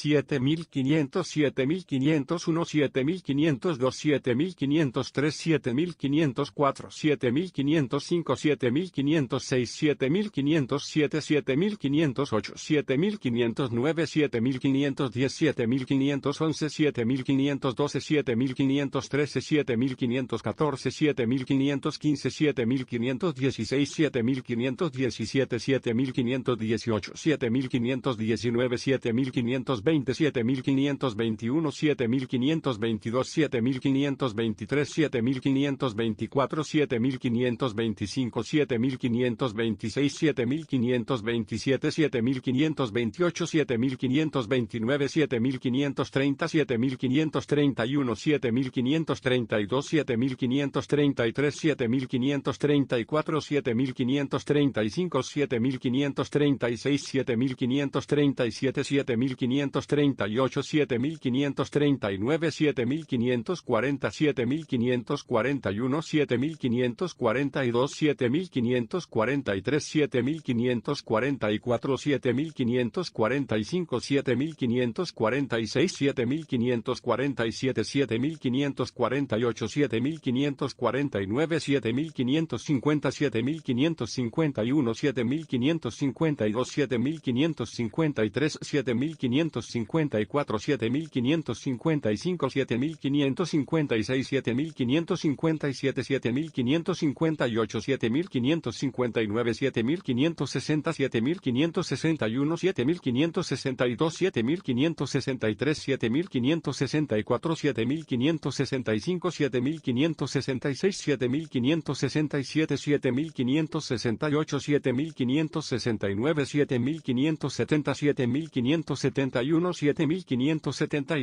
7500, 7501, 7502, 7503, 7504, 7505, 7506, 7507, 7508, 7509, 7510, 7511, 7512, 7513, 7514, 7515, 7516, 7517, 7518, 7519, 7520, 7521, 7522, 7523, 7524, 7525, 7526, 7527, 7528, 7529, 7530, 7531, 7532, 7533, 7534, 7535, 7536, 7537, 7538, 7539, 7540, 7541, 7542, 7543, 7544, 7545, 7546, 7547, 7548, 7549, 7550, 7551, 7552, 7553, 7554, 7555, 7556, 7557, 7558, 7559, 7560, 7561, 7562, 7563, 7564, 7565, 7566, 7567, 7568, 7569, 7570, 7571, 7572, 7573, 7574, 7575, 7576, 7577, 7578, 7579, 7580, 7581, 7582, 7583, 7584, 7585, 7586, 7587,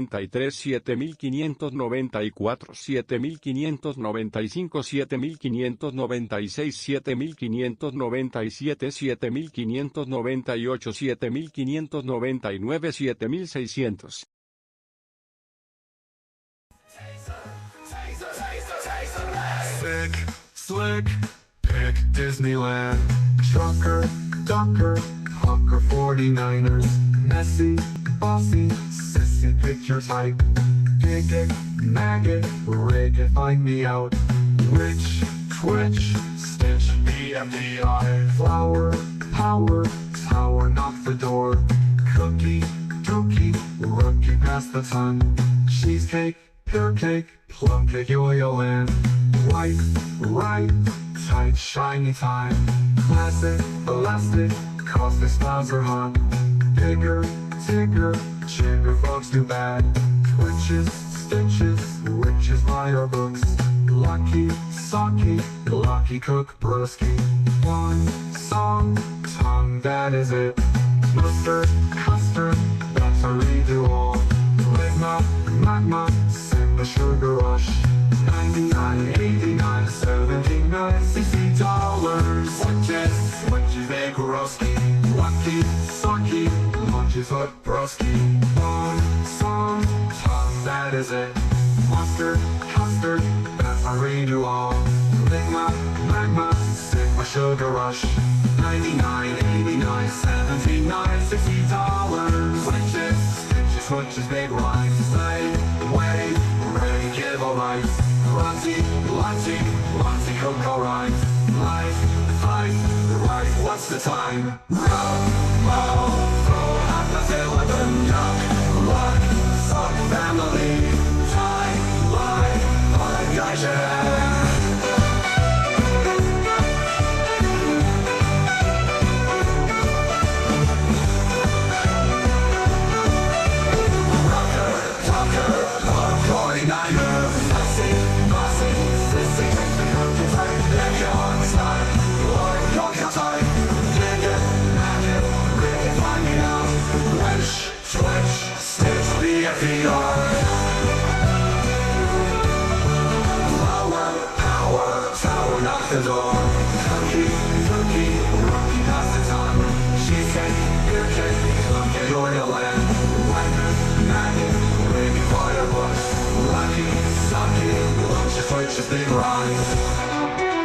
7588, 7589, 7590, 7591, 7592, 7593, 7594, 7595, 7596, 7597, 7598, 7599, 7600. Sick, slick, pick Disneyland. Trucker, ducker, hunker 49ers. Messy, bossy, sissy picture type. Dig it, maggot, rig it, find me out. Witch, twitch, stitch, BMDI. Flower, power, tower, knock the door. Cookie, dookie, rookie past the ton. Cheesecake, pear cake, plum cake, yo-yo-land. White, right, tight, shiny time. Classic, elastic, caustic styles are hot. Bigger, tigger, jigger folks do bad. Twitches, stitches, witches buy our books. Lucky, socky, lucky cook, broski. One song, tongue, that is it. Mustard, custard, that's a redo all. Ligma, magma, Simba, sugar rush. 99, 89, 79, $60. Witches, big Roski. Lucky, socky, lunches, hook, broski. One song, tongue, that is it. Mustard, custard, that's a redo all. Ligma, magma, Sigma, sugar rush. 99, 89, 79, $60. Witches, big rhymes. Say, wait, ready, give a rice. Lunty, cocoa rhymes. Life, right, what's the time? Row, half the skeleton duck. Luck, suck, family. Time, life, guy, Niner, precious they lie. Can all rise. Hunting, one voice at a time. Throwing up a zone. Sucks and rings. Gotcha. Cinco mil setecientos, 5701, 5702, 5703, 5704, 5705, 5706, 5707, 5708, 5709, 5710, 5711, 5712, 5713, 5714, 5715, 5716, 5717, 5718, 5719, 5720, 5721, 5722, 5723, 5724, 5725, 5726, 5727, 5728, 5729, 5730, 5731, 5732, 5733, 5734, 5735, 5736, 5737, 5738, 5739, 5740, 5741, 5742, 5743, 5744, 5745, 5746, 5747, 5748, 5749, 5750, 5751, 5752, 5753, 5754, 5755, 5756, 5757, 5758, 5759, 5760, 5761, 5762, 5763, 5764, 5765, 5766, 5767, 5768, 5769, 5770, 5771, 5772, 5773, 5774, 5775, 5776, 5777, 5778, 5779, 5780, 5781, 5782, 5783, 5784, 5785, 5786, 5787, 5788, 5789, 5790, 5791, 5792, 5793,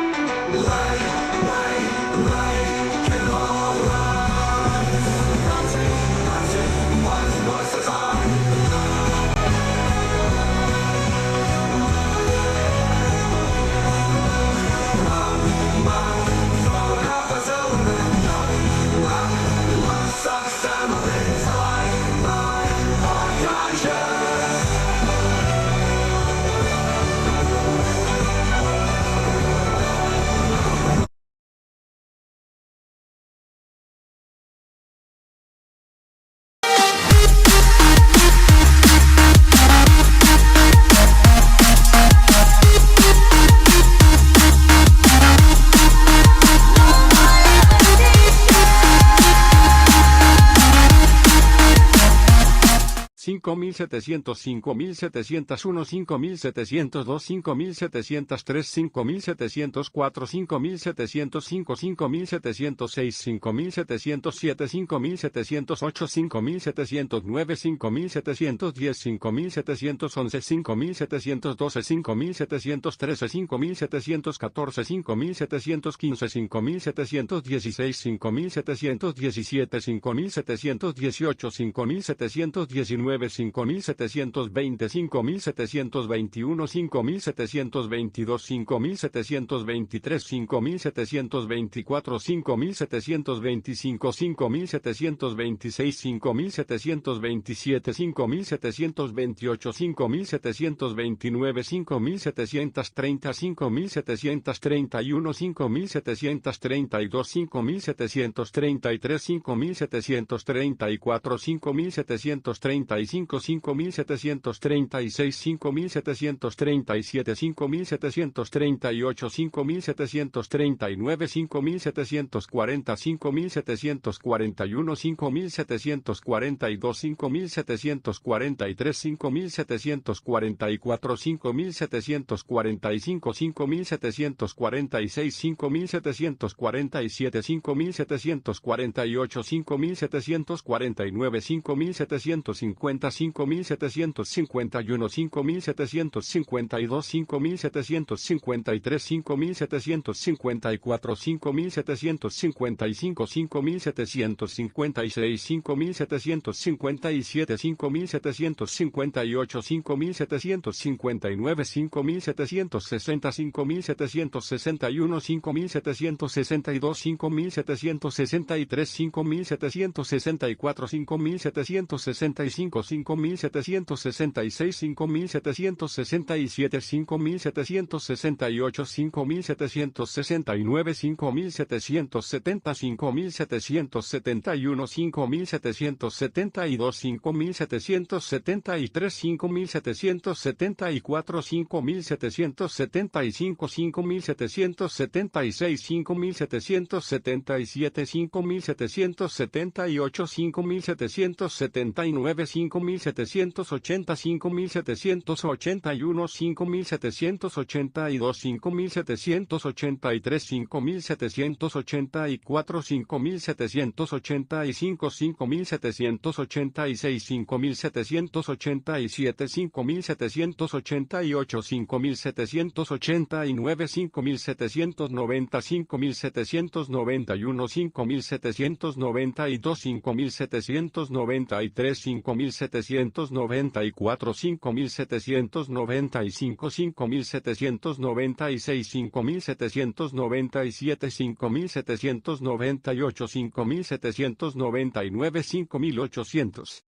5794, 5795, 5796, 5797, 5798, 5799, 5800.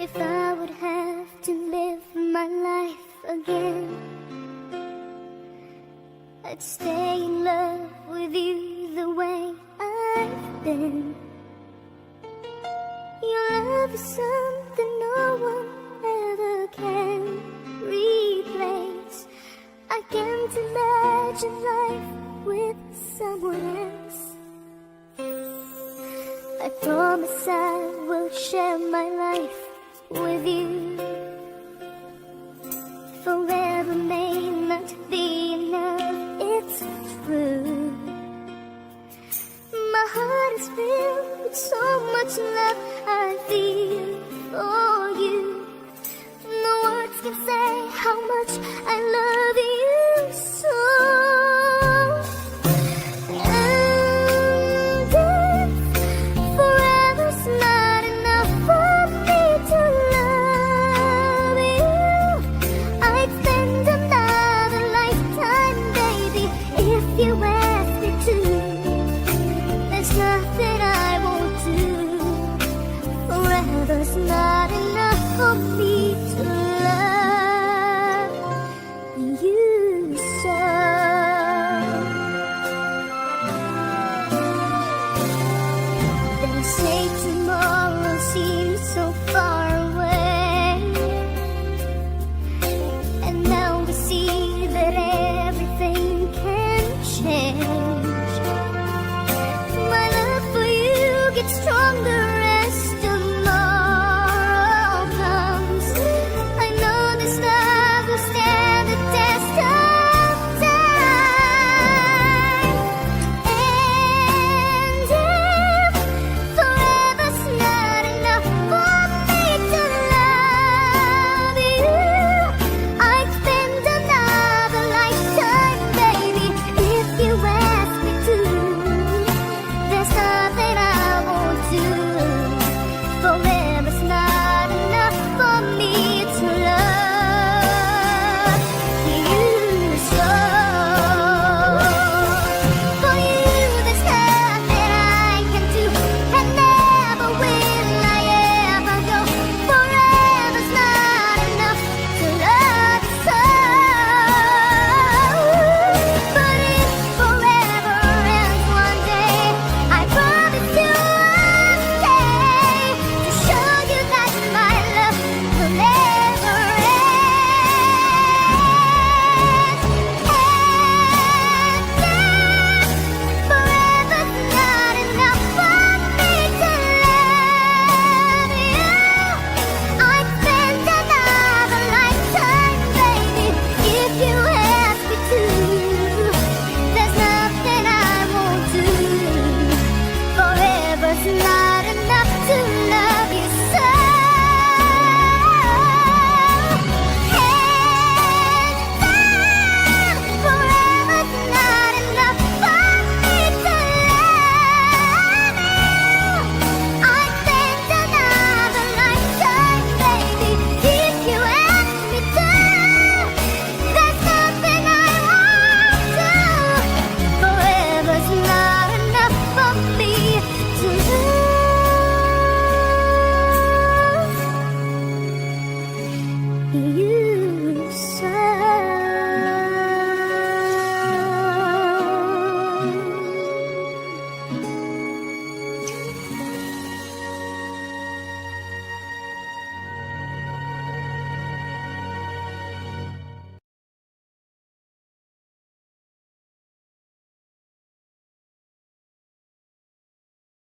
If I would have to live my life again, I'd stay in love with you the way I've been. Your love is something no one ever can replace. I can't imagine life with someone else. I promise I will share my life with you. Forever may not be enough, it's true. My heart is filled with so much love I feel for you. No words can say how much I love you so. And if forever's not enough for me to love you, I'd spend another lifetime, baby, if you ask me to. There's nothing I won't do. Forever's not enough for me to love you so. They say tomorrow seems so far away, and now we see that everything can change. My love for you gets stronger as tomorrow comes. I know this love will stand the test of time. And if forever's not enough for me to love you, I'd spend another lifetime, baby, if you ask me to. There's nothing I won't do. Forever's not enough for me to love you so. For you, there's nothing I can do, and never will I ever go. Forever's not enough to love you so. But if forever ends one day, I promise you I'll stay to show you that my love will never end. Forever's not enough for me to love you, I'd spend another lifetime, baby, if you ask me to. There's nothing I won't do. Forever's not enough to love you so. Forever's not enough for me to love you, I'd spend another lifetime, baby, if you ask me to. There's nothing I won't do. Forever's not enough for me to love you so.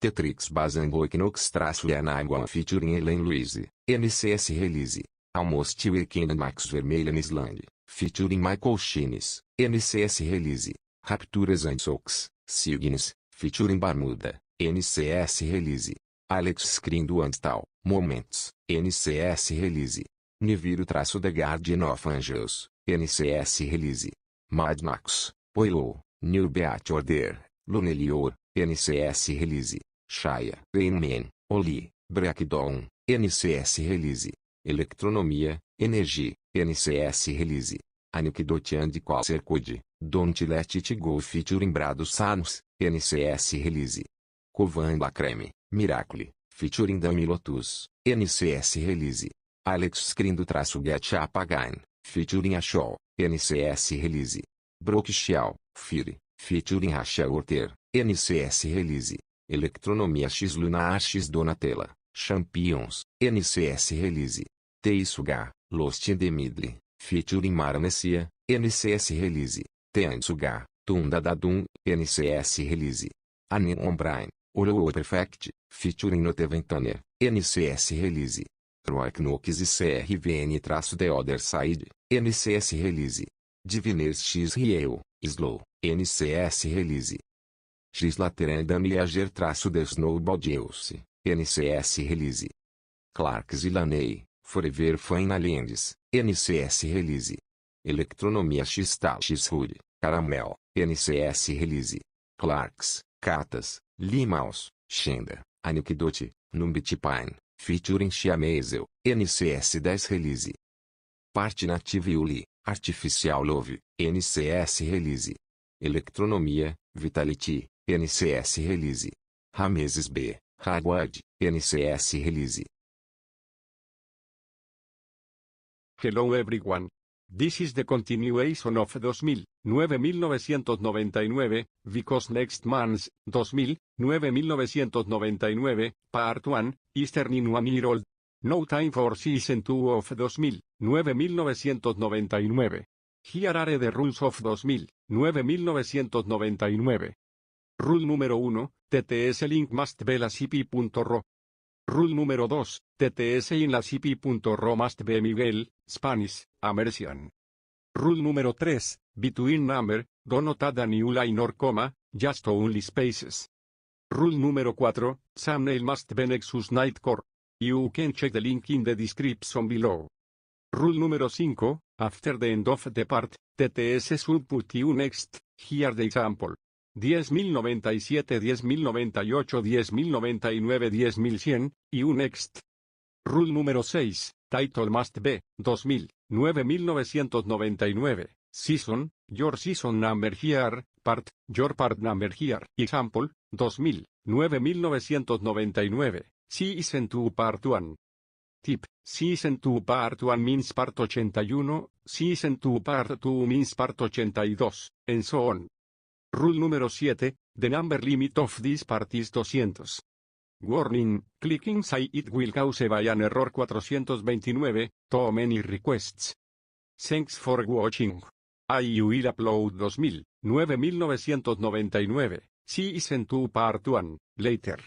Tetrix Bazango Equinox Yanagua featuring Ellen Louise, NCS Release. Almost Weekend Max Vermelha Island, featuring Michael Chines, NCS Release. Rapturas and Sox, Signes, featuring Bermuda, NCS Release. Alex Screen do Antal, Moments, NCS Release. Nibiru-The Guardian of Angels, NCS Release. Mad Max, Poilo, New Beat Order, Lunelior, NCS Release. Shaya, Rainman, Oli, Breakdown, NCS Release. Electronomia, Energy, NCS Release. Anecdote and Quasar Code, Don't Let It Go featuring Brado Sanus, NCS Release. Covan Lacreme, Miracle, featuring Dami Lotus, NCS Release. Alex Screen do Get Up Again, featuring Ashol, NCS Release. Broke Shell, Fire, featuring Rachel Orter, NCS Release. Electronomia X Luna X Donatella, Champions, NCS Release. Teisuga, Lost in the Middle, featuring Mara Messia, NCS Release. Teansuga, Tunda Dadum, NCS Release. Anin Brian, Hollow Perfect, featuring Note Ventania, NCS Release. Roy Knox e CRVN-The Other Side, NCS Release. Diviners X Riel, Slow, NCS Release. X Lateran e Ager-The Snowball Juice, NCS Release. Clarks e Laney, Forever Finlands, NCS Release. Electronomia X-Tal X-Hood, Caramel, NCS Release. Clarks, Catas, Limaus, Shenda, Anecdote, Numbitipine, featuring Chiamazel, NCS 10 Release. Parte Native Uli, Artificial Love, NCS Release. Electronomia, Vitality, NCS Release. Rameses B, Hagwad, NCS Release. Hello everyone. This is the continuation of 1999, because next month, 1999, part 1, is turning 1 year old. No time for season 2 of 1999. Here are the rules of 1999. Rule número 1, TTS link must be la cp.ro. Rule número 2, TTS in la cp.ro must be Miguel, Spanish, American. Rule número 3, between number, do not add a new line or comma, just only spaces. Rule número 4, thumbnail must be Nexus Nightcore. You can check the link in the description below. Rule número 5, after the end of the part, TTS should put you next, here the example. 10.097, 10.098, 10.099, 10.100, you next. Rule número 6, title must be, 2000, 9.999, season, your season number here, part, your part number here. Example, 2000, 9.999, season 2 part 1. Tip, season 2 part 1 means part 81, season 2 part 2 means part 82, and so on. Rule número 7, the number limit of this part is 200. Warning, clicking say it will cause by an error 429, too many requests. Thanks for watching. I will upload 2000, 9.999, season 2 part 1, later.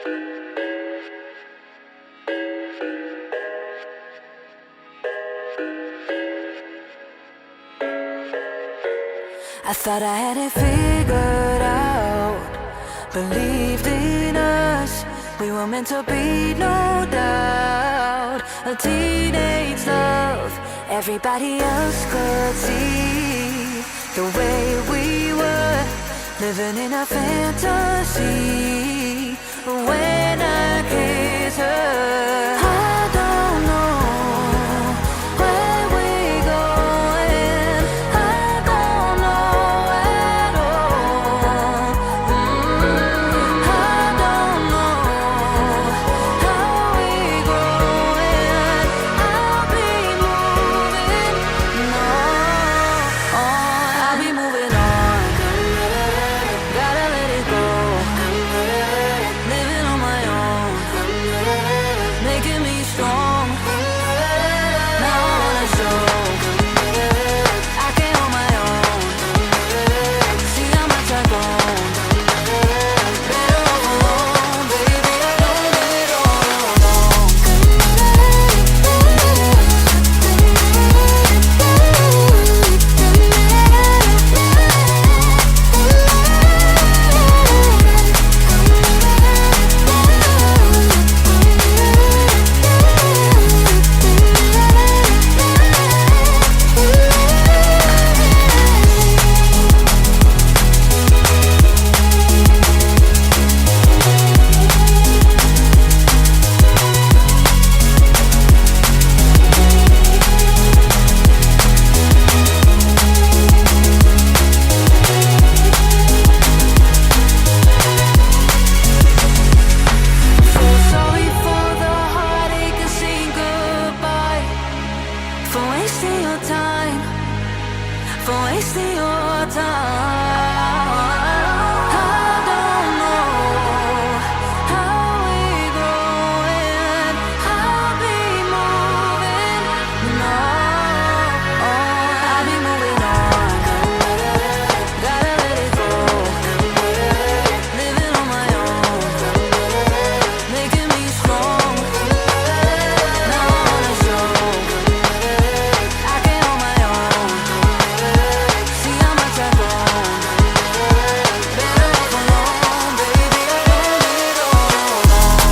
I thought I had it figured out, believed in us, we were meant to be, no doubt. A teenage love, everybody else could see the way we were, living in a fantasy. When I kiss her, I don't know where we're going, I don't know at all. I don't know how we're growing, I'll be moving on. I'll be moving on, gotta let it go, living on my own, making me strong. Now I wanna show I can hold my own, see how much I've grown. Better off alone, baby, I don't live it all alone. So sorry for the heartache and saying goodbye, for wasting your time, for wasting your time. I don't know how we're growing, I'll be moving on. I'll be moving on, gotta let it go, living on my own, making me strong. Now I wanna show I can hold my own, see how much I've grown. Better off alone, baby, I don't live it all alone.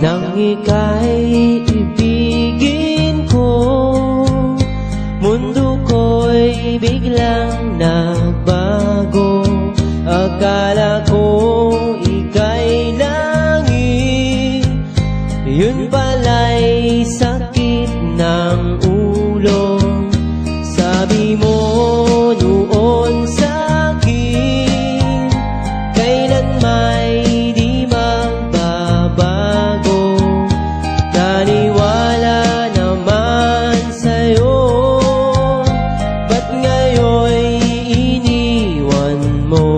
Nang ika'y ibigin ko, mundo ko'y biglang nagbago. Akala ko ika'y langit, yun pala'y sakit ng ulo. Sabi mo noon sa'kin, kailan may di magbabago. Naniwala naman sa'yo, ba't ngayon'y iniwan mo?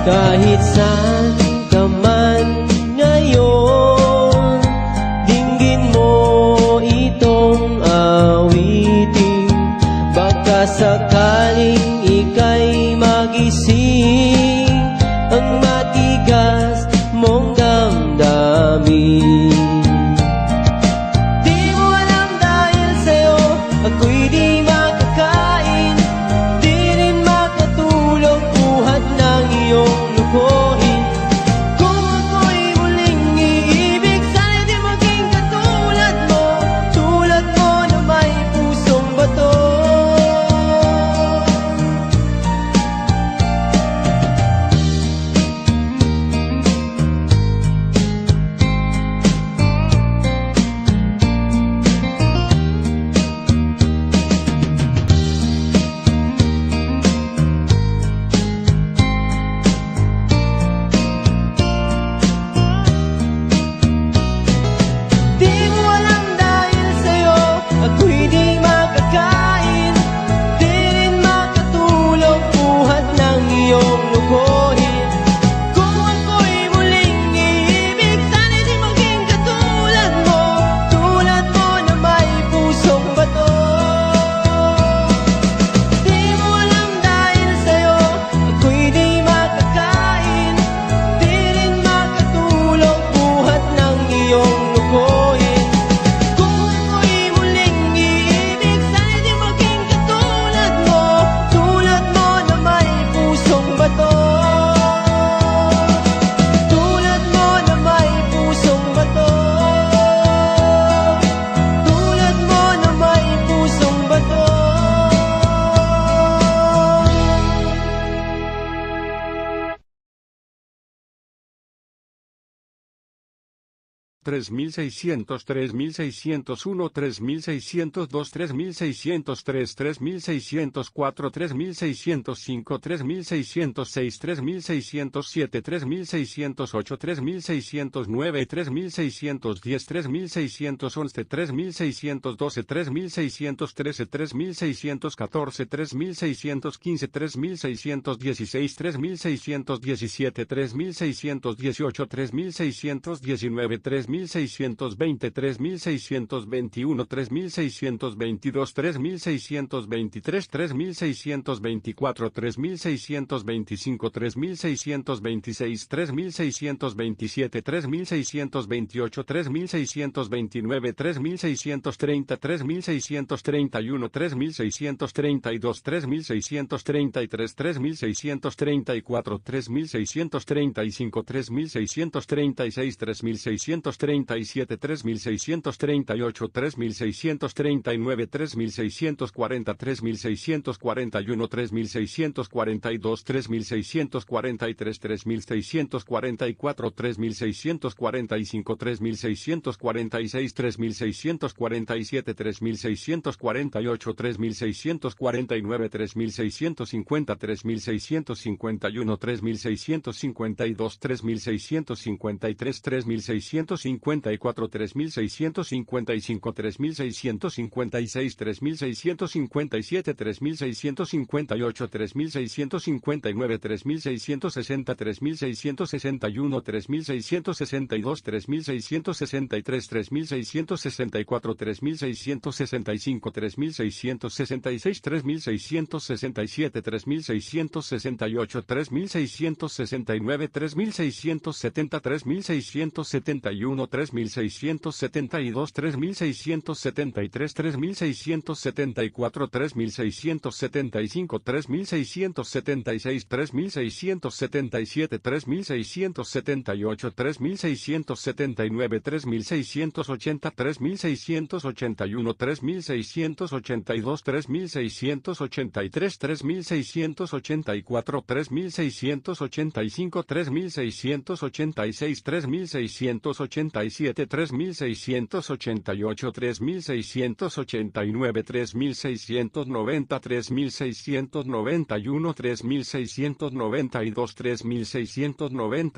Kahit saan ka man ngayon, dinggin mo itong awitin. Baka sakaling ika'y magising ang matigas mong damdamin. Di mo alam dahil sa'yo ako'y di makakain, di rin makatulog buhat ng iyong lukuhin. Kung ako'y muling iibig, sana di maging katulad mo, tulad mo na may pusong bato. 3600, 3601, 3602, 3603, 3604, 3605, 3606, 3607, 3608, 3609, 3610, 3611, 3612, 3613, 3614, 3615, 3616, 3617, 3618, 3619, 3620, 3621, 3622, 3623, 3624, 3625, 3626, 3627, 3628, 3629, 3630, 3631, 3632, 3633, 3634, 3635, 3636, 3637, 3638, 3639, 3640, 3641, 3642, 3643, 3644, 3645, 3646, 3647, 3648, 3649, 3650, 3651, 3652, 3653, 3654, 3655, 3656, 3657, 3658, 3659, 3660, 3661, 3662, 3663, 3664, 3665, 3666, 3667, 3668, 3669, 3670, 3671, 3672, 3673, 3674, 3675, 3676, 3677, 3678, 3679, 3680, 3681, 3682, 3683, 3684, 3685, 3686, 3687, 3687, 3688, 3689, 3690, 3691, 3692, 3693,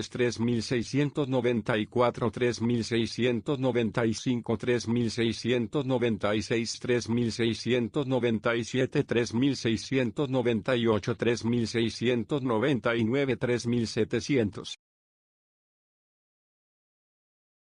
3694, 3695, 3696, 3697, 3698, 3699, 3700.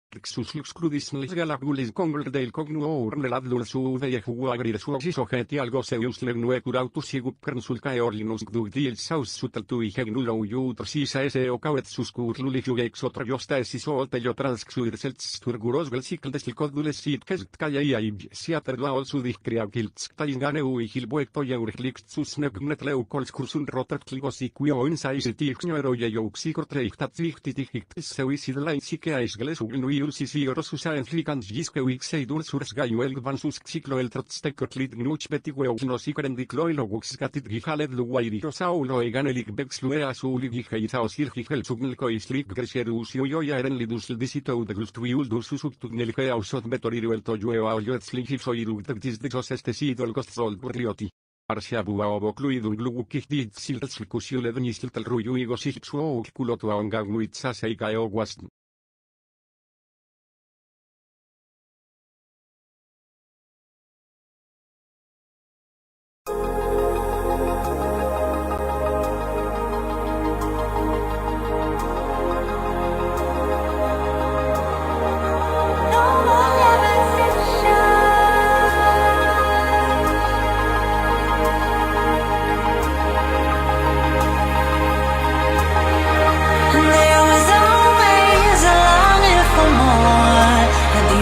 Xuslux crudisnlis galagulis congl del cognu orneladlul suve e huagrir suosis ogeti algo seus legnue curautus igupkern sulcae orlinus gdugdil saus suteltui hegnulo jutros ese ocauet suscurluli exotra jostaesis oltelio transxuirselts turguros velsikl deslicodules sitkest caia ibsia perduaol sudich criagilts taingane uihilbuecto eurhlix susnegnet leucols cursun rotatcligos iquio insaisitixnero yeuxicortreichtatzvichtitich seuisidlain sikeaisgles ugnui Ulsis virusus aenflicans gisque vixeidul surs gaiuel vansus xiclo el trotstekotlit gnuch betiweus ikrendikloilogux gatit gihaled luguairios saulo eganelik bexlue asuli giheitaos irgihel sugnelkoislik greserus yoya erenlidus disitoudeglustuiul dursusuktugnelikeausot betoriruel tojueo aolioetzligisoirugdegtis dexos estesidol gostzol burlioti. Arsiabua obocluidul glugukih siltsilcusiule dnistiltel rujuigos ihpsuouk kulotua ongagnuitsas eikaeoguast.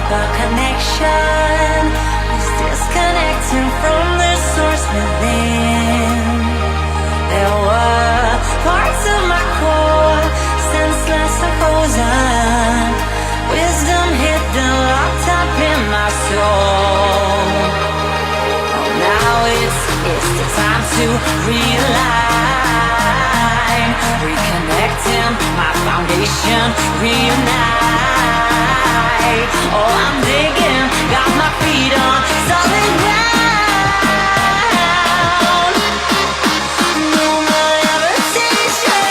Connection is disconnecting from the source within. There were parts of my core, senseless and frozen. Wisdom hidden, locked up in my soul. Oh, now it's the time to realign, reconnecting my foundation, reunite. Oh, I'm digging, got my feet on solid ground. No more levitation.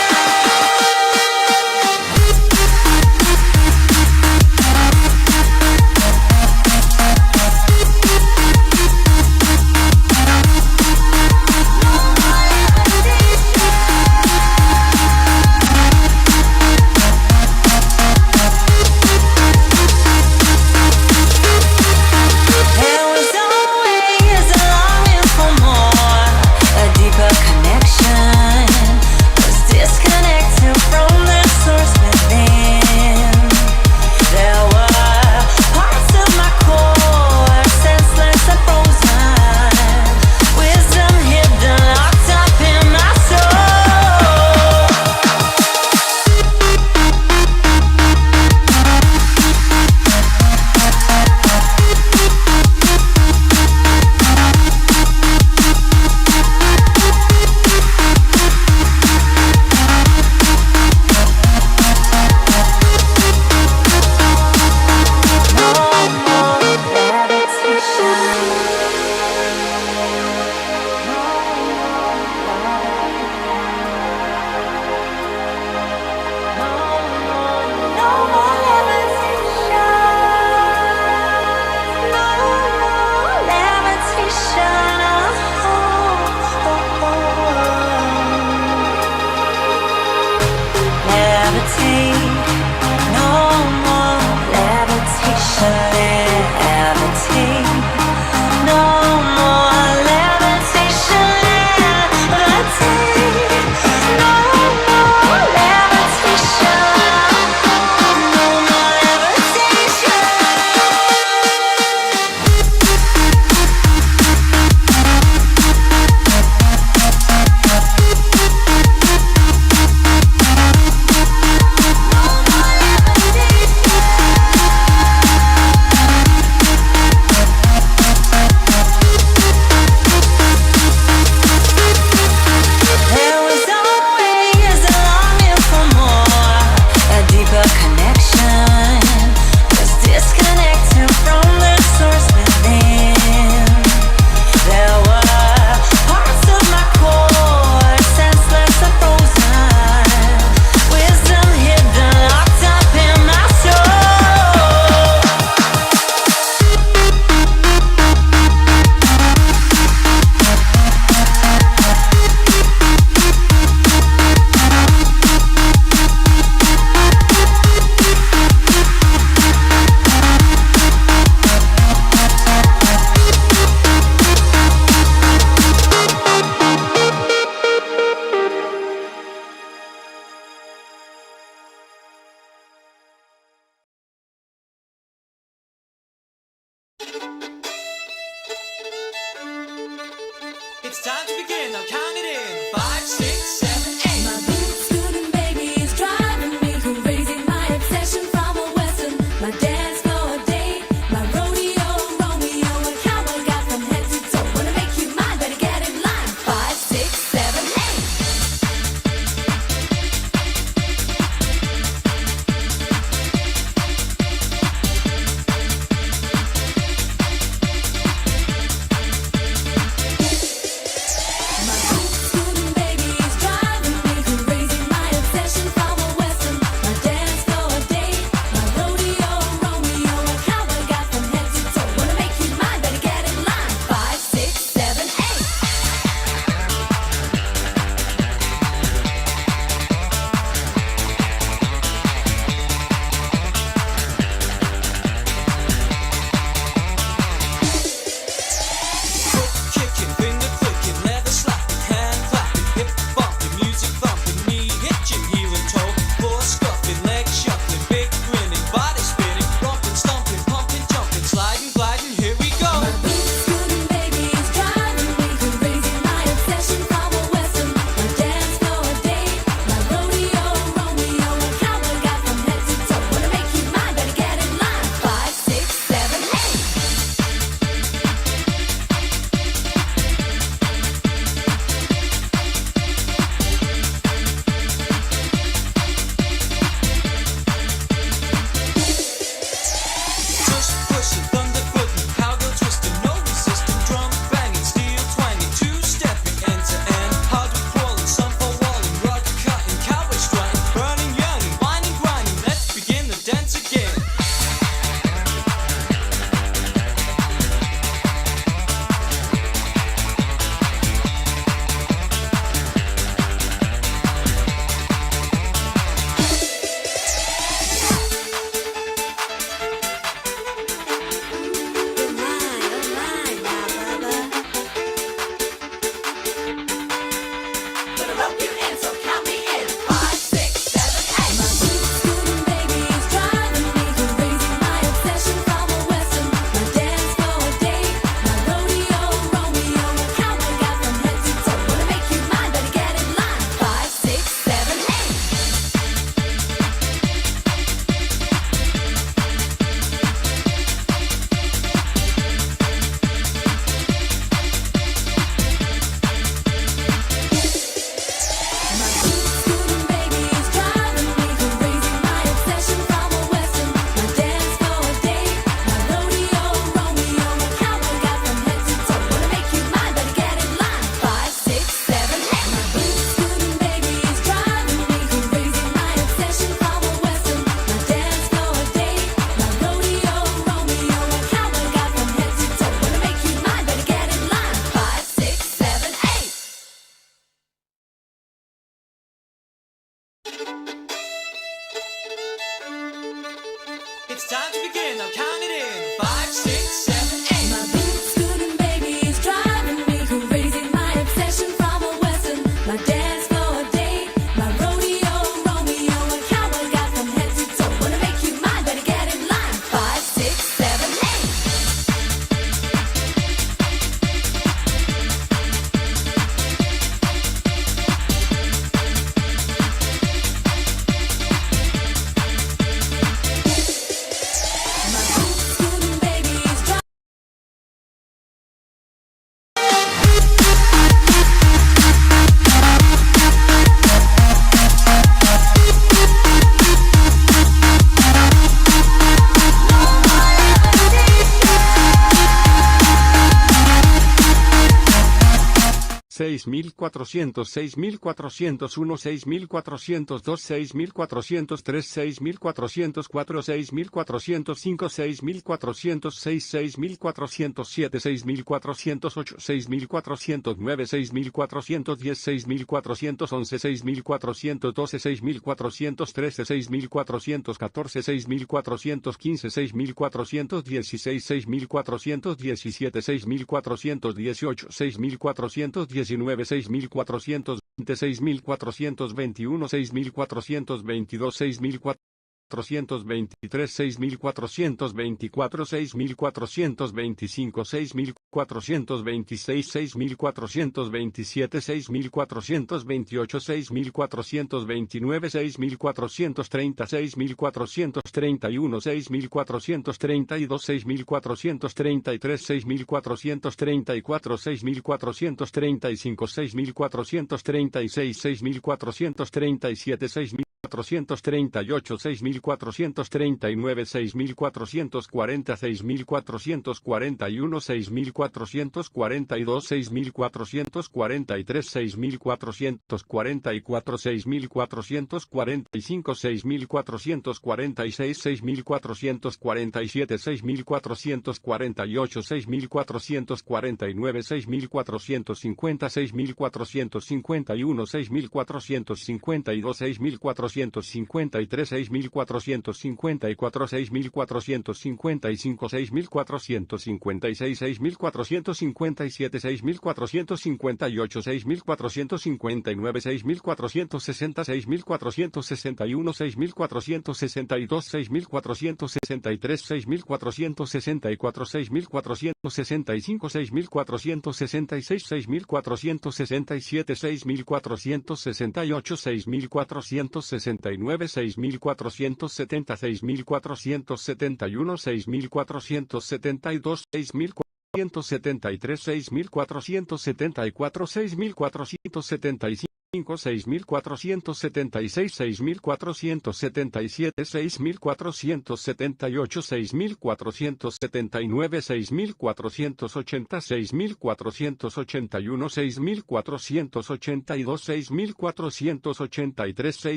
6.400, 6.401, 6.402, 6.403, 6.404, 6.405, 6.406, 6.407, 6.408, 6.409, 6.410, 6.411, 6.412, 6.413, 6.414, 6.415, 6.416, 6.417, 6.418, 6.419, 6.420, 6.421, 6.422, 6.423, 6.424, 6.425, 6.426, 6.427, 6.428, 6.429, 6.430, 6.431, 6.432, 6.433, 6.434, 6.435, 6.436, 6.437, 6.438, 6.439, 6.440, 6.441, 6.442, 6.443, 6.444, 6.445, 6.446, 6.447, 6.448, 6.449, 6.450, 6.451, 6.452, 6.453, 6.454, 6.455, 6.456, 6.457, 6.458, 6.459, 6.460, 6.461, 6.462, 6.463, 6.464, 6.465, 6.466, 6.467, 6.468, 6.469, 6.470, 6.471, 6.472, 6.473, 6.474, 6.475, 6.476, 6.477, 6.478, 6.479, 6.480, 6.481, 6.482, 6.483, 6.484, 6.485, 6.486,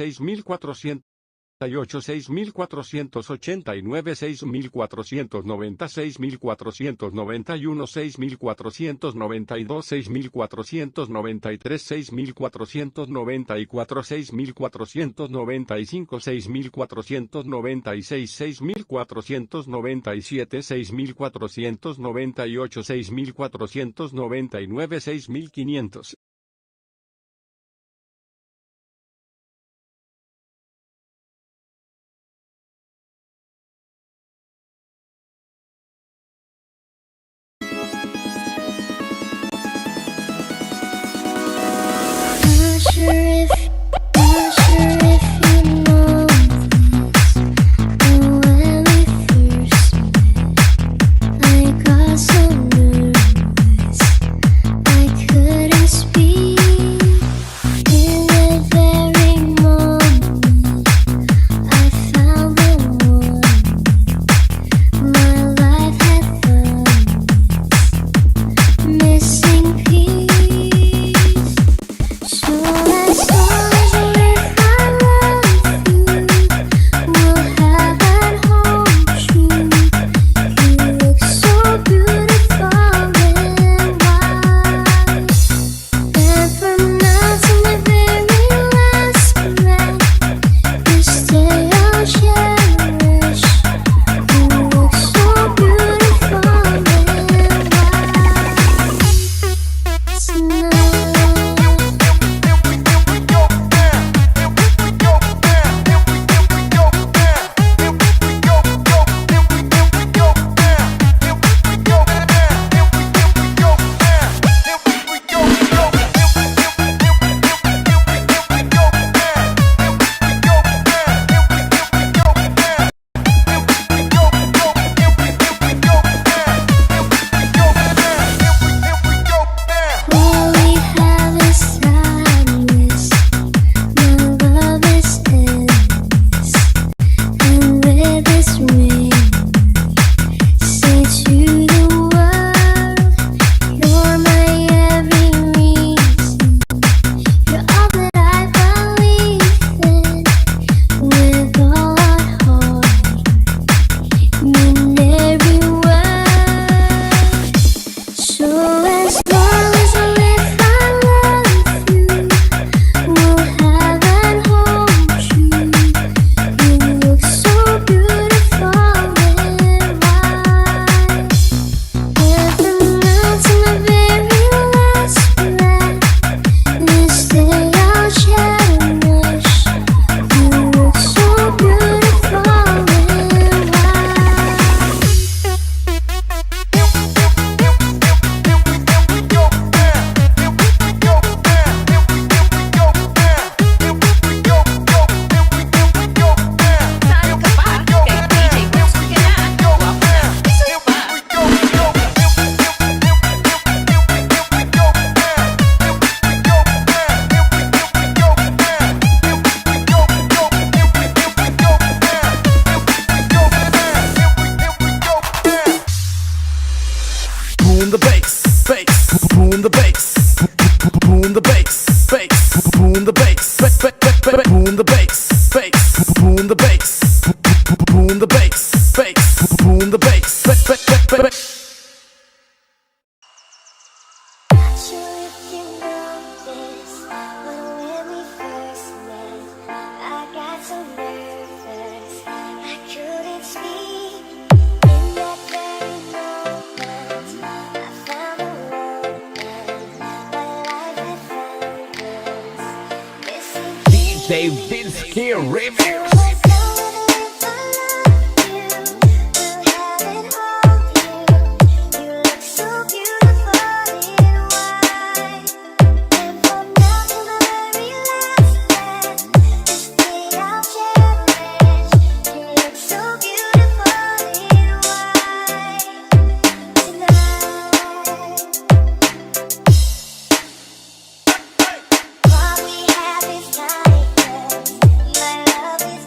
6.487, 6.400 6.489, 6.490, 6.491, 6.492, 6.493, 6.494, 6.495, 6.496, 6.497, 6.498, 6.499, 6.500. I got so nervous I couldn't speak. boom the bass, bass, boom the bass, boom the bass, bass, boom the bass. Not sure if you noticed, but when we first met, I got so nervous I couldn't speak. In that very moment, I found a woman my life had found was missing. DJ Vinsky Remix. All we have is time, my love is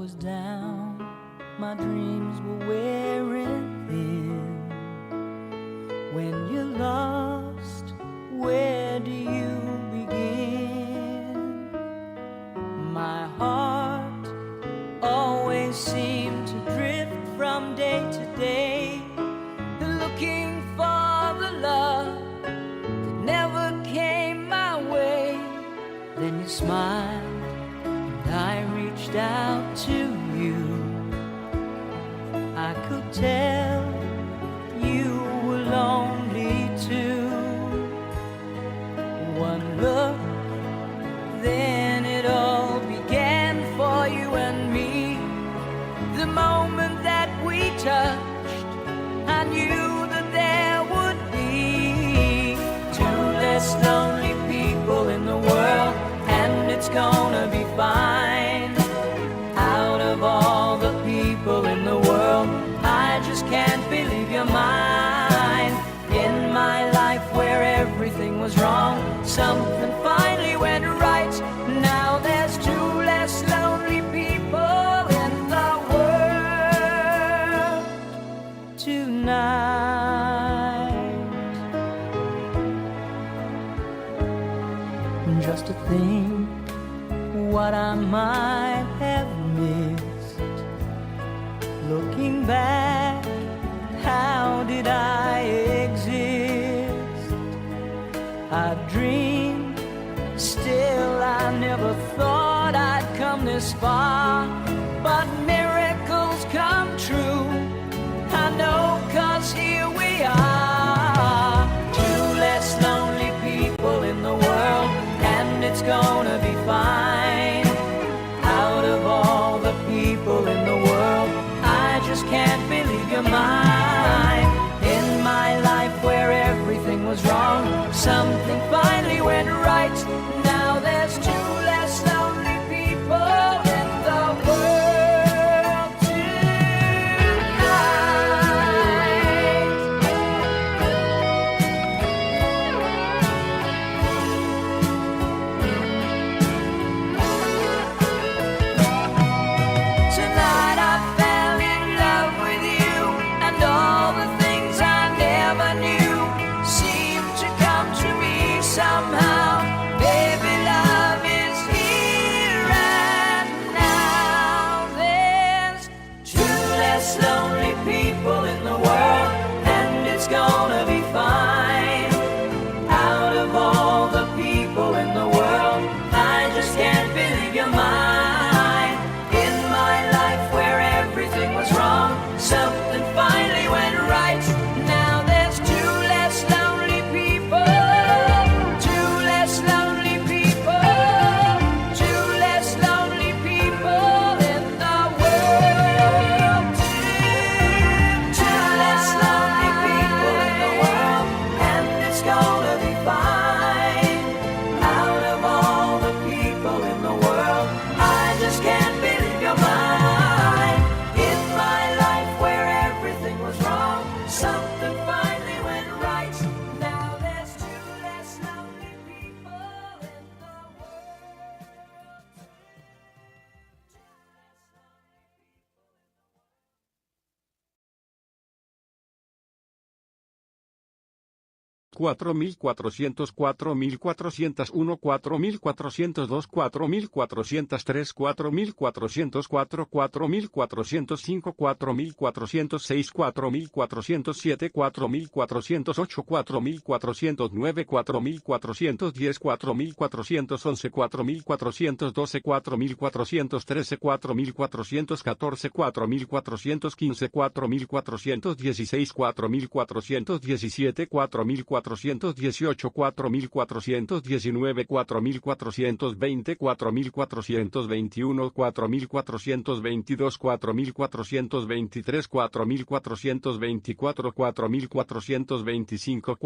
was down, my dreams were wearing thin. When you're lost, where do you begin? My heart always seemed to drift from day to day, looking for the love that never came my way. Then you smiled and I reached out to you. I could tell you were lonely too. One look, then it all began for you and me. The moment that we touched, I knew that there would be two less lonely people in the world, and it's gonna be fine. Out of all the people in the world, I just can't believe you're mine. In my life where everything was wrong, something finally went right. Now there's two less lonely people in the world tonight. Just to think what I might have missed. Looking back, how did I exist? I dreamed, still I never thought I'd come this far. But miracles come true, I know, 'cause here we are. Two less lonely people in the world, and it's gonna be fine. Out of all the people in the world, I just can't believe you're mine. In my life where everything was wrong, something finally went right. Now there's two less lonely people in the world tonight. Tonight I fell in love with you, and all the things I never knew seem to come to me somehow. Baby, love is here and now. There's two less lonely people in the world, and it's gonna be fine. Out of all the people in the world, I just can't believe you're mine. In my life where everything was wrong, something finally went right. Now there's two less lonely people, two less lonely people, two less lonely people in the world. Two less lonely people in the world, and it's gonna be fine. Out of all the people in the world, I just can't believe you're mine. In my life where everything was wrong, something finally went right. Now there's two less lonely people in the world. 4400, 4401, 4402, 4403, 4404, 4405, 4406, 4407, 4408, 4409, 4410, 4411, 4412, 4413, 4414, 4415, 4416, 4417, 4418, 4419, 4420, 4421, 4422,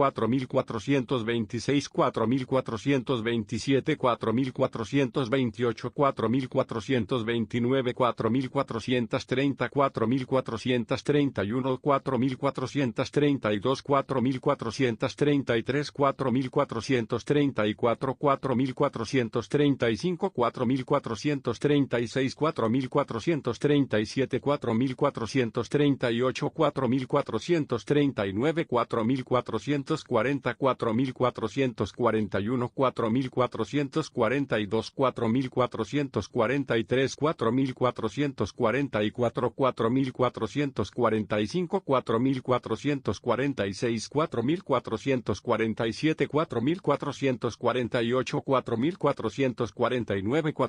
4423, 4424, 4425, 4426, 4427, 4428, 4429, 4430, 4431, 4432, 4433, 4433, 4434, 4435, 4436, 4437, 4438, 4439, 4440, 4441, 4442, 4443, 4444, 4445, 4446, 4447, 4448, 4449, 4450, 4451, 4452, 4453, 4454, 4455, 4456, 4457, 4458, 4459, 4460, 4461,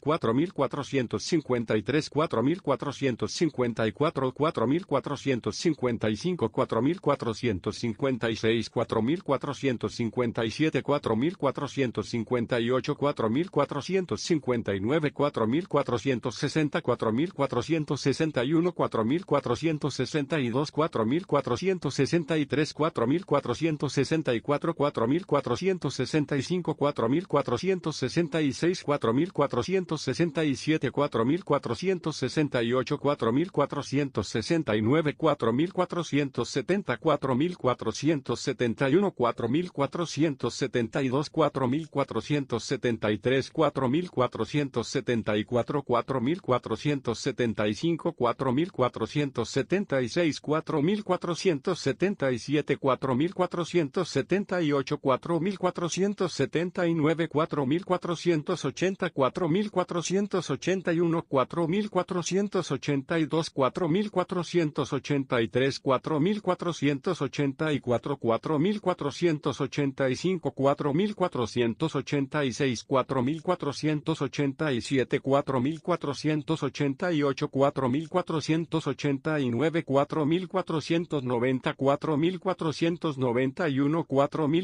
4462, 4463, 4464, 4465, 4466, 4467, 4468, 4469, 4470, 4471, 4472, 4473, 4474, 4475, 4476, 4477, 4478, 4479, 4480, 4481, 4482, 4483, 4484,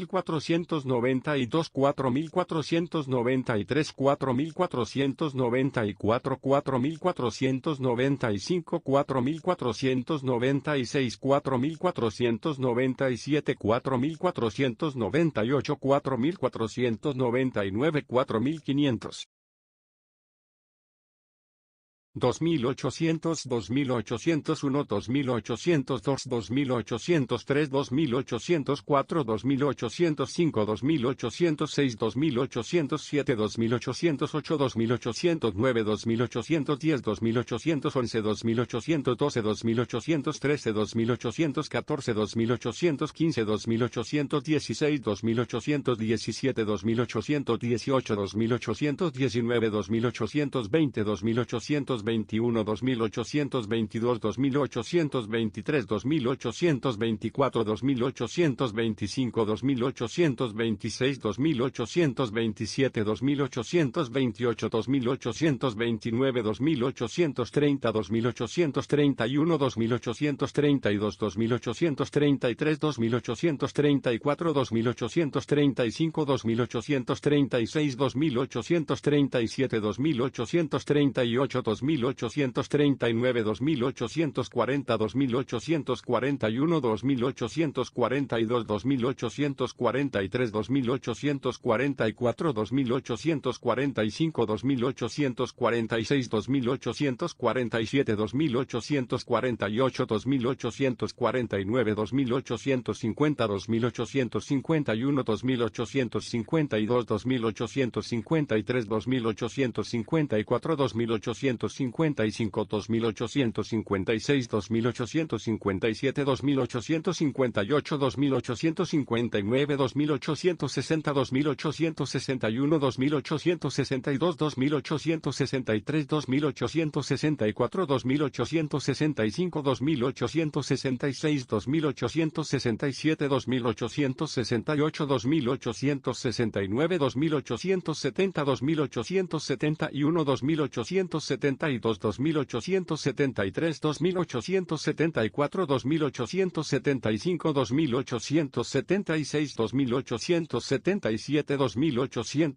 4485, 4486, 4487, 4488, 4489, 4490, 4491, 4492, 4493, 4494, 4495, 4496, 4497, 4498, 4499, 4500. 2800, 2801, 2802, 2803, 2804, 2805, 2806, 2807, 2808, 2809, 2810, 2811, 2812, 2813, 2814, 2815, 2816, 2817, 2818, 2819, 2820, 2821, 2822, 2823, 2824, 2825, 2826, 2827, 2828, 2829, 2830, 2831, 2832, 2833, 2834, 2835, 2836, 2837, 2838, 2839, 2840, 2841, 2842, 2843, 2844, 2845, 2846, 2847, 2848, 2849, 2850, 2851, 2852, 2853, 2854, 2855, 2856, 2857, 2858, 2859, 2860, 2861, 2862, 2863, 2864, 2865, 2866, 2867, 2868, 2869, 2870, 2871, 2872, 2873, 2874, 2875, 2876, 2877, 2878, 2879,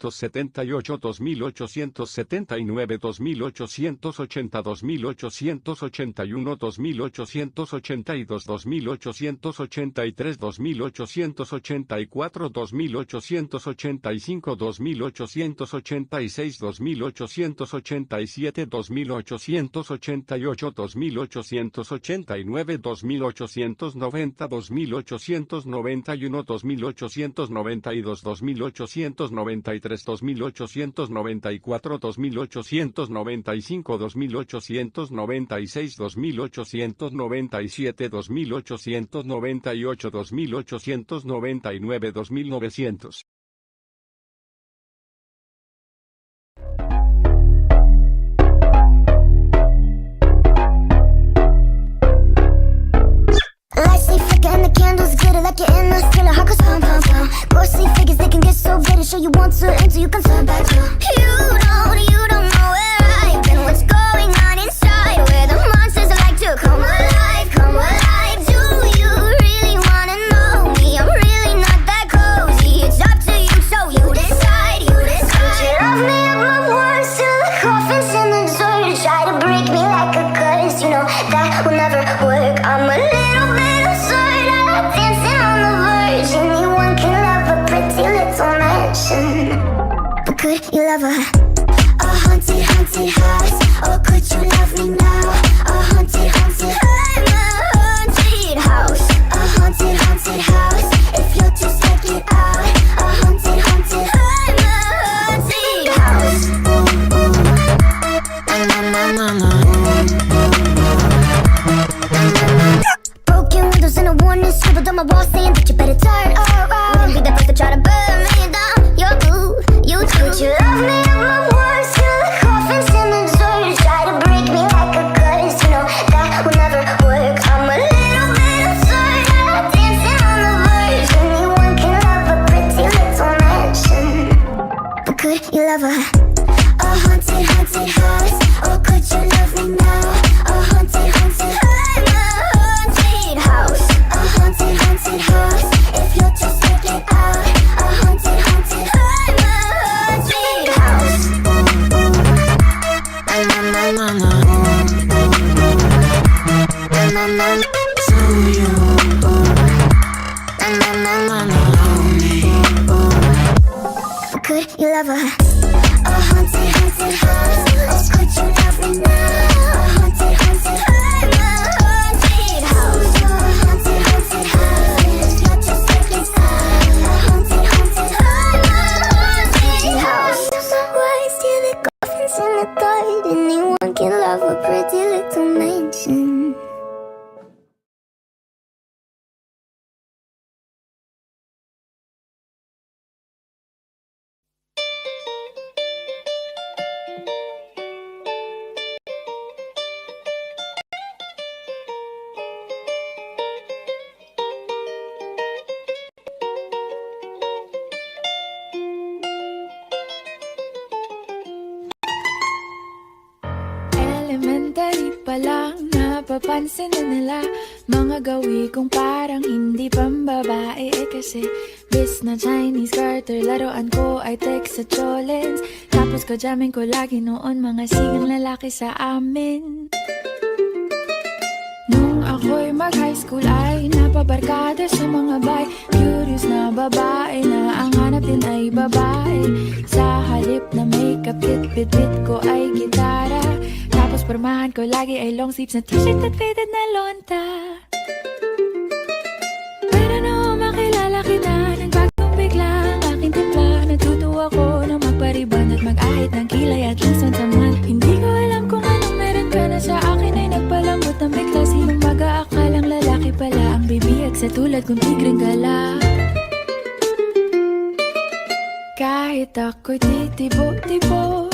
2880, 2881, 2882, 2883, 2884, 2885, 2886, 2887, 2888, 2888, 2889, 2890, 2891, 2892, 2893, 2894, 2895, 2896, 2897, 2898, 2899, 2900. Lights stay flicker and the candles glitter like you're in a thriller. Heart goes pound, pound, pound. Ghostly figures, they can get so bitter. Sure you want to until you can turn back down. You don't know where I've been. What's going on inside? Where the monsters like to come alive, come alive. Do you really wanna know me? I'm really not that cozy. It's up to you, so you decide, you decide. Could you love me up my words till the coffin's in the dirt? Try to break me like a curse, you know that will never work. I'm a little bit absurd, dancing on the verge. Anyone can love a pretty little mansion, but could you love a haunted, haunted house? Or could you love me now? A haunted, haunted, I'm a haunted house. A haunted, haunted house. If you'll just check it out. A haunted, haunted, I'm a haunted house. Broken windows and a warning scribbled on my wall saying that you better turn around. Wouldn't be the first to try to burn me down. You're blue, you too. Could you love me up my words till the coffin's in the dirt? Try to break me like a curse, you know that will never work. I'm a little bit absurd, dancing on the verge. Anyone can love a pretty little mansion, but could you love a haunted, haunted house? Or could you love me now? A haunted, haunted, I'm a haunted house. A haunted, haunted house. If you'll just check it out. A haunted, haunted, I'm a haunted house. So you could you love a haunted, haunted house? Or could you love me now? A haunted, haunted, I'm a haunted house. A haunted, haunted house. If you're just check it out. A haunted, haunted, I'm a haunted house. Why steal the coffins in the dark? Anyone can love a pretty little mansion. Elementary pa lang, napapansin na nila mga gawi kong parang hindi pambabae. Kasi bis na Chinese garter, laruan ko ay text sa cholens. Tapos kajamin ko lagi noon mga sigang lalaki sa amin. Nung ako'y mag-high school ay napabarkada sa mga bay. Curious na babae na ang hanap din ay babae. Sa halip na makeup kit, bit ko ay gitara. Tapos pormahan ko lagi ay long sleeves na t-shirt at faded na lonta. Pero nung makilala kita, nagbagong bigla ang aking timpla. Natutuwa ko na magpariban at mag-ahit ng kilay at lungsod sa man. Hindi ko alam kung anong meron ka na sa akin ay nagpalambot ng bigla. Sinong mag-aakalang lalaki pala ang bibiyag sa tulad kong tigreng gala. Kahit ako'y titibo-tibo,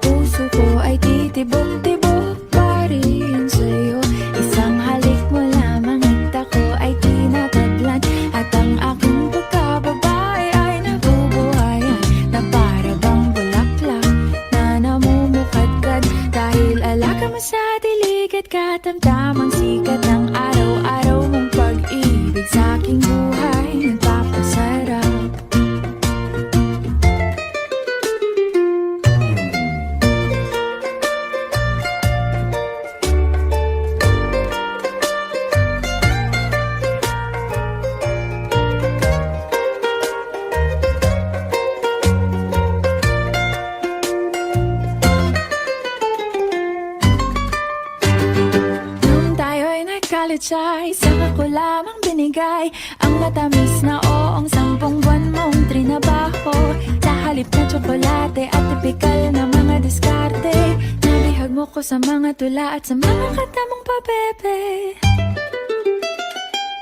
puso ko ay titibok-tibok pa rin sa'yo. Isang halik mo lamang hita ko ay tinatablan. At ang aking pagkababae ay nabubuhayan na para bang bulaklak na namumukadkad. Dahil alaga mo sa dilig at katamtamang sikat ng araw-araw mong pag-ibig sa aking buhay nagpapasarap. ay ang matamis na oong 10 buwan mong trinabaho. Sa halip na tsokolate at tipikal na mga diskarte, nabihag mo ko sa mga tula at sa mga kata mong pabebe.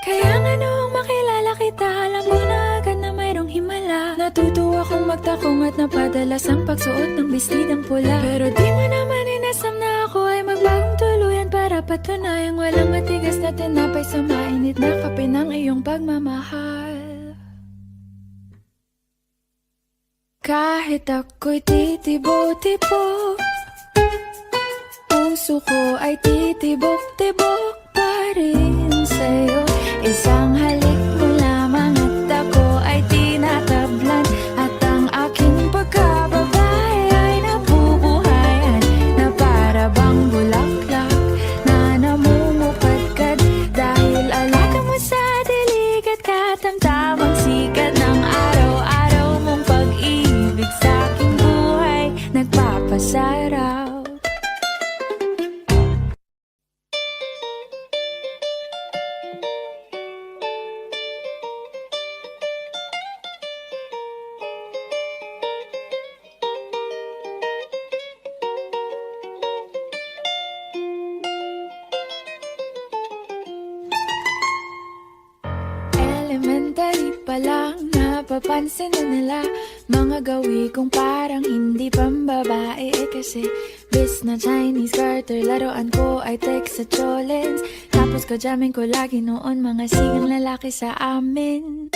Kaya nga noong makilala kita, alam mo na agad na mayroong himala. Natutuwa kong magtakong at napadalas ang pagsuot ng bestidang pula. Pero di mo naman inasam na ako ay magbagong tuluyan para patunayang walang matigas na tinapay sa mainit na kape ng iyong pagmamahal. Kahit ako'y titibo-tibo, puso ko ay titibok-tibok pa rin sa'yo. Isang halik mo lamang at ako ay tinatablan, at ang aking pagkababae ay nabubuhayan na para bang bulaklak na namumukadkad. Dahil alaga mo sa dilig at katamtamang sikat ng araw-araw mong pag-ibig sa aking buhay nagpapasarap. Elementary pa lang, napapansin na nila mga gawi kong parang hindi pambabae. Kasi bis na Chinese Carter, laruan ko ay text sa cholens. Tapos kajamin ko lagi noon mga sigang lalaki sa amin.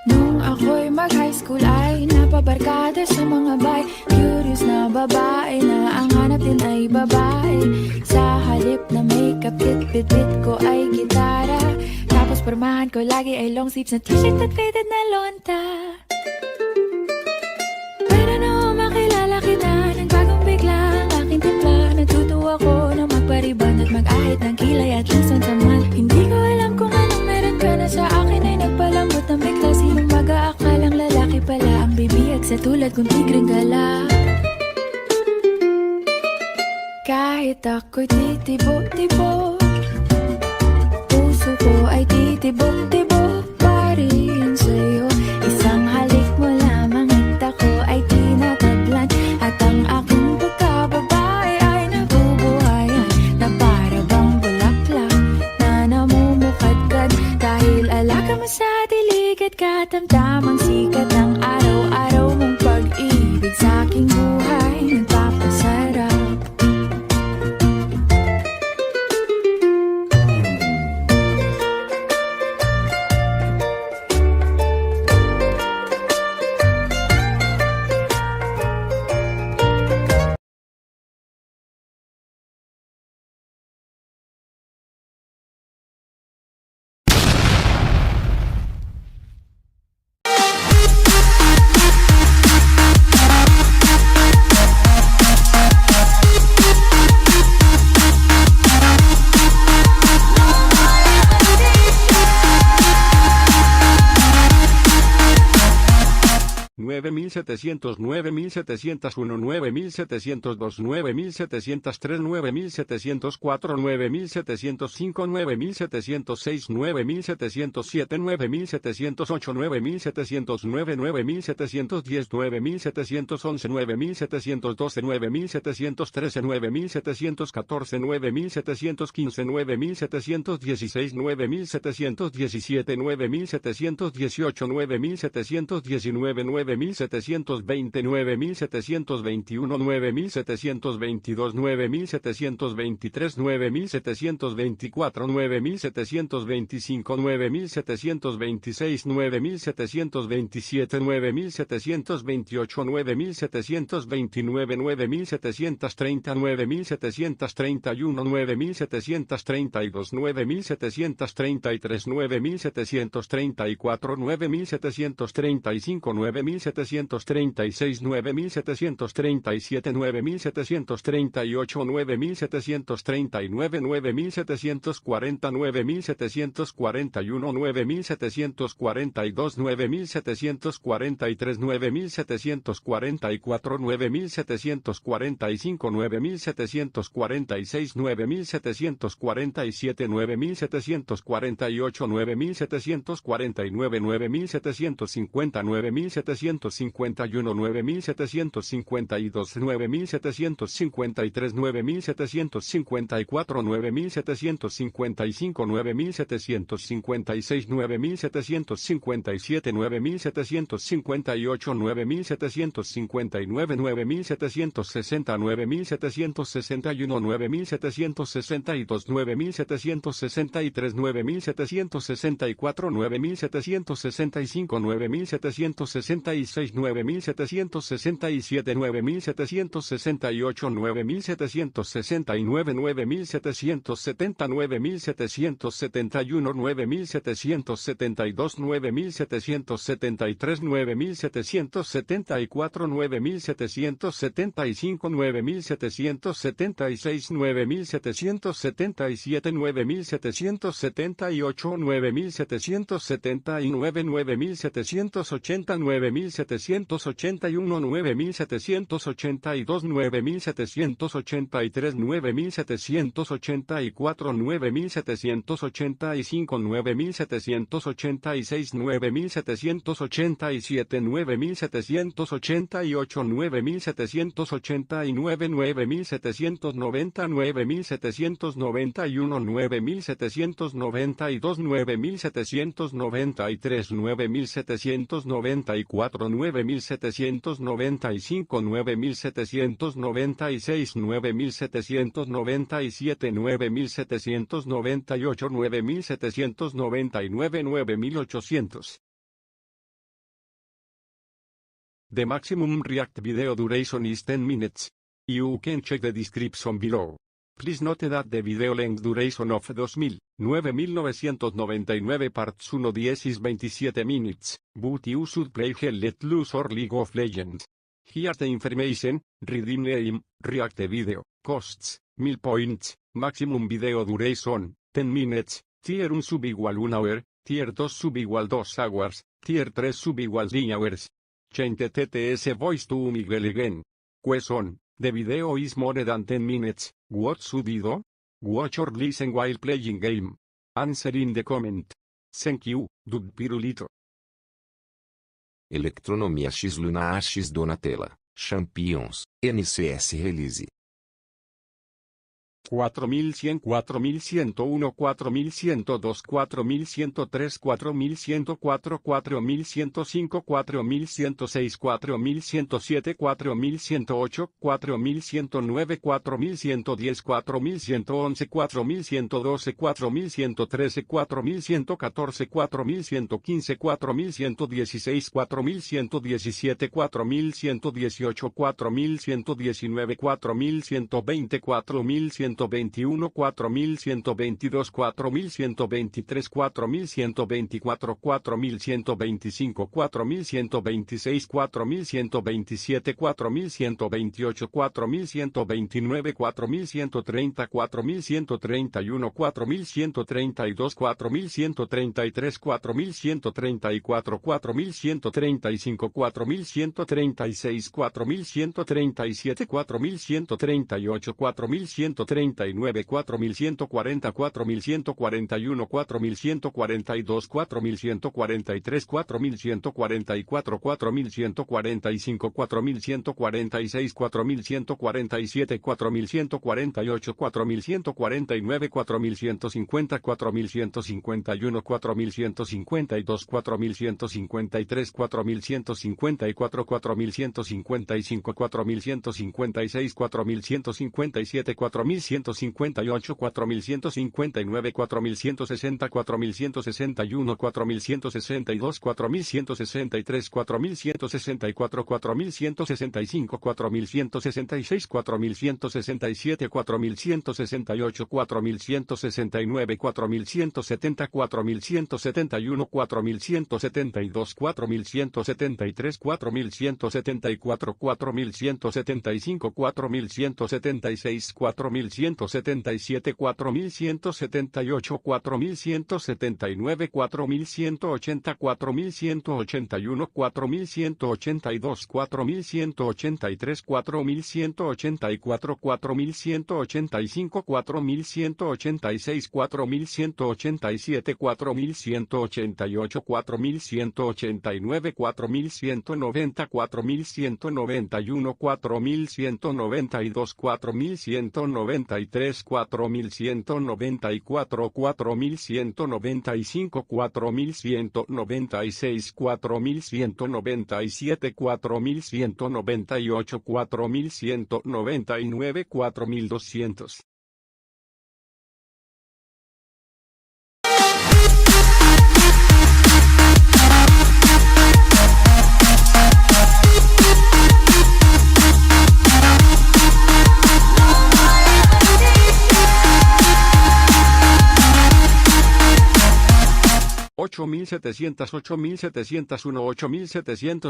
Nung ako'y mag-high school ay napabarkada sa mga bay. Curious na babae na ang hanap din ay babae. Sa halip na makeup kit, bit-bit ko ay gitara. Tapos pormahan ko lagi ay long sleeves na t-shirt at faded na lonta. Pero noong makilala kita, nagbagong bigla ang aking timpla. Natutuwa ko na magpariban at mag-ahit ng kilay at lason sa man. Hindi ko alam kung anong meron ka na sa akin ay nagpalambot ng bigla. Sinong mag-aakalang lalaki pala ang bibihag sa tulad kong tigreng gala. Kahit ako'y titibo-tibo, puso ko ay titibok-tibok pa rin sa'yo. Isang halik mo lamang at ako ay tinatablan, at ang aking pagkababae ay nabubuhayan na para bang bulaklak na namumukadkad. Dahil alaga mo sa dilig at katamtamang sikat ng araw-araw mong pag-ibig sa aking buhay nagpapasarap. nueve mil 9.700, 9.701, 9.702, 9.703, 9.704, 9.705, 9.706, 9.707, 9.708, 9.709, 9.710, 9.711, 9.712, 9.713, 9.714, 9.715, 9.716, 9.717, 9.718, 9.719, 9.720, 9.721, 9.722, 9.723, 9.724, 9.725, 9.726, 9.727, 9.728, 9.729, 9.730, 9.731, 9.732, 9.733, 9.734, 9.735, 9.736, 9736, 9737, 9738, 9739, 9740, 9741, 9742, 9743, 9744, 9745, 9746, 9747, 9748, 9749, 9750, 9751, 9752, 9753, 9754, 9755, 9756, 9757, 9758, 9759, 9760, 9761, 9762, 9763, 9764, 9765, 9766, 9767, 9768, 9769, 9770, 9771, 9772, 9773, 9774, 9775, 9776, 9777, 9778, 9779, 9780, 9781, 9782, 9783, 9784, 9785, 9786, 9787, 9788, 9789, 9790, 9791, 9792, 9793, 9794, 9795, 9796, 9797, 9798, 9799, 9800. The maximum React video duration is 10 minutes. You can check the description below. Please note that the video length duration of 1999 parts 1:10 is 27 minutes, but you should play Hell Let Loose or League of Legends. Here the information: redeem name, React video, costs, 1000 points, maximum video duration, 10 minutes, tier 1 sub igual 1 hour, tier 2 sub igual 2 hours, tier 3 sub igual 3 hours. Change TTS voice to Miguel again. Question: the video is more than 10 minutes, what should I do? Watch or listen while playing game. Answer in the comment. Thank you, Dub Pirulito. Electronomia X Luna AX Donatella, Champions, NCS Release. 4100, 4101, 4102, 4103, 4104, 4105, 4106, 4107, 4108, 4109, 4110, 4111, 4112, 4113, 4114, 4115, 4116, 4117, 4118, 4119, 4120, 4121, 4122, 4123, 4124, 4125, 4126, 4127, 4128, 4129, 4130, 4131, 4132, 4133, 4134, 4135, 4136, 4137, 4138, 4139, 4140, 4141, 4142, 4143, 4144, 4145, 4146, 4147, 4148, 4149, 4150, 4151, 4152, 4153, 4154, 4155, 4156, 4157, 4157, 4158, 4159, 4160, 4161, 4162, 4163, 4164, 4165, 4166, 4167, 4168, 4169, 4170, 4171, 4172, 4173, 4174, 4175, 4176, 4177, 4178, 4179, 4180, 4181, 4182, 4183, 4184, 4185, 4186, 4187, 4188, 4189, 4190, 4191, 4192, 4193, 4194, 4195, 4196, 4197, 4198, 4199, 4200. Ocho mil setecientos, 8701, 8702,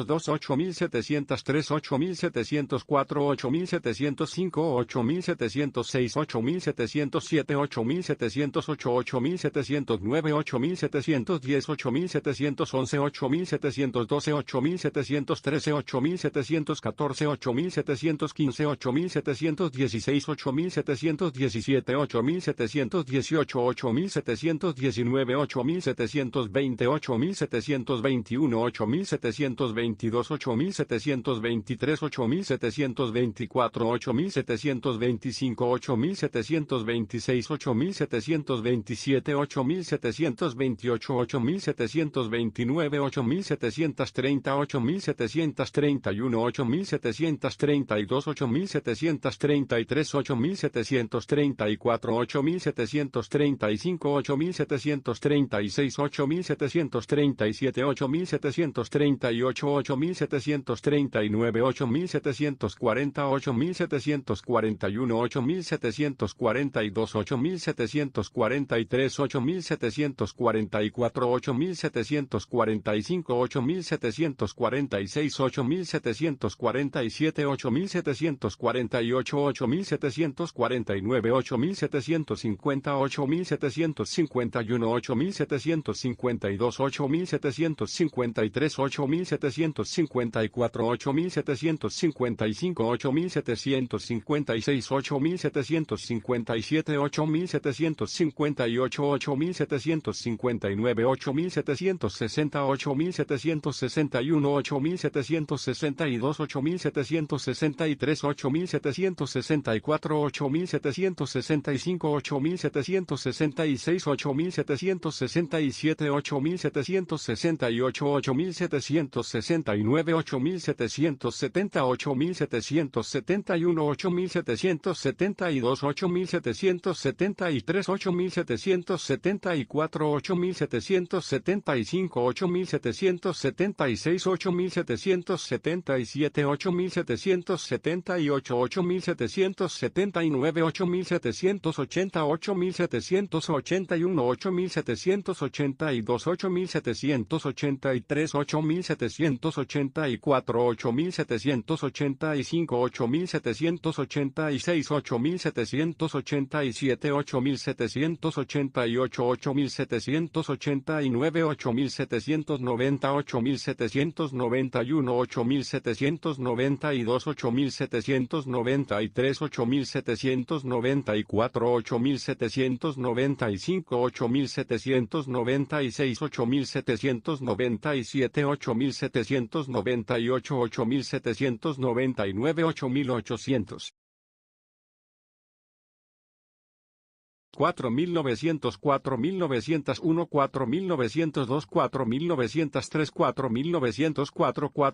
8703, 8704, 8705, 8706, 8707, 8708, 8709, 8710, 8711, 8712, 8713, 8714, 8715, 8716, 8717, 8718, 8719, 8720, 8721, 8722, 8723, 8724, 8725, 8726, 8727, 8728, 8729, 8730, 8731, 8732, 8733, 8734, 8735, 8736, 8737, 8738, 8739, 8740, 8741, 8742, 8743, 8744, 8745, 8746, 8747, 8748, 8749, 8750, 8751, 8752, 8753, 8754, 8755, 8756, 8757, 8758, 8759, 8760, 8761, 8762, 8763, 8764, 8765, 8766, 8767, 8768, 8769, 8770, 8771, 8772, 8773, 8774, 8775, 8776, 8777, 8778, 8779, 8780, 8781, 8782, 8783, 8784, 8785, 8786, 8787, 8788, 8789, 8790, 8791, 8792, 8793, 8794, 8795, 8796, 8797, 8798, 8799, 8800. 4904, 1901, 4902, 4903, 4904, 4905, 4906, 4907, 4908,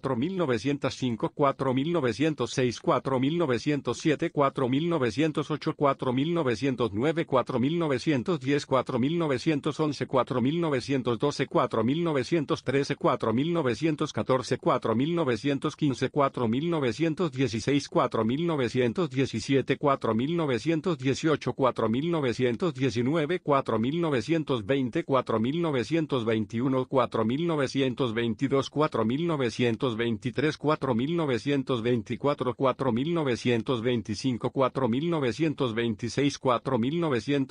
4909, 4910, 4911, 4912, 4913, 4914, 4915, 4916, 4917, 4918, 4919, 4920, 4921, 4922, 4923, 4924, 4925, 4926, 4927,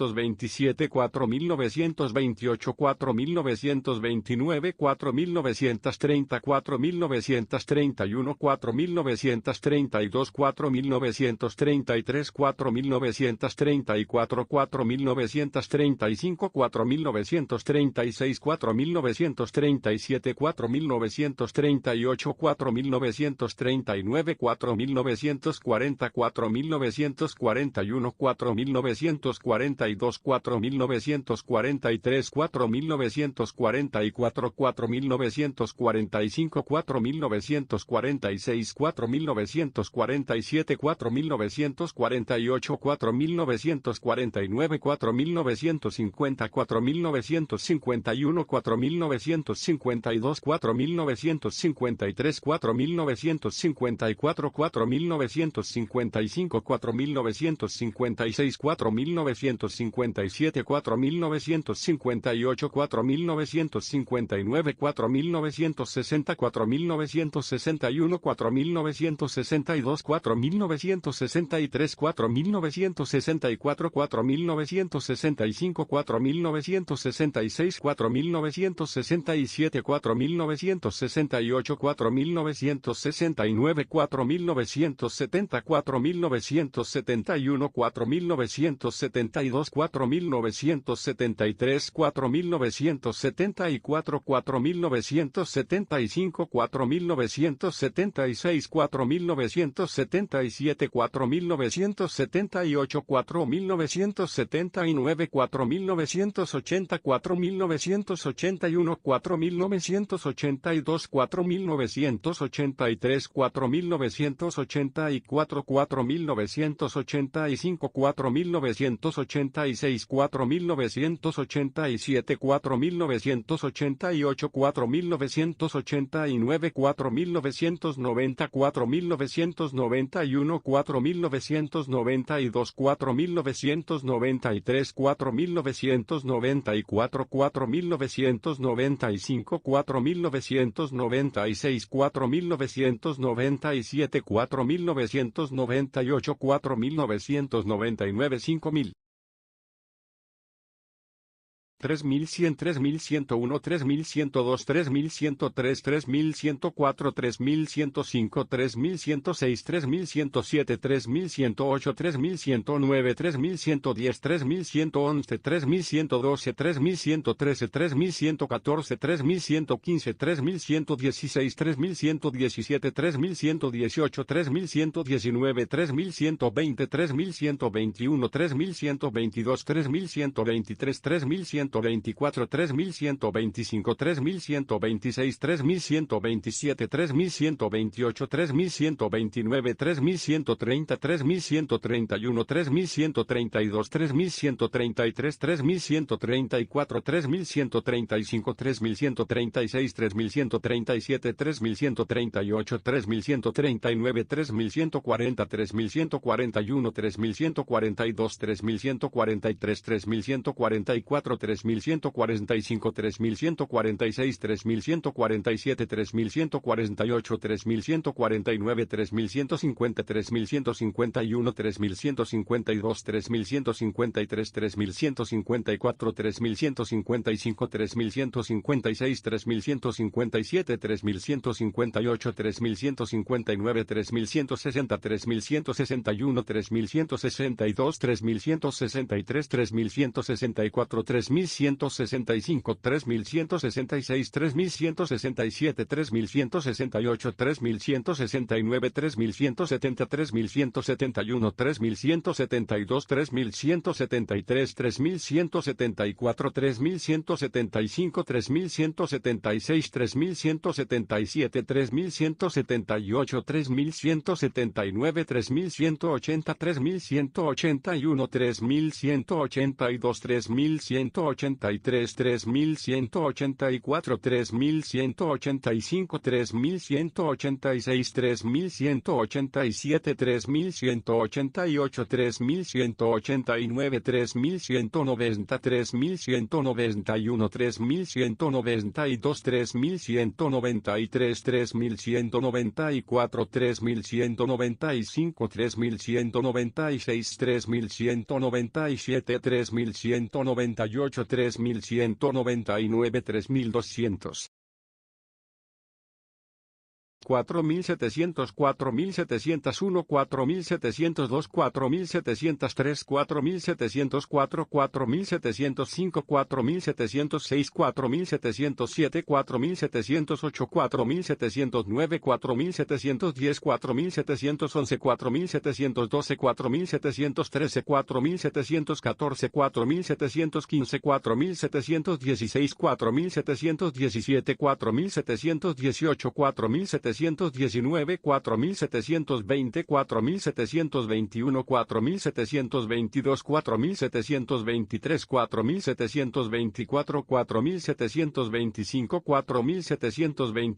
4928, 4929, 4930, 4931, 4932, 4933, 4934, 4935, 4936, 4937, 4938, 4939, 4940, 4941, 4942, 4943, 4944, 4945, 4946, 4947, 4948, 4949, 4950, 4951, 4952, 4953, 4954, 4955, 4956, 4957, 4958, 4959, 4960, 4961, 4962, 4963, 4964, 4965, 4966, 4967, 4968, 4969, 4970, 4971, 4972, 4973, 4974, 4975, 4976, 4977, 4978, 4979, 4980, 4981, 4982, 4983, 4984, 4985, 4986, 4987, 4988, 4989, 4990, 4991, 4992, 4993, 4994, 4995, 4996, 4997, 4998, 4999, 5000. 3100, 3101, 3102, 3103, 3104, 3105, 3106, 3107, 3108, 3109, 3110, 3111, 3112, 3113, 3114, 3115, 3116, 3117, 3118, 3119, 3120, 3121, 3122, 3123, 3124, 3125, 3126, 3127, 3128, 3129, 3130, 3131, 3132, 3133, 3134, 3135, 3136, 3137, 3138, 3139, 3140, 3141, 3142, 3143, 3144, 3145, 3146, 3147, 3148, 3149, 3150, 3151, 3152, 3153, 3154, 3155, 3156, 3157, 3158, 3159, 3160, 3161, 3162, 3163, 3164, 3165, 3165, 3166, 3167, 3168, 3169, 3170, 3171, 3172, 3173, 3174, 3175, 3176, 3177, 3178, 3179, 3180, 3181, 3182, 3183, 3184, 3185, 3186, 3187, 3188, 3189, 3190, 3191, 3192, 3193, 3194, 3195, 3196, 3197, 3198, 3199, 3200. 4700, 4701, 4702, 4703, 4704, 4705, 4706, 4707, 4708, 4709, 4710, 4711, 4712, 4713, 4714, 4715, 4716, 4717, 4718, 4719, 4720, 4721, 4722, 4723, 4724, 4725, 4726, 4727, 4728, 4729, 4730, 4731, 4732, 4733, 4734, 4735, 4736, 4737, 4738, 4739, 4740, 4741, 4742, 4743, 4744, 4745, 4746, 4747, 4748, 4749, 4750, 4751, 4752, 4753, 4754, 4755, 4756, 4757, 4758, 4759, 4760, 4761, 4762,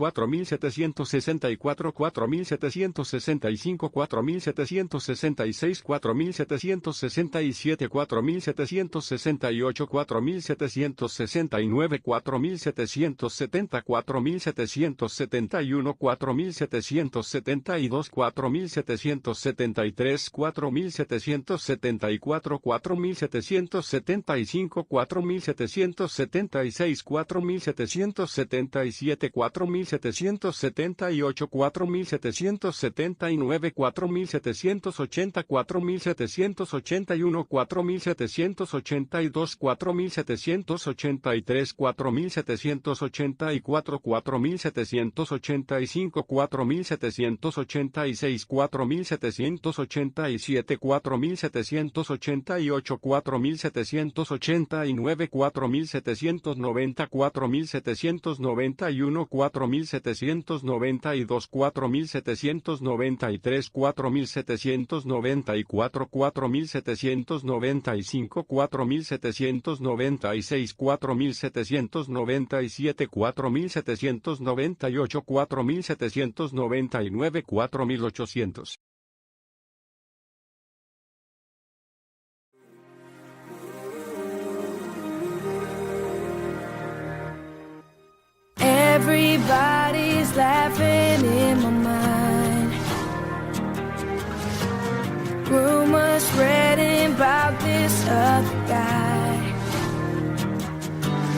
4763, 4764, 4765, 4766, 4767, 4768, 4769, 4770, 4771, 4772, 4773, 4774, 4775, 4776, 4777, 4778, 4779, 4780, 4781, 4782, 4783, 4784, 4785, 4786, 4787, 4788, 4789, 4790, 4791, 4792, 4793, 4794, 4795, 4796, 4797, 4798, 4799, 4800. Everybody's laughing in my mind. Rumors spreading about this other guy.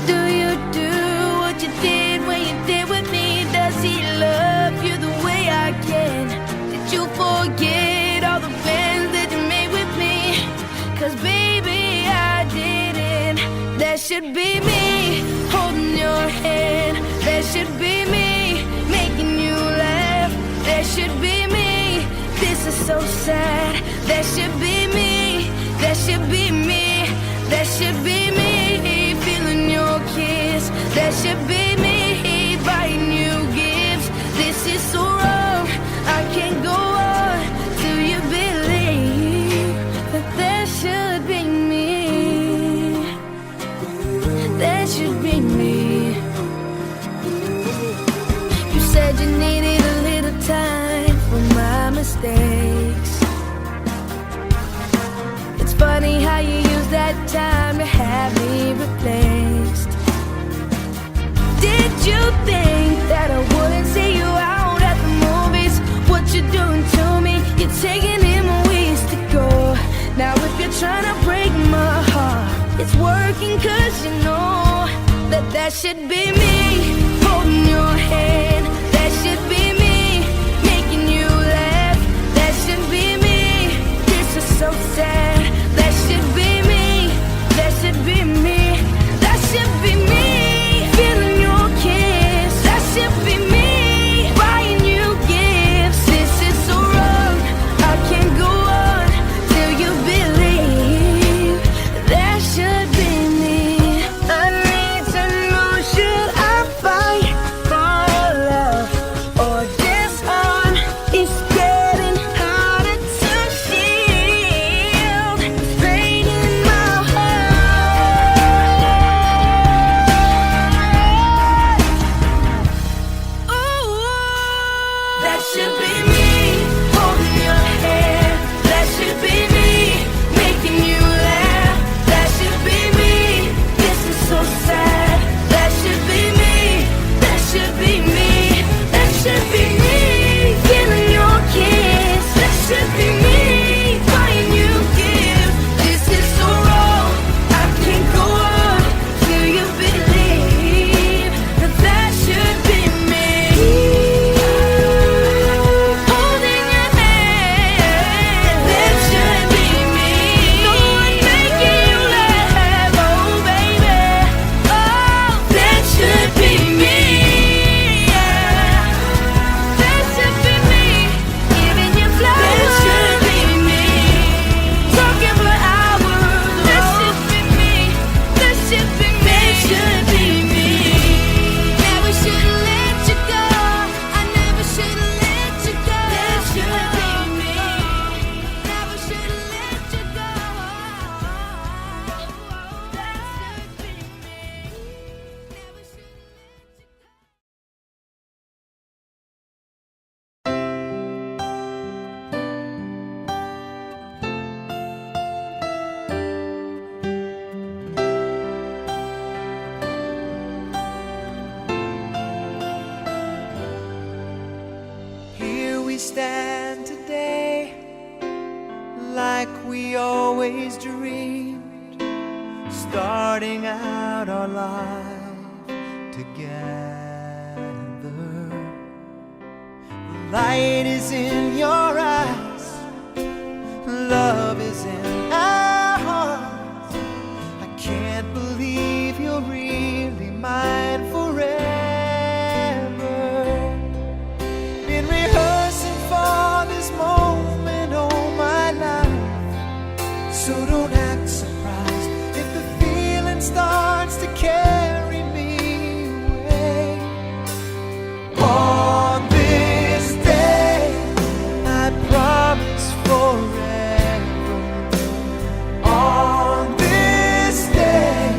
Do you do what you did when you did with me? Does he love you the way I can? Did you forget all the plans that you made with me? 'Cause baby, I didn't. That should be me. hand. That should be me, making you laugh. That should be me, this is so sad. That should be me, that should be me. That should be me, feeling your kiss. That should be me, buying you gifts. This is so wrong, I can't go on. Do you believe that that should be me? That should be me. You said you needed a little time for my mistakes. It's funny how you use that time to have me replaced. Did you think that I wouldn't see you out at the movies? What you doing to me? You're taking in my ways to go. Now if you're trying to break my heart, it's working 'cause you know that that should be me, holding your hand. That should be me, making you laugh. That should be me, this is so sad. That should be me, that should be me. That should be me, feeling your kiss. That should be me, buying you gifts. This is so wrong, I can't go on till you believe. That should be me. I need to know, should I fight for love or this on? It's getting harder to shield. It's pain in my heart. Ooh, that should be me, holding your hand. That should be me, making you laugh. That should be me, this is so sad. That should be me, that should be me. That should be me, feeling your kiss. That should be me, buying you gifts. This is so wrong, I can't go on till you believe that that should be me. Holding your hand, that should be me. The one making you laugh, oh baby. Oh, that should be me. Yeah, that should be me. Giving you flowers, that should be me. Talking for hours, that should be me. That should be me. That should be me. Never should've let you go. I never should've let you go. That should be me. Never should've let you go. That should be me. Never should've let you go. Here we stand today, like we always dreamed, starting out our life together. The light is in your eyes, love is in our hearts. I can't believe you're really mine forever. Been rehearsing for this moment all my life, so don't act surprised if the feeling starts to carry me away. On this day, I promise forever. On this day,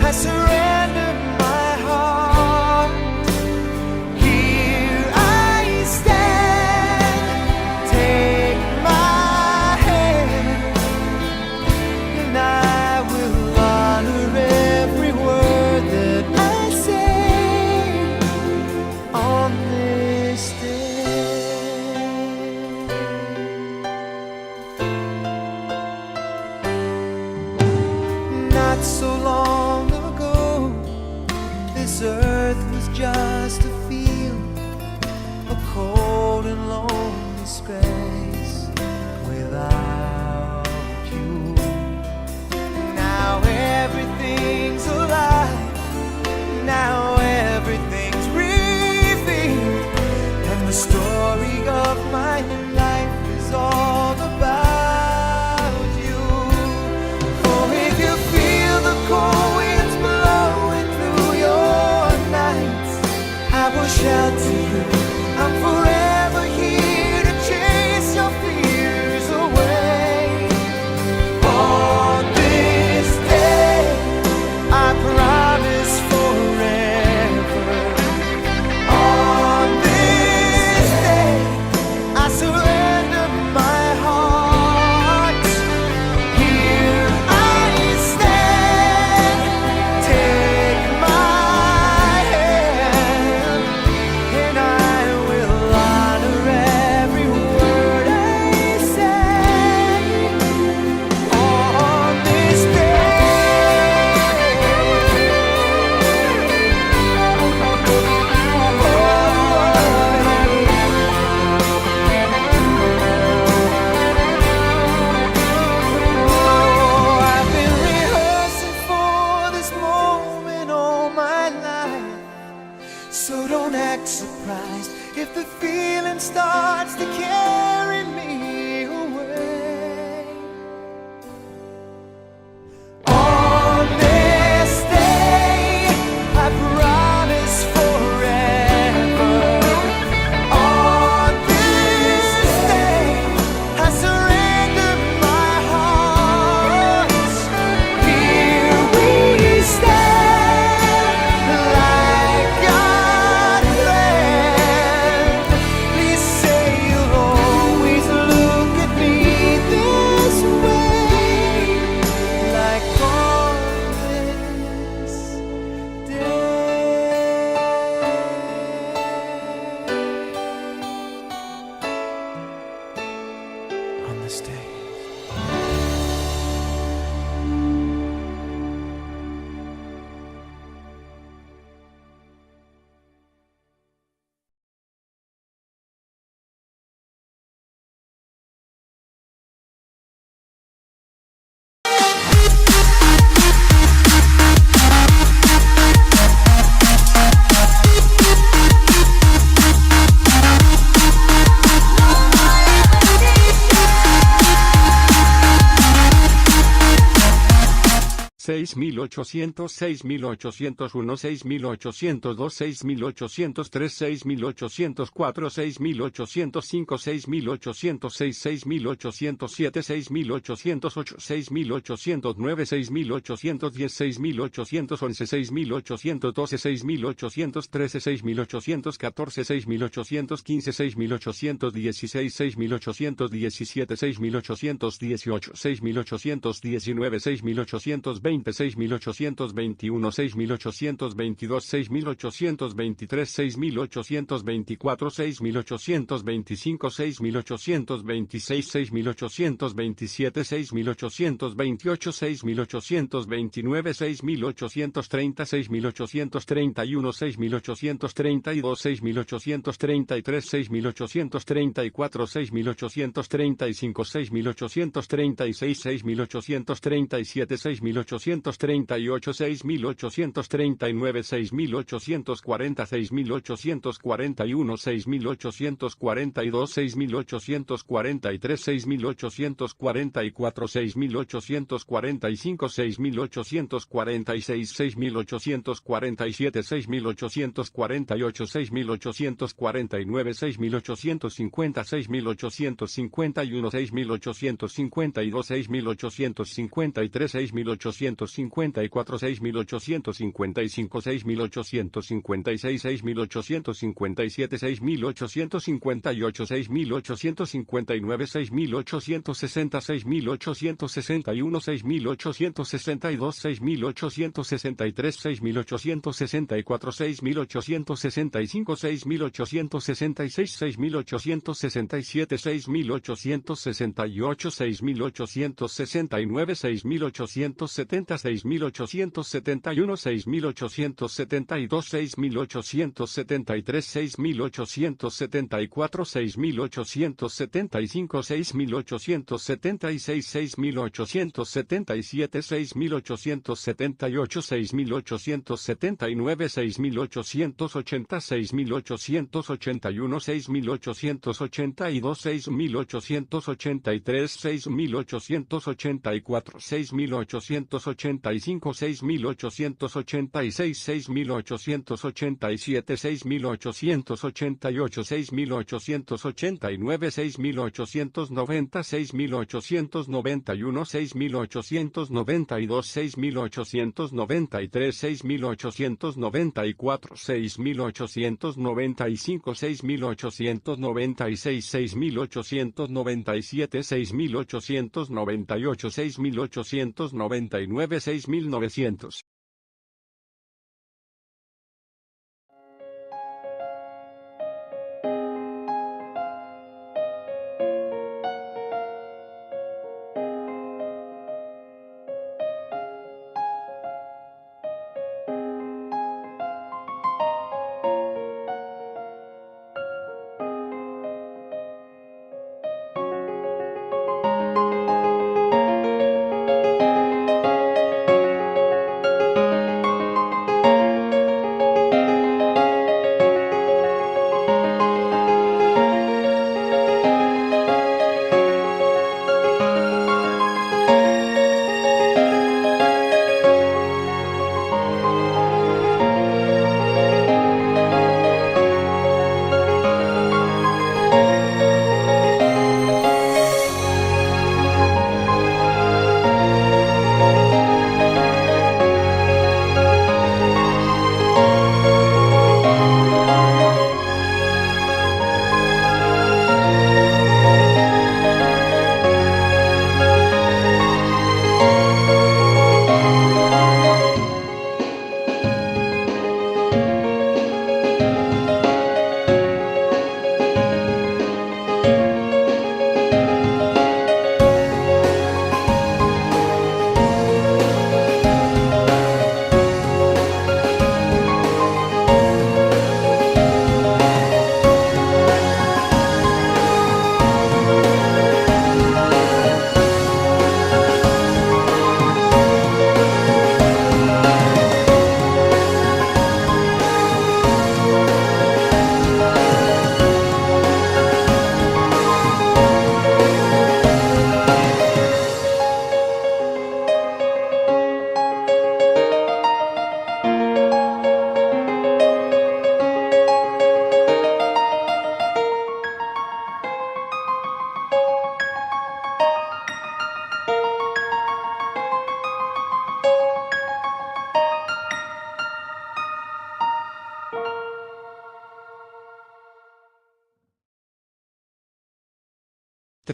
I surrender my heart. Here I stand, take my hand, and I will honor every word that I say on this day. Not so long ago, this earth was just a field, a cold and lonely space without you. Now everything's alive, now will shout to you, I'm forever here to chase your fears away. On this day, I promise forever. On this day, I surrender my heart. Here I stand, take my hand, and I will honor every word I say. On this I've been rehearsing for this moment all my life. So don't act surprised if the feeling starts to carry me away. On this day, I promise forever. On this day, I surrender my heart. Here we stand, like God planned. Please say you'll always look at me this way, like on this day. On this day. seis mil ochocientos, 6801, 6802, 6803, 6804, 6805, 6806, 6807, 6808, 6809, 6810, 6811, 6812, 6813, 6814, 6815, 6816, 6817, 6818, 6819, 6820, 6821, 6822, 6823, 6824, 6825, 6826, 6827, 6828, 6829, 6830, 6831, 6832, 6833, 6834, 6835, 6836, 6837, 6838, 6839, 6840, 6841, 6842, 6843, 6844, 6845, 6846, 6847, 6848, 6849, 6850, 6851, 6852, 6853, 6854, 6855, 6856, 6857, 6858, 6859, 6860, 6861, 6862, 6863, 6864, 6865, 6866, 6867, 6868, 6869, 6870, 6871, 6872, 6873, 6874, 6875, 6876, 6877, 6878, 6879, 6880, 6881, 6882, 6883, 6884, 6885, 6885, 6886, 6887, 6888, 6889, 6890, 6891, 6892, 6893, 6894, 6895, 6896, 6897, 6898, 6899, 6900.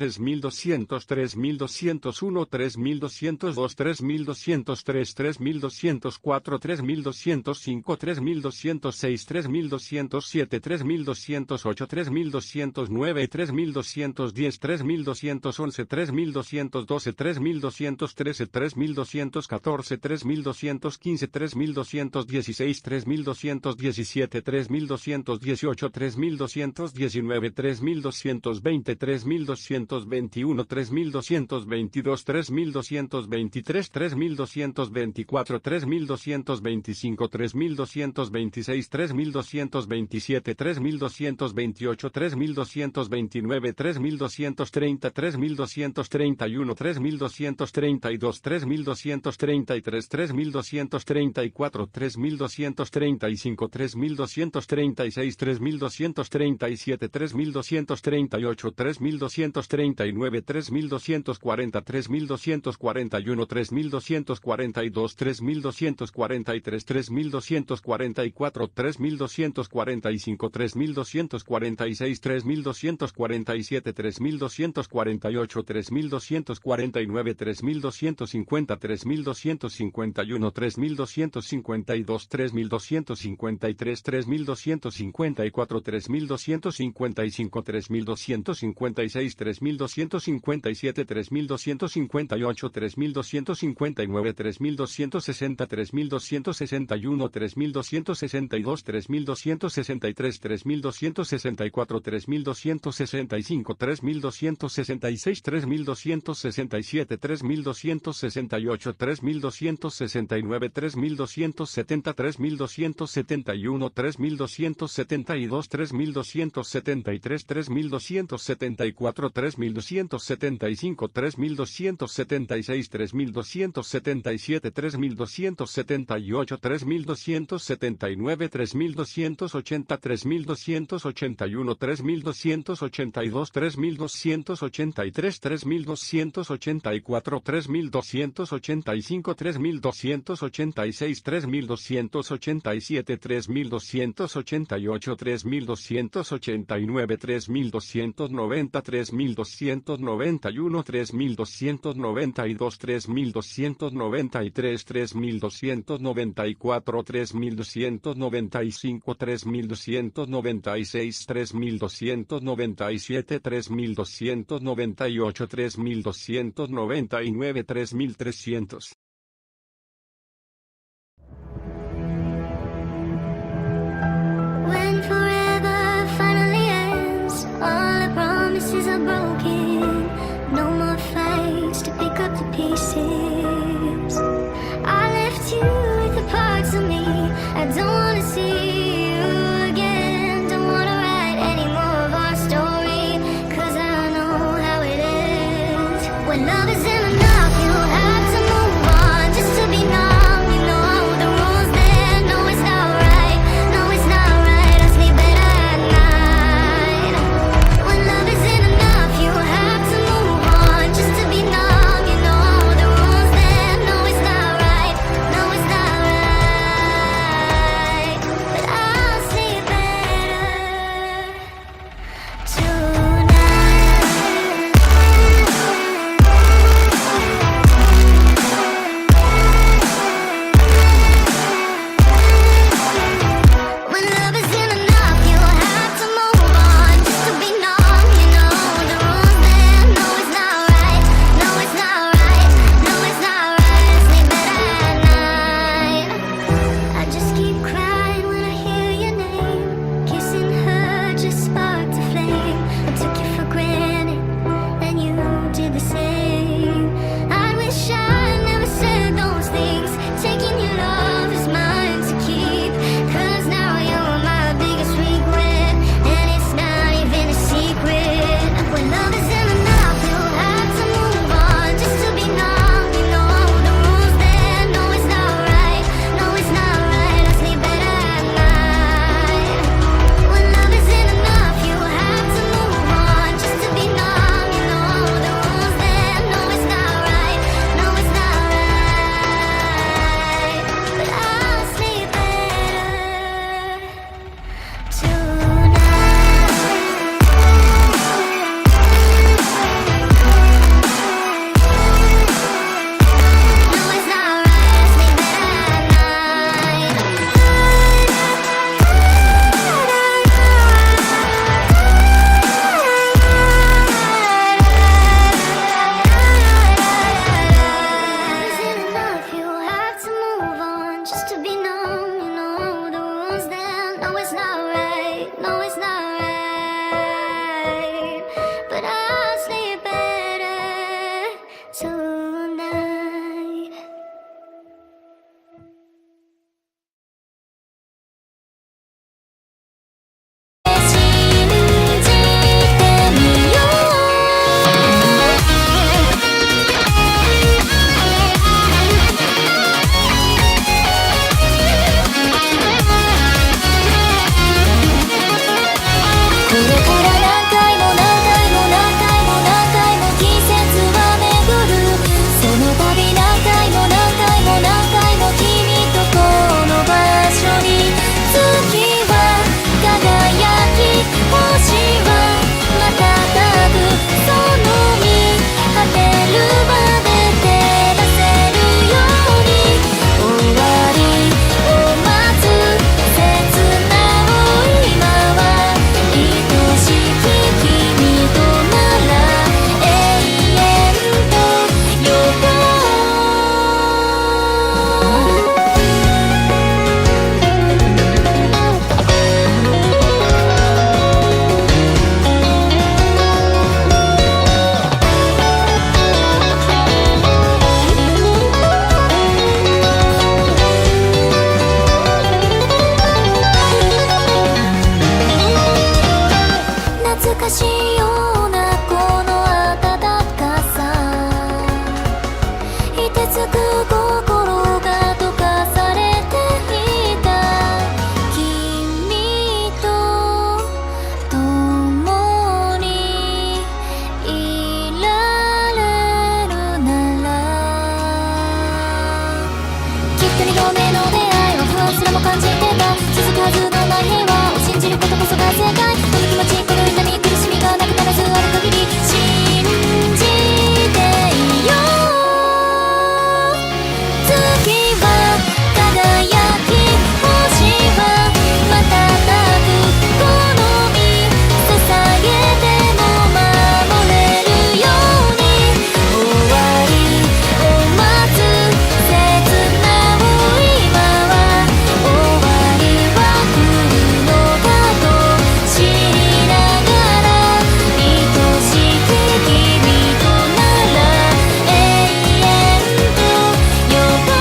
Tres mil doscientos, 3201, 3202, 3203, 3204, 3205, 3206, 3207, 3208, 3209, 3210, 3211, 3212, 3213, 3214, 3215, 3216, 3217, 3218, 3219, 3220, 3221, 3222, 3223, 3224, 3225, 3226, 3227, 3228, 3229, 3230, 3231, 3232, 3233, 3234, 3235, 3236, 3237, 3238, 3239, 3240, 3241, 3242, 3243, 3244, 3245, 3246, 3247, 3248, 3249, 3250, 3251, 3252, 3253, 3254, 3255, 3256, 3257, 3258, 3259, 3260, 3261, 3262, 3263, 3264, 3265, 3266, 3267, 3268, 3269, 3270, 3271, 3272, 3273, 3274, 3275, 3276, 3277, 3278, 3279, 3280, 3281, 3282, 3283, 3284, 3285, 3286, 3287, 3288, 3289, 3290, 3291, 3292, 3293, 3294, 3295, 3296, 3297, 3298, 3299, 3300. When forever finally ends, all the promises are broken. No more fights to pick up the pieces. I left you with the parts of me I don't wanna see you again. Don't wanna write any more of our story, 'cause I know how it ends. When love isn't enough, you have to move on just to be numb. You know the rules there. No, it's not right. No, it's not right. I sleep better at night. When love isn't enough, you have to move on just to be numb. You know the rules there. No, it's not right. No, it's not right. But I'll sleep better When love isn't enough, you have to move on just to be numb. You know the rules there. No, it's not right. No, it's not right. No, it's not right. Sleep better at night. I just keep crying when I hear your name. Kissing her just sparked a flame. I took you for granted, and you did the same. I wish I never said those things. Taking your love is mine to keep, 'cause now you're my biggest regret, and it's not even a secret. When love isn't enough, you have to move on just to be numb. You know the rules there. No, it's not right. No, it's not right. I sleep better at night. When love isn't enough, you have to move on just to be numb. You know the rules there. No, it's not right. No, it's not right. But I'll sleep better tonight. No, it's not right. I sleep better at night. Isn't enough, you have to move on just to be numb. You know the rules there. No, it's not right. No, it's not right. But I'll sleep better tonight.懐かしいようなこの正解この気持ちこの痛み苦しみがなくならずある限り信じていよう月は輝き星は瞬くこの身捧げても守れるように終わりを待つ切な今は終わりは来るのかと知りながら愛しき君となら永遠と呼ぼう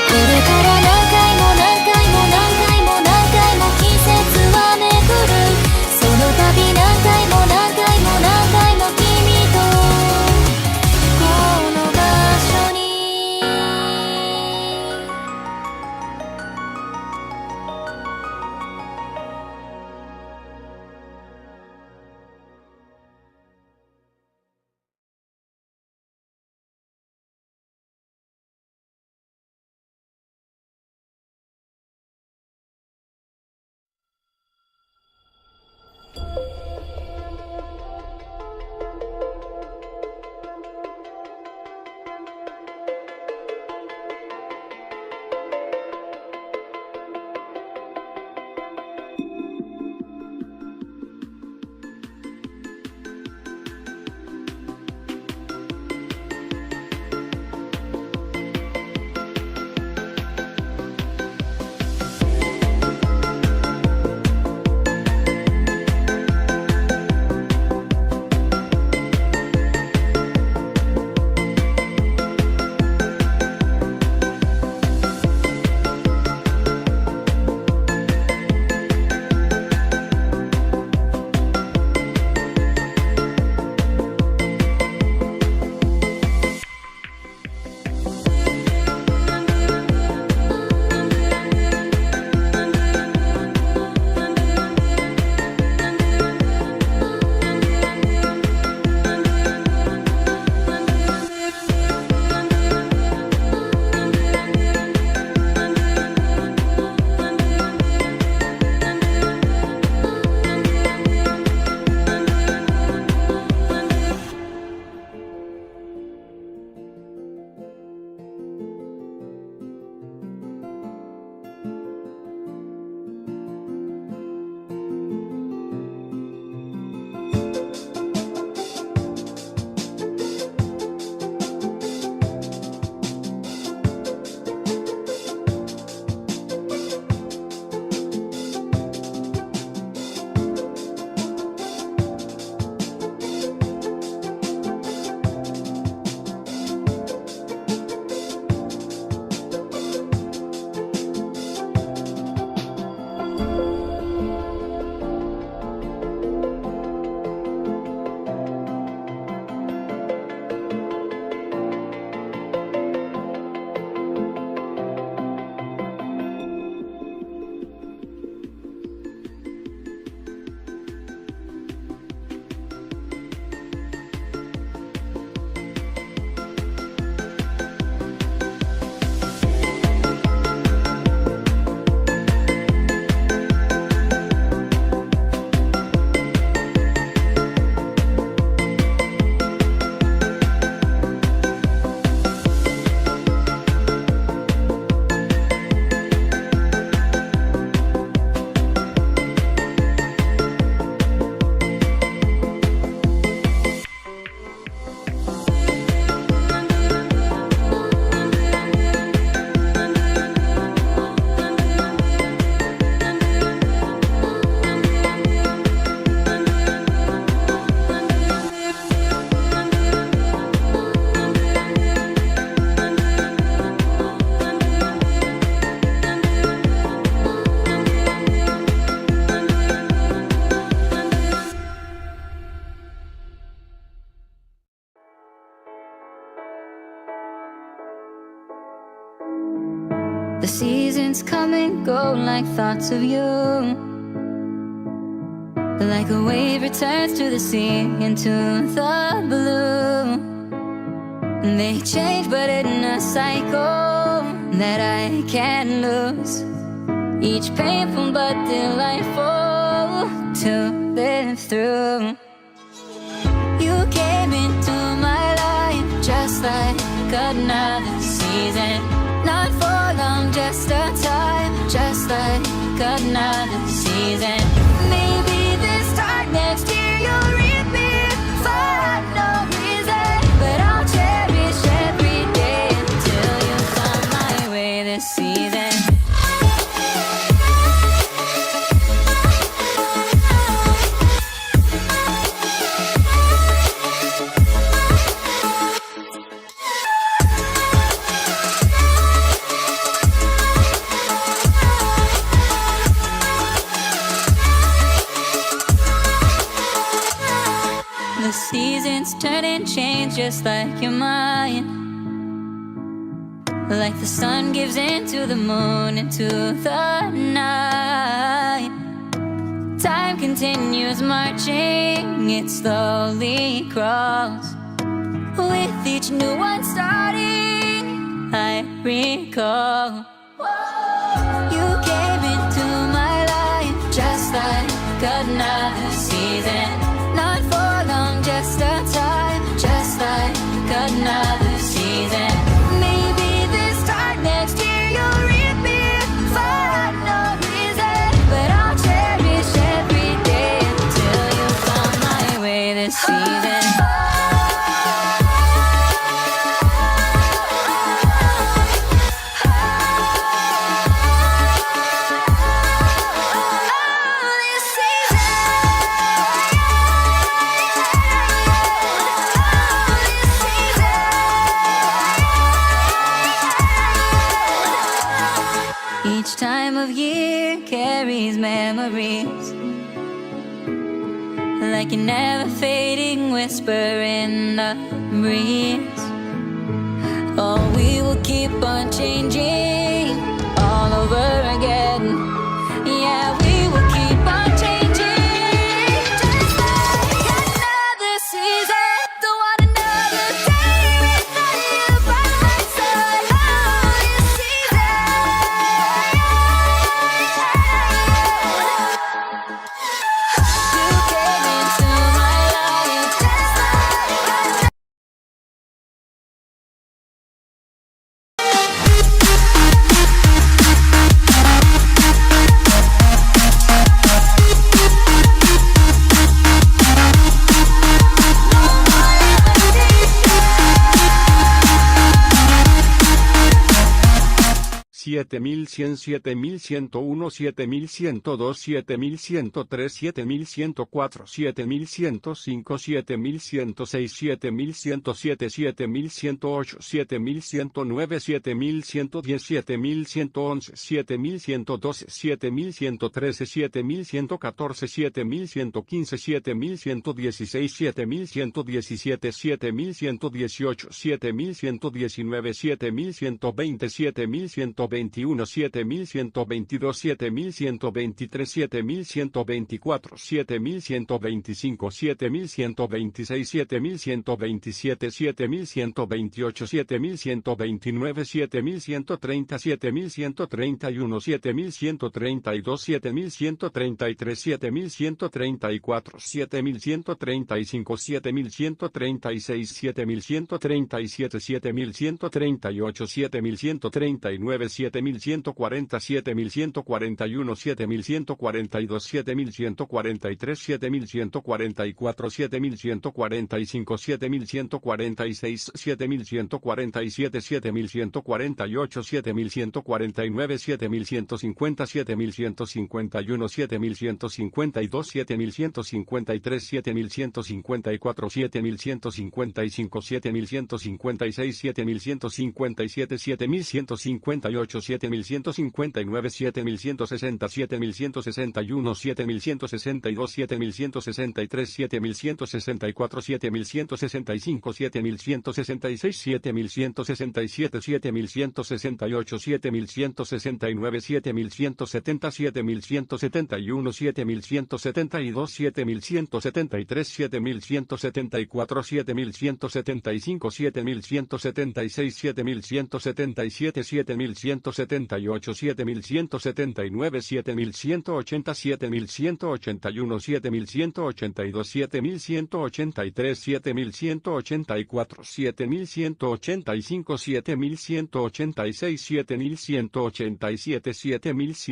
これから何回も何回も何回も何回も季節は巡るその度何回も何回も何回も君とこの場所にThe seasons come and go like thoughts of you. Like a wave returns to the sea, into the blue. They change but in a cycle that I can't lose. Each painful but delightful to live through. You came into my life just like another season. Not for long, just a time, just like another season. Maybe this time next year you'll reap me for no reason. But I'll cherish every day until you come my way this season. The seasons turn and change just like your mind. Like the sun gives into the moon, into the night. Time continues marching, it slowly crawls. With each new one starting, I recall. You came into my life just like another season. Not for long, just a time, just like another season. Maybe this time next year you'll reap me for no reason. But I'll cherish every day until you come my way this season. Each time of year carries memories, like a never fading whisper in the breeze. Oh, we will keep on changing all over again. Yeah, we will keep on changing just like another season. Don't want another day without you by my side. Oh, this season. You came into my life just like siete mil 7101, 7102, 7103, 7104, 7105, 7106, 7107, 7108, 7109, 7110, 7111, 7112, 7113, 7114, 7115, 7116, 7117, 7118, 7119, 7120, 7121, 7122, 7123, 7124, 7125, 7126, 7127, 7128, 7129, 7130, 7131, 7132, 7133, 7134, 7135, 7136, 7137, 7138, 7139, 7140, 7141, 7142, 7143, 7144, 7145, 7146, 7147, 7148, 7149, 7150, 7151, 7152, 7153, 7154, 7155, 7156, 7157, 7158, 7159, 7160, 7161, 7162, 7163, 7164, 7165, 7166, 7167, 7168, 7169, 7170, 7171, 7172, 7173, 7174, 7175, 7176, 7177, 7178, 7179, 7180, 7181, 7182, 7183, 7184,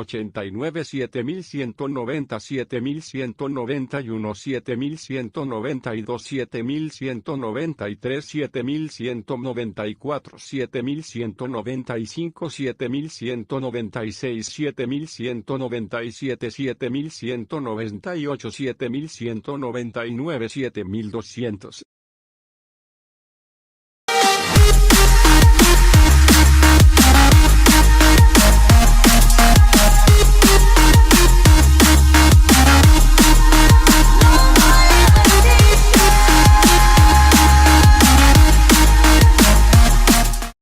7185, 7186, 7187, 7188, 7189, 7190, 7191, 7192, 7193, 7194, 7195, 7196, 7197, 7198, 7199, 7200.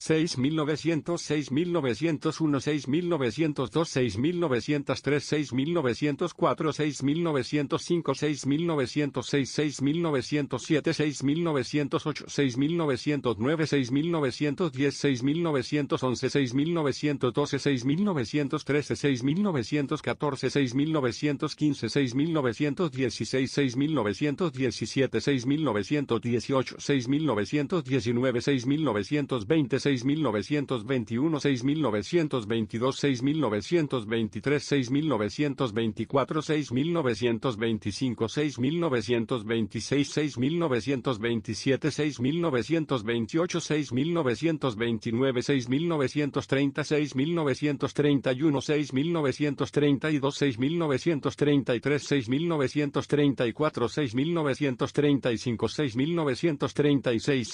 Seis mil novecientos, 6901, 6902, 6903, 6904, 6905, 6906, 6907, 6908, 6909, 6910, 6911, 6912, 6913, 6914, 6915, 6916, 6917, 6918, 6919, 6920, 6921, 6922, 6923, 6924, 6925, 6926, 6927, 6928, 6929, 6930, 6931, 6932, 6933, 6934, 6935, 6936,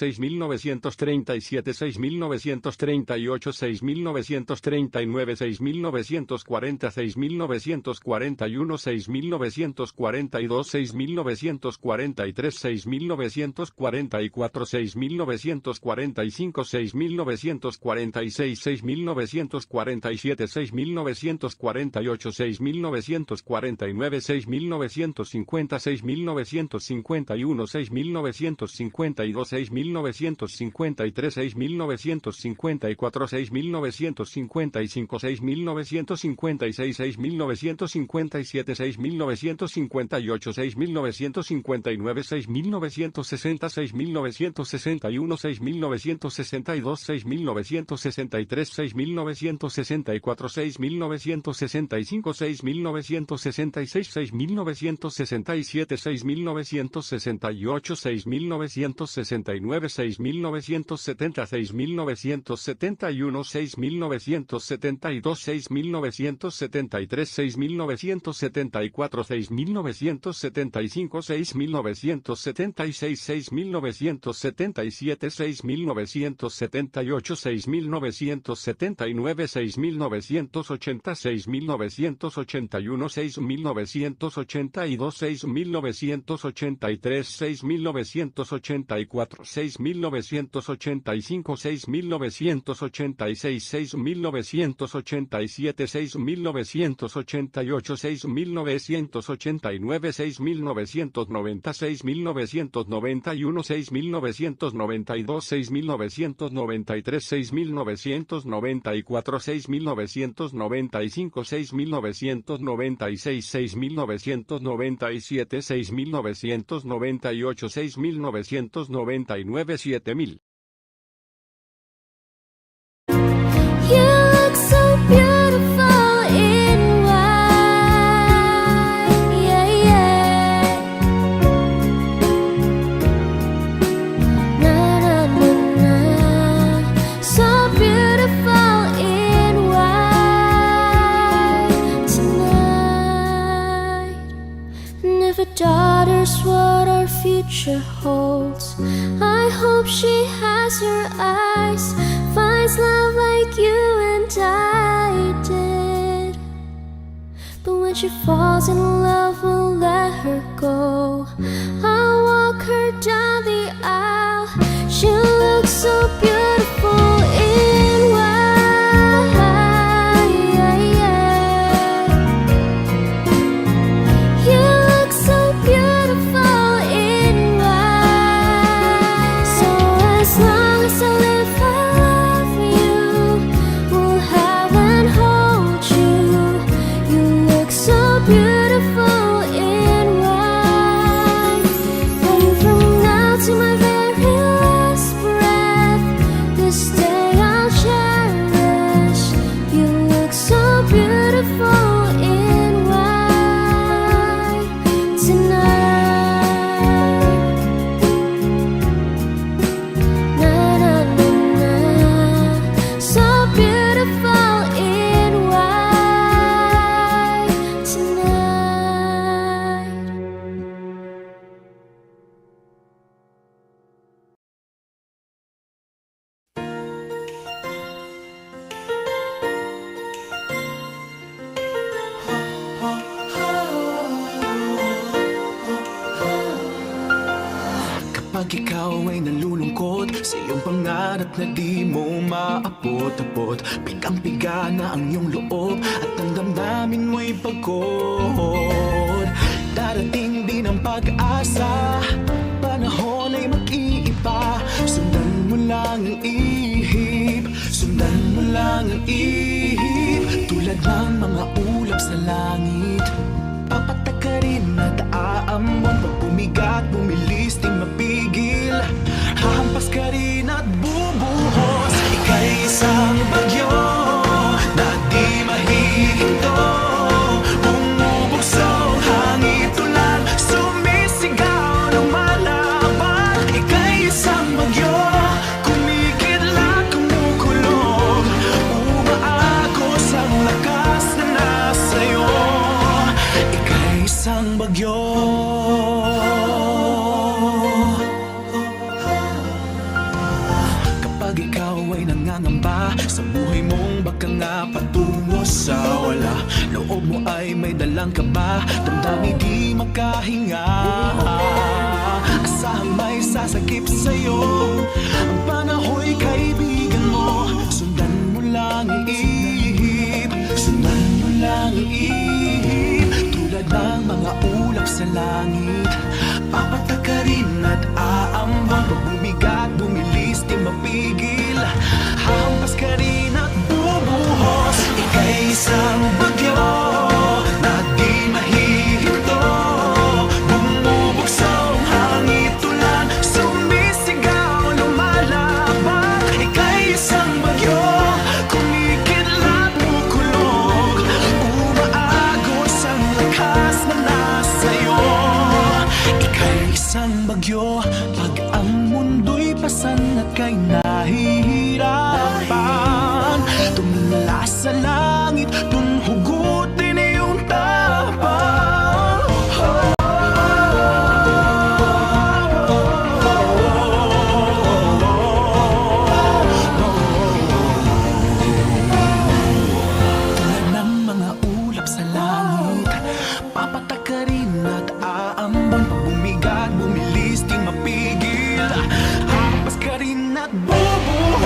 6937, 6938, 6939, 6940, 6941, 6942, 6943, 6944, 6945, 6946, 6947, 6948, 6949, 6950, 6951, 6952, 6953, 6954, 6955, 6956, 6957, 6958, 6959, 6960, 6961, 6962, 6963, 6964, 6965, 6966, 6967, 6968, 6969, 6970, 6971, 6972, 6973, 6974, 6975, 6976, 6977, 6978, 6979, 6980, 6981, 6982, 6983, 6984, 6985, 6986, 6987, 6988, 6989, 6990, 6991, 6992, 6993, 6994, 6995, 6996, 6997, 6998, 6999, 7000. You look so beautiful in white, yeah, yeah. Na na na na, so beautiful in white tonight. And if a daughter's what our future holds, I hope she has your eyes, finds always love like you and I did. But when she falls in love, we'll let her go. I'll walk her down the aisle. She looks so beautiful in white. You look so beautiful in white. So as long as I live, I love you. Will have and hold you. You look so beautiful in white. And from now to my very last breath, this day I'll cherish. You look so beautiful in white tonight. Na na na na, so beautiful in white tonight. Kapag ikaw ay nalulungkot sa iyong pangarap na di mo maabot-abot, pigang-piga na ang iyong loob at ang damdamin mo'y pagod. Darating din ang pag-asa, panahon ay mag-iiba. Sundan mo lang ang ihip, sundan mo lang ang ihip. Tulad ng mga ulap sa langit, papatakarin at aambon. Pag bumigat, bumilis, di mapigil. Hahampas ka rin at bubuhos. Ika'y isang bagyo na di mahihinto. Bumubugso, hangin tulan, sumisigaw, lumalaban. Ika'y isang bagyo, kumikidlat, kumukulong. Umaagos ang lakas na nasa'yo. Ika'y isang bagyo. Kapag ikaw ay nangangamba sa buhay mong baka nga patungo sa wala, loob mo ay may dalang kaba, damdamin di makahinga. Asahang may sasakip sa'yo, ang panahoy kaibigan mo. Sundan mo lang ang ihip, sundan mo lang ang ihip. Tulad ng mga ulap sa langit, papatakarin at aambon. Pag bumigat, bumilis, di mapigil. Hahampas ka rin at bubuhos. Ika'y isang bagyo na di mahihinto. Bumubugso, hangin tulan, sumisigaw, lumalaban. Ika'y isang bagyo, kumikidlat, kukulog. Umaagos ang lakas na nasa'yo. Ika'y isang bagyo, pag ang mundo'y pasan at kay nahihirapan. Tumula sa langit, dun hugutin iyong tapang. Tulad ng mga ulap sa langit, papatakarin at aambon. Pag bumigat, bumilis, di mapigil. Hampas ka rin at bubuhos.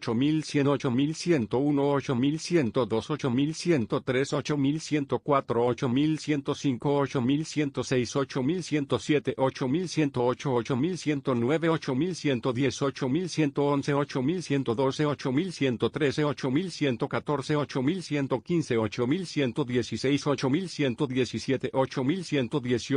8100, 8101, 8102, 8103, 8104, 8105, 8106, 8107, 8108, 8109, 8110, 8111, 8112, 8113, 8114, 8115, 8116, 8117, 8118, 8119,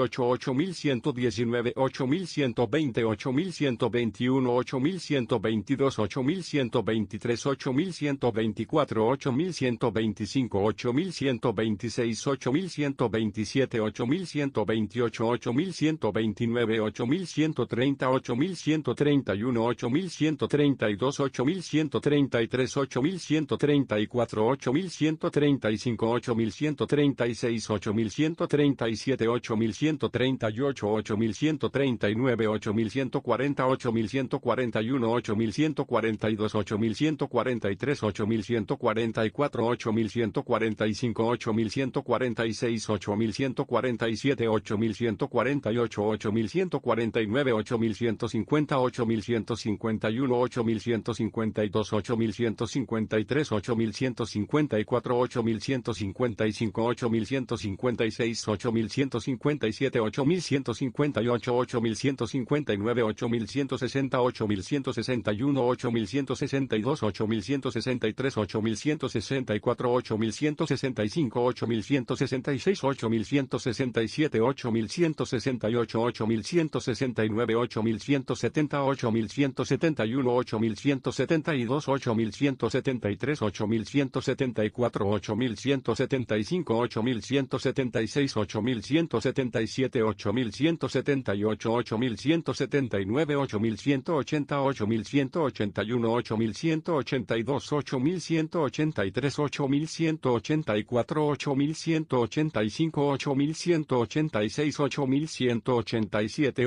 8120, 8121, 8122, 8123, 8124, 8125, 8126, 8127, 8128, 8129, 8130, 8131, 8132, 8133, 8134, 8135, 8136, 8137, 8138, 8139, 8140, 8141, 8142, 8143, 8144, 8145, 8146, 8147, 8148, 8149, 8150, 8151, 8152, 8153, 8154, 8155, 8156, 8157, 8158, 8159, 8160, 8161, 8162, 8163, 8164, 8165, 8166, 8167, 8168, 8169, 8170, 8171, 8172, 8173, 8174, 8175, 8176, 8177, 8178, 8179, 8180, 8181, 8182, 8183, 8184, 8185, 8186, 8187,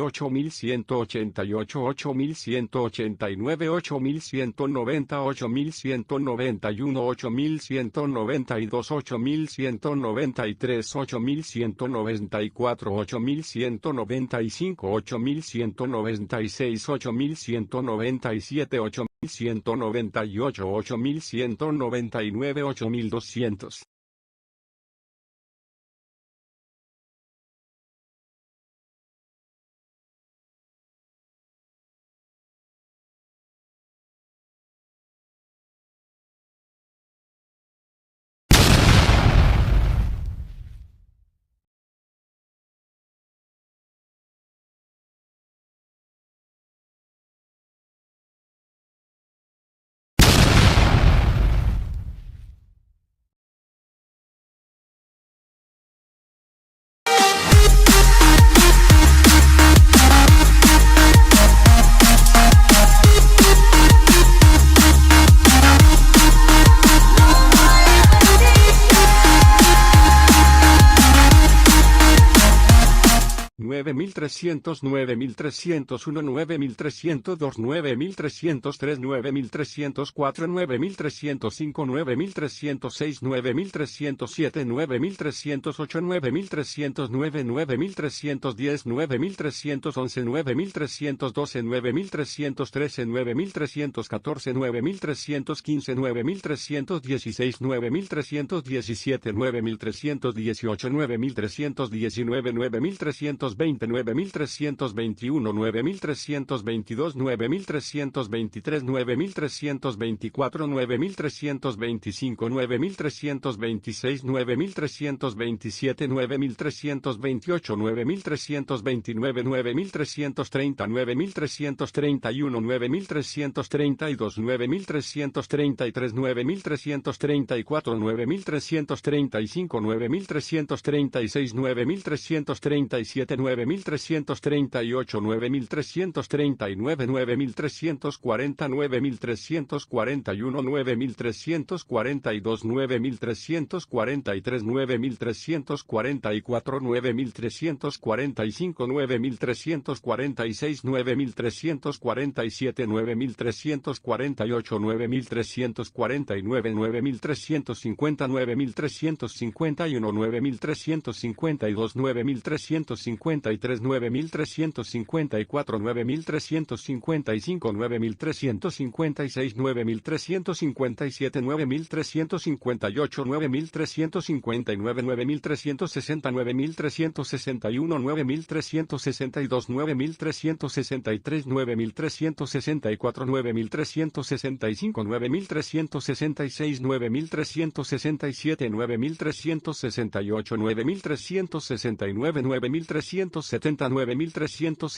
8188, 8189, 8190, 8191, 8192, 8193, 8194, 8195, 8196, 8197, 8198, 8199, 8200. nueve mil trescientos, 9301, 9302, 9303, 9304, 9305, 9306, 9307, 9308, 9309, 9310, 9311, 9312, 9313, 9314, 9315, 9316, 9317, 9318, 9319, 9320, 9321, 9322, 9323, 9324, 9325, 9326, 9327, 9328, 9329, 9330, 9331, 9332, 9333, 9334, 9335, 9336, 9337, 9338, 9339, 9340, 9341, 9342, 9343, 9344, 9345, 9346, 9347, 9348, 9349, 9350, 9351, 9352, 9350, 93, 9354, 9355, 9356, 9357, 9358, 9359, 9360, 9361, 9362, 9363, 9364, 9365, 9366, 9367, 9368, 9369, 9370, 9371, 9372, 9373,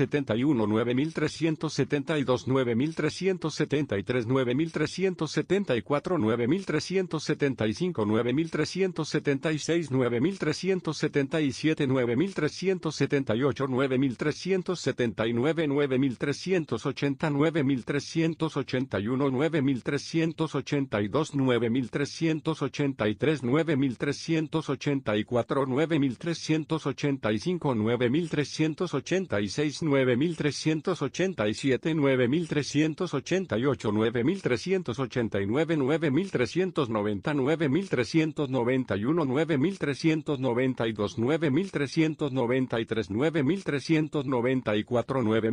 9374, 9375, 9376, 9377, 9378, 9379, 9380, 9381, 9382, 9383, 9384, 9385, 9386, 9387, 9388, 9389, 9390,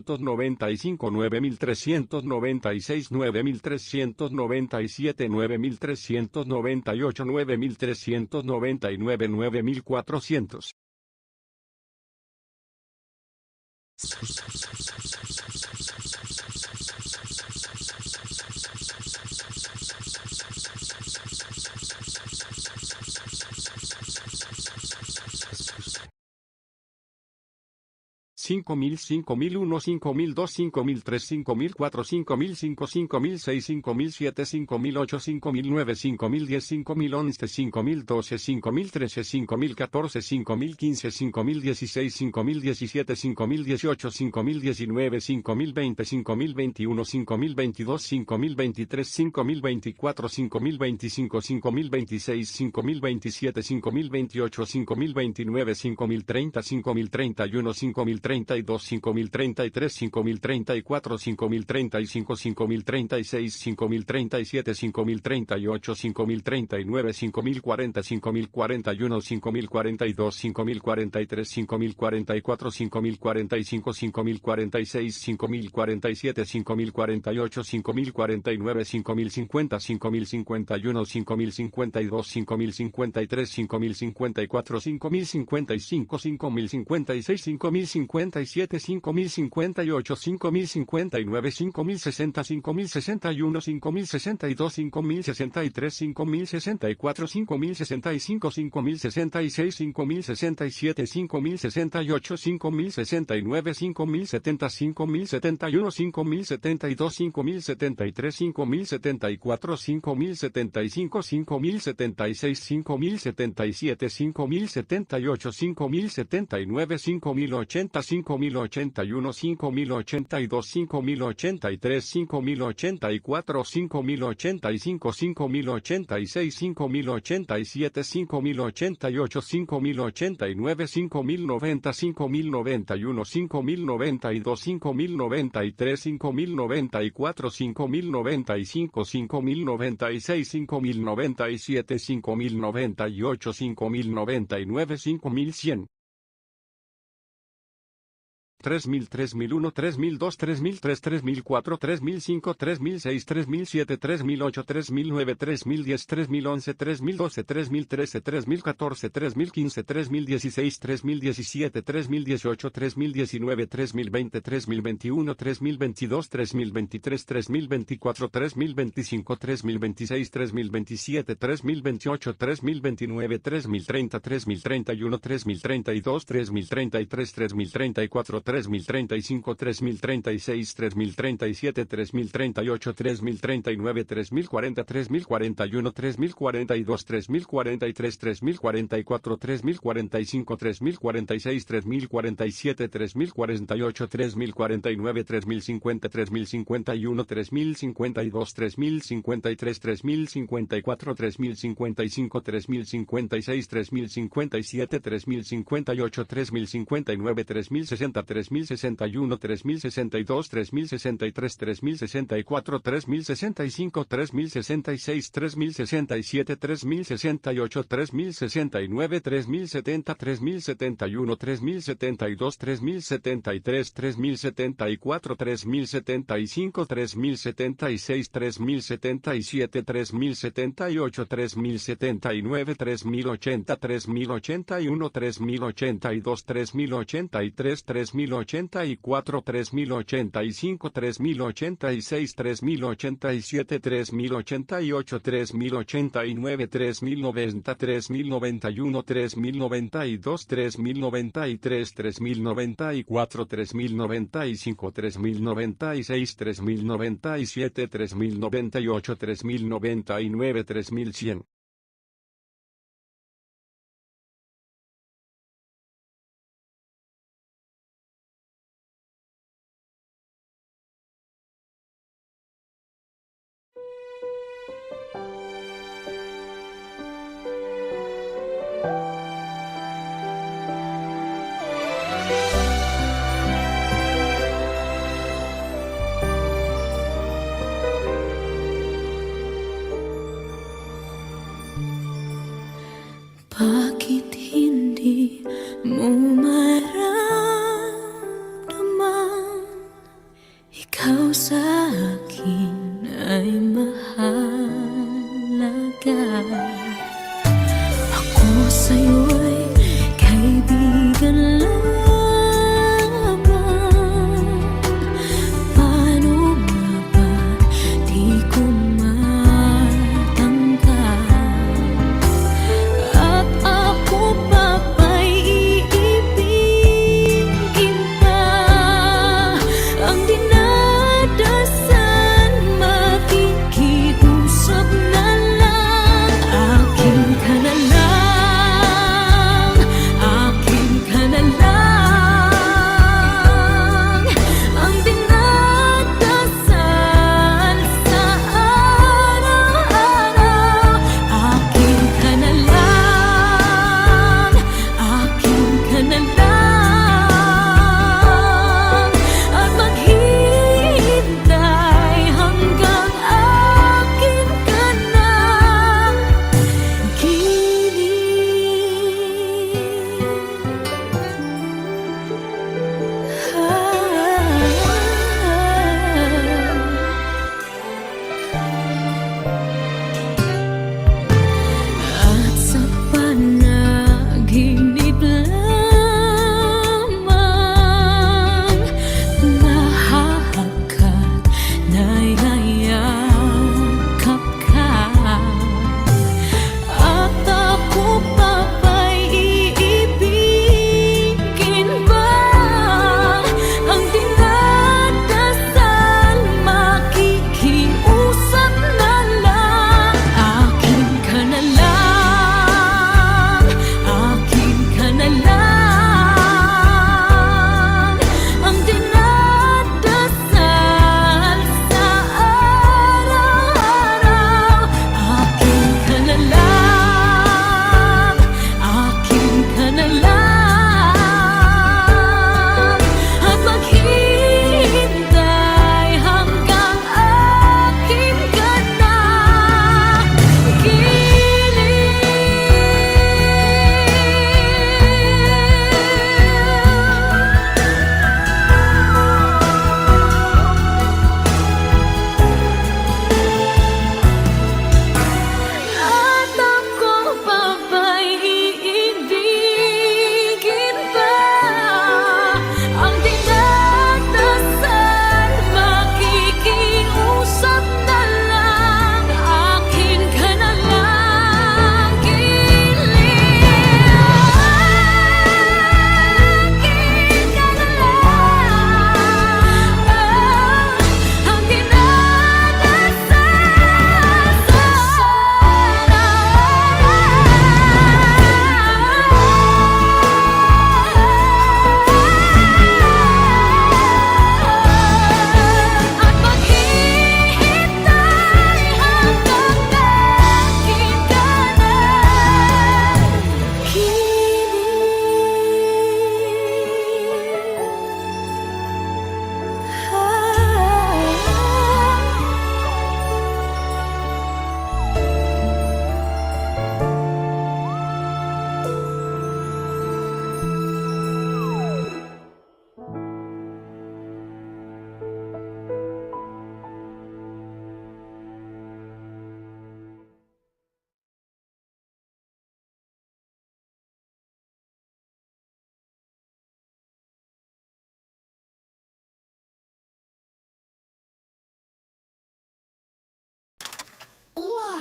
9391, 9392, 9393, 9394, 9395, 9396, 9397, 9398, 9399, 9400. Cinco mil, 5001, 5002, 5003, 5004, 5005, 5006, 5007, 5008, 5009, 5010, 5011, 5012, 5013, 5014, 5015, 5016, 5017, 5018, 5019, 5020, 5021, 5022, 5023, 5024, 5025, 5026, 5027, 5028, 5029, 5030, 5031, 5032, 5033, 5034, 5035, 5036, 5037, 5038, 5039, 5040, 5041, 5042, 5043, 5044, 5045, 5046, 5047, 5048, 5049, 5050, 5051, 5052, 5053, 5054, 5055, 5056, 5057, 5058, 5059, 5060, 5061, 5062, 5063, 5064, 5065, 5066, 5067, 5068, 5069, 5070, 5071, 5072, 5073, 5074, 5075, 5076, 5077, 5078, 5079, 5080, 5081, 5082, 5083, 5084, 5085, 5086, 5087, 5088, 5089, 5090, 5091, 5092, 5093, 5094, 5095, 5096, 5097, 5098, 5099, 5100. 3000, 3001, 3002, 3003, 3004, 3005, 3006, 3007, 3008, 3009, 3010, 3011, 3012, 3013, 3014, 3015, 3016, 3017, 3018, 3019, 3020, 3021, 3022, 3023, 3024, 3025, 3026, 3027, 3028, 3029, 3030, 3031, 3032, 3033, 3034, 3035, 3036, 3037, 3038, 3039, 3040, 3041, 3042, 3043, 3044, 3045, 3046, 3047, 3048, 3049, 3050, 3051, 3052, 3053, 3054, 3055, 3056, 3057, 3058, 3059, 3060, 3061, 3062, 3063, 3064, 3065, 3066, 3067, 3068, 3069, 3070, 3071, 3072, 3073, 3074, 3075, 3076, 3077, 3078, 3079, 3080, 3081, 3082, 3083, 3084, 3085, 3086, 3087, 3088, 3089, 3090, 3091, 3092, 3093, 3094, 3095, 3096, 3097, 3098, 3099, 3100. Bakit hindi mo maramdaman ikaw sa akin ay mahalaga? Ako sa'yo'y kaibigan lamang. Paano nga ba di ko matanggap? Ako pa ba'y iibigin pa? Ang dinadasan magiging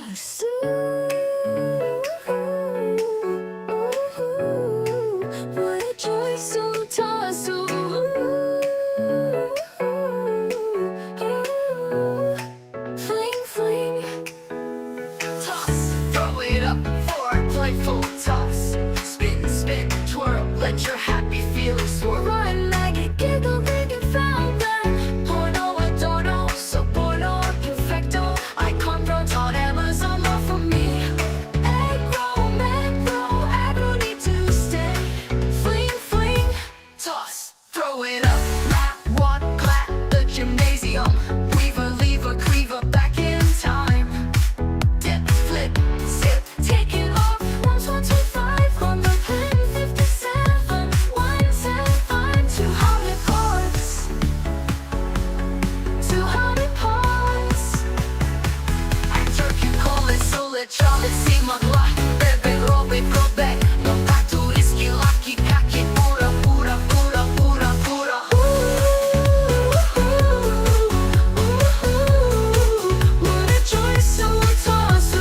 toss. What a joy, so toss. Fling, fling. Toss, throw it up for a playful toss. Spin, spin, twirl, let your happy feelings swirl. Run like a giggle, big and found them. Porno, adorno, so porno, perfecto. Icon, bro, taught Amazon love for me. Aggro, macro, aggro, need to stay. Fling, fling, toss, throw it up. Rap, walk, clap, the gymnasium. Weaver, lever, cleaver, back in time. Dip, flip, zip, take it off. 1, 2, 5 on the pen. 57, 175. 200 chords. 200 chords. Actor can call it solid, Charlotte, si magla. Bebe, robe, probe. No pacto, iski, laki, kaki, pura, pura, pura, pura, pura. What a joy, so toss.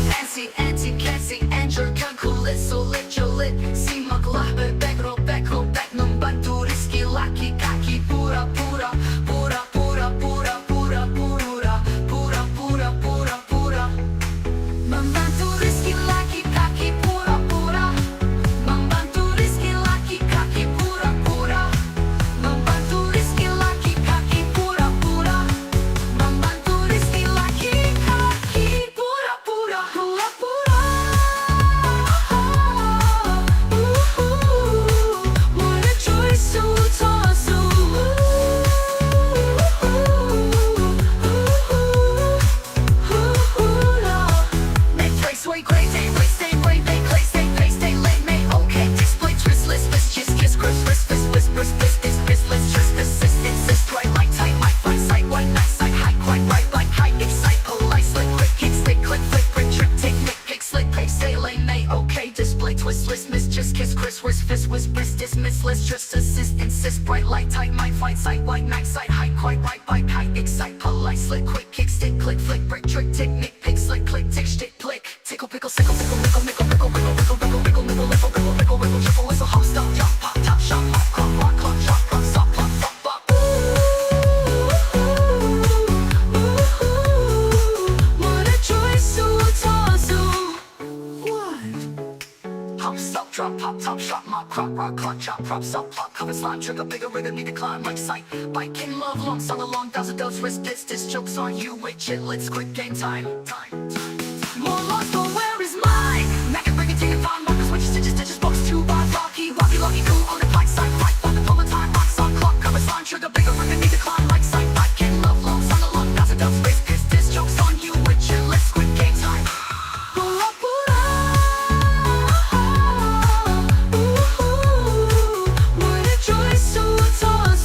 Nancy, anti, Cassie, Andrew, calculate, so lit, your lit. Si magla, bebek, robek, robek, nung banduriski, laki, kaki, pura, pura, pura, pura, pura, pura, pura, pura, pura, pura, pura. Membanduriski, laki, kaki, pura, pura. Membanduriski, laki, kaki, pura, pura. Membanduriski, laki, kaki, pura, pura. Membanduriski, laki, kaki, pura, pura, pura, pura. What a joy, so toss. Make place, way, great day, race day, way, make place, day, pace, day, late, may, okay. Display, twist, list, miss, kiss, kiss, crisp, wrist, fist, whisper, fist, this, fist, list, just, assist, insist, bright, light, tight, might, find, sight, white, night, sight, high, quite, right, like, high, excite, polite, slick, quick, kick, stick, click, flick, brick, trick, take, nick, pick, slick, pace, day, late, may, okay. Display, twist, list, miss, just, kiss, crisp, wrist, fist, whisper, dismiss, list, just, assist, insist, bright, light, tight, might, find, sight, white, night, sight, high, quite, right, bike, high, excite, polite, slick, quick, kick, stick, click, flick, brick, trick, tick, nick, pick, slick, click, tick, stick, click, tickle, pickle, sickle, tickle, mickle, mickle, mickle, wiggle, wiggle, wiggle, wiggle, nibble, nibble, wiggle, wiggle, wiggle, triple, whistle, hop, stop, jump, pop, top, shot, pop, clock, rock, clock, shot, rock, stop, pop, pop, pop. What a joy, so toss. What? Hop, stop, drop, pop, top, shot, mop, crop, rock, clock, chop, prop, stop, pop, cover, slime, trigger, bigger, rigger, need to climb, like sight. Bike in love, long, song along, does it, those wrist, this, jokes on you, wait, chitlets, quick game time. More lost, but where is mine? Mac and bring it, take it, find markers, switches, stitches, stitches, box, 2 by rocky, rocky, lucky, cool, on the bike side, right, on the pull of time, rocks on clock, cover, slime, trigger, bigger, rigger, need to climb, like sight. Bike in love, long, song along, does it, those wrist, this, jokes on you, wait, chitlets, quick game time. Pura, pura. What a joy, so toss.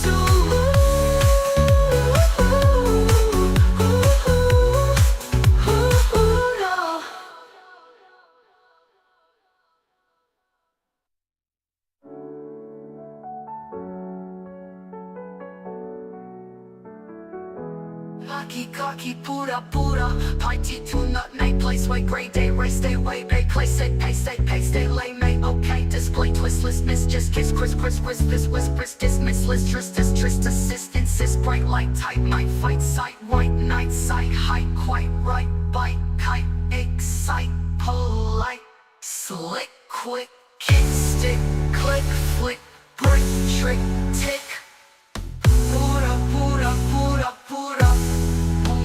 Lucky, cocky, pura, pura. Pinty, tune up, night, place, way, great day, race, day, way, bay, place, say, pace, day, lay, may, okay. Display, twist, list, miss, just kiss, crisp, crisp, wrist, fist, whispers, dismiss, list, trist, assist, insist, bright, light, tight, might, fight, sight, white, night, sight, height, quite, right, bite, kite, excite, polite, slick, quick, kick, stick, click, flick, brick, trick, tick. Pura, pura, pura, pura.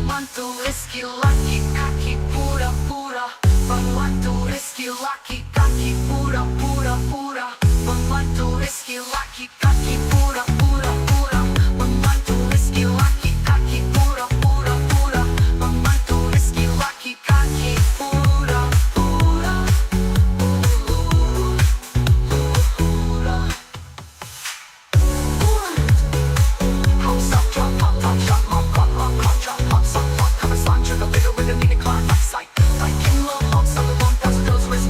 Mantu risky, lucky, kaki, pura, pura. Mantu risky, lucky, kaki, pura, pura, pura. Mantu risky, lucky, kaki, pura, pura, pura. Mantu risky, lucky, kaki, pura, pura, pura. Mantu risky, lucky, kaki, pura, pura. Pura. Hop, stop, drop, pop, top, shot, mop, clock, rock, clock, drop, pop, stop, pop, cover, slime, trigger, bigger, with a need to climb, like sight. Like in love, long, summer, long, thousand, those wrist,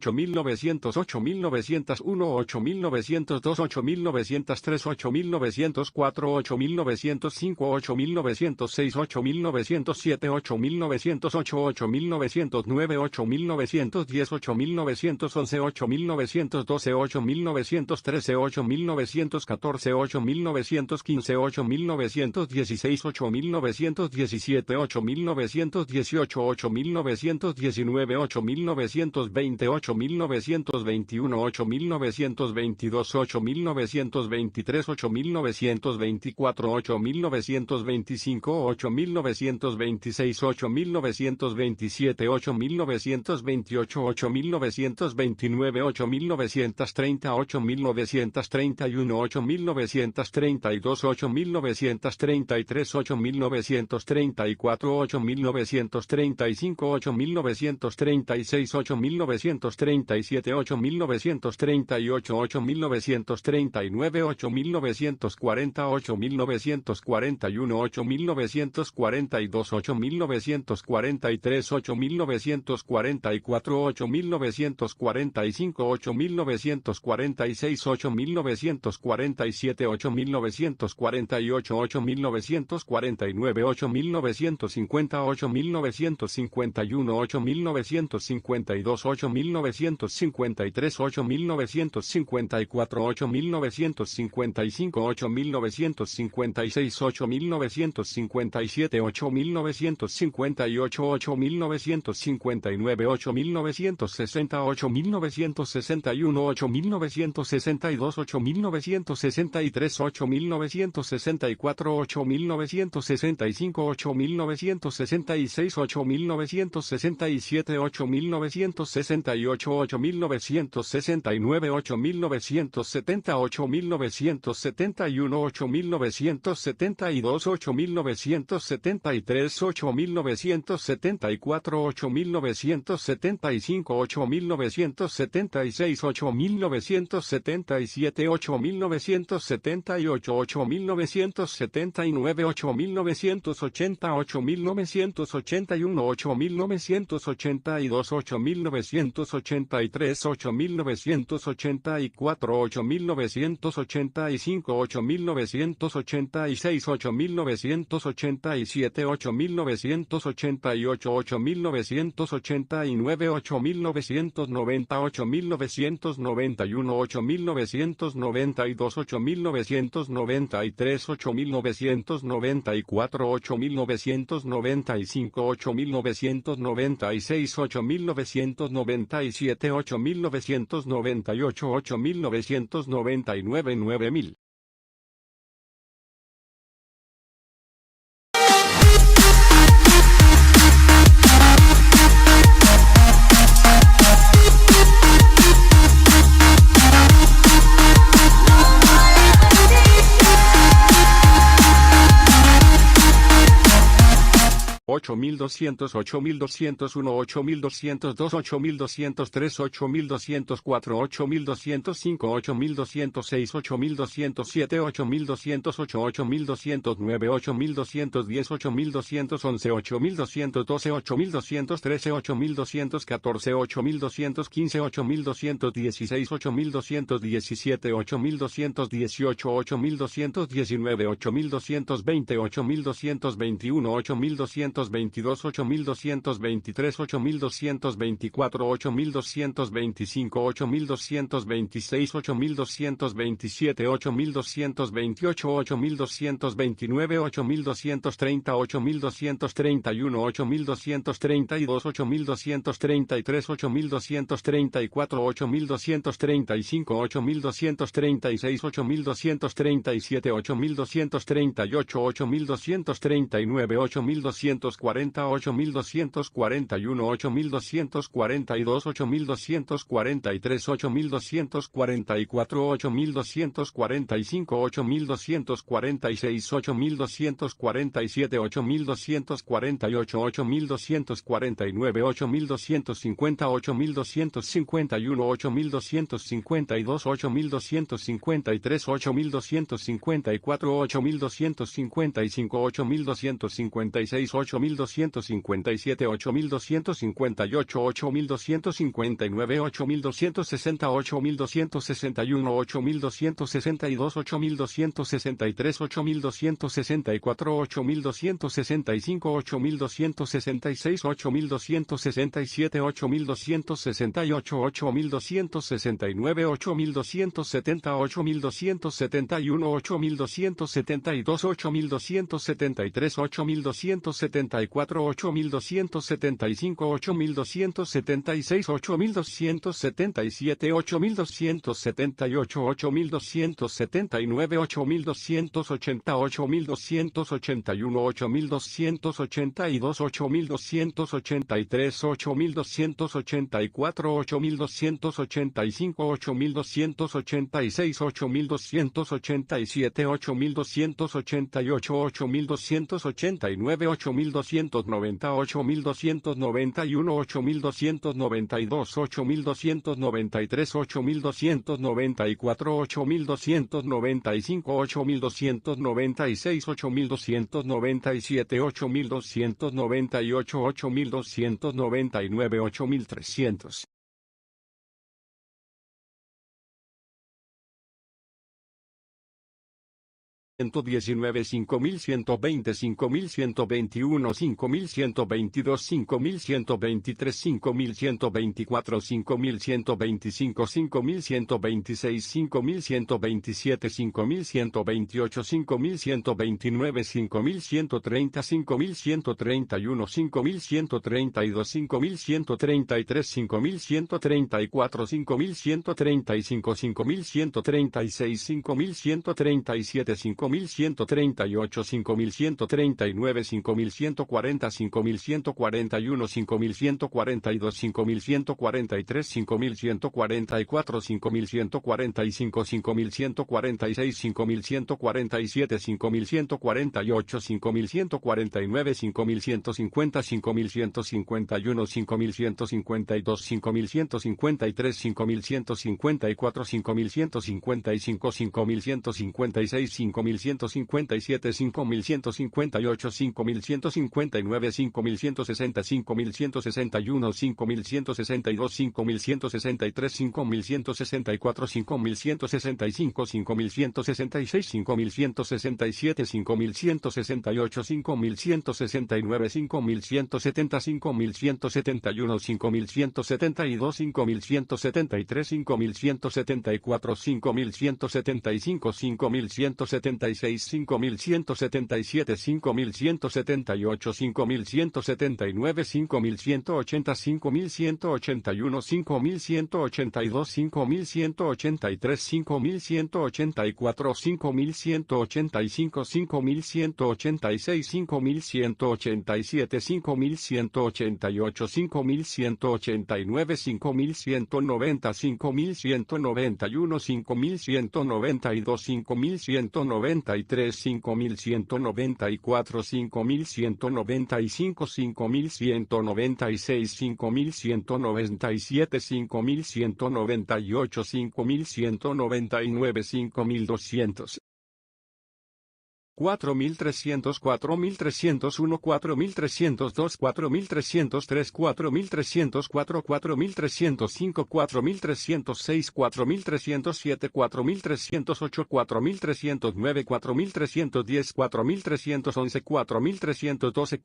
8900, 8901, 8902, 8903, 8904, 8905, 8906, 8907, 8908, 8909, 8910, 8911, 8912, 8913, 8914, 8915, 8916, 8917, 8918, 8919, 8920, 8921, 8922, 8923, 8924, 8925, 8926, 8927, 8928, 8929, 8930, 8931, 8932, 8933, 8934, 8935, 8936, 8937, 8938, 8939, 8940, 8941, 8942, 8943, 8944, 8945, 8946, 8947, 8948, 8949, 8950, 8951, 8952, 8953, 8954, 8955, 8956, 8957, 8958, 8959, 8960, 8961, 8962, 8963, 8964, 8965, 8966, 8967, 8968, 8969, 8970, 8971, 8972, 8973, 8974, 8975, 8976, 8977, 8978, 8979, 8980, 8981, 8982, 8983, 8984, 8985, 8986, 8987, 8988, 8989, 8990, 8991, 8992, 8993, 8994, 8995, 8996, 8997, 8998, 8999, 9000. Ocho mil 200, 8201, 8202, 8203, 8204, 8205, 8206, 8207, 8208, 8209, 8210, 8211, 8212, 8213, 8214, 8215, 8216, 8217, 8218, 8219, 8220, 8221, 8222, 8223, 8224, 8225, 8226, 8227, 8228, 8229, 8230, 8231, 8232, 8233, 8234, 8235, 8236, 8237, 8238, 8239, 8240, 8241, 8242, 8243, 8244, 8245, 8246, 8247, 8248, 8249, 8250, 8251, 8252, 8253, 8254, 8255, 8256, 8257, 8257, 8258, 8259, 8260, 8261, 8262, 8263, 8264, 8265, 8266, 8267, 8268, 8269, 8270, 8271, 8272, 8273, 8274, 8275, 8276, 8277, 8278, 8279, 8280, 8281, 8282, 8283, 8284, 8285, 8286, 8287, 8288, 8289, 8290, 8291, 8292, 8293, 8294, 8295, 8296, 8297, 8298, 8299, 8300. 119, 5120, 5121, 5122, 5123, 5124, 5125, 5126, 5127, 5128, 5129, 5130, 5131, 5132, 5133, 5134, 5135, 5136, 5137, 5138, 5139, 5140, 5141, 5142, 5143, 5144, 5145, 5146, 5147, 5148, 5149, 5150, 5151, 5152, 5153, 5154, 5155, 5156, 5157, 5158, 5159, 5160, 5161, 5162, 5163, 5164, 5165, 5166, 5167, 5168, 5169, 5170, 5171, 5172, 5173, 5174, 5175, 5176, 5177, 5178, 5179, 5180, 5181, 5182, 5183, 5184, 5185, 5186, 5187, 5188, 5189, 5190, 5191, 5192, 5193, 5194, 5195, 5196, 5197, 5198, 5199, 5200. 4300, 4301, 4302, 4303, 4304, 4305, 4306, 4307, 4308, 4309, 4310, 4311, 4312,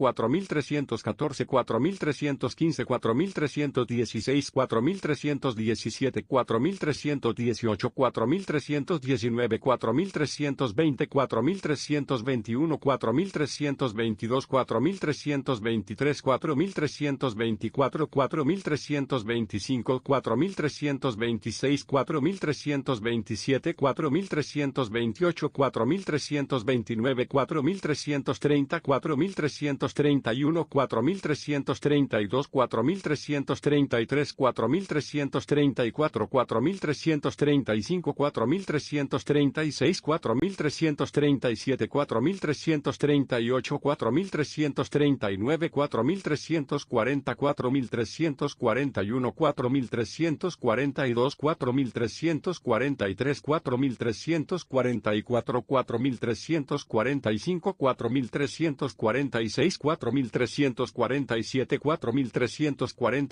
4313, 4314, 4315, 4316, 4317, 4318, 4319, 4320, 4321, 4322, 4323, 4324, 4325, 4326, 4327, 4328, 4329, 4330, 4331, 4332, 4333, 4334, 4335, 4336, 4337, 4337, 4338, 4339, 4340, 4341, 4342, 4343, 4344, 4345, 4346, 4347, 4348, 4349, 4350, 4351, 4352, 4353, 4354, 4355, 4356, 4357, 4358, 4359, 4360,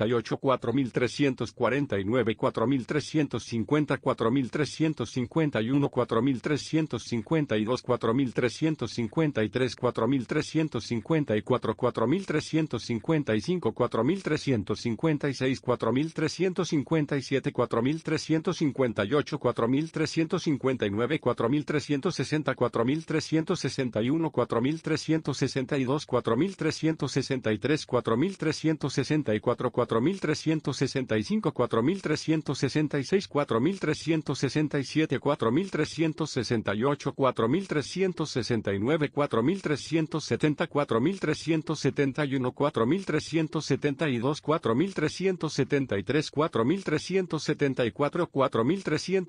4361, 4362, 4363, 4364, 4365, 4366, 4367, 4368, 4369, 4370, 4371, 4372, 4373, 4374, 4375, 4376, 4377, 4378, 4379, 4380, 4381, 4382, 4383, 4384, 4385,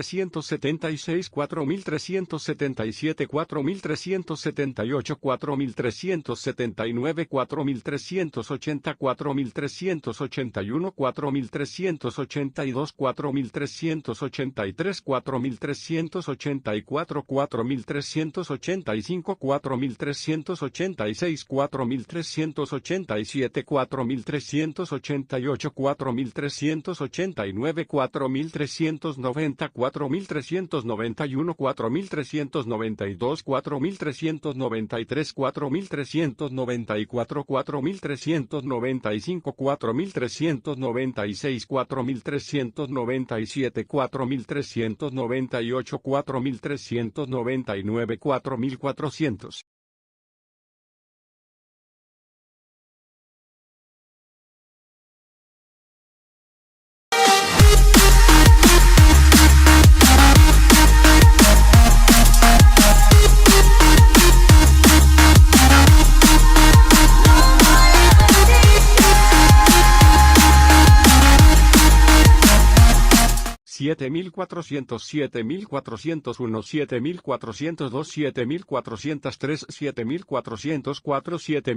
4386, 4387, 4388, 4389, 4390, 4391, 4392, 4393, 4394, 4395, 4396, 4397, 4398, 4399, 4400. Siete mil 7401, 7402, 7403, 7404, 7405, 7406, 7407, 7408, 7409, 7410,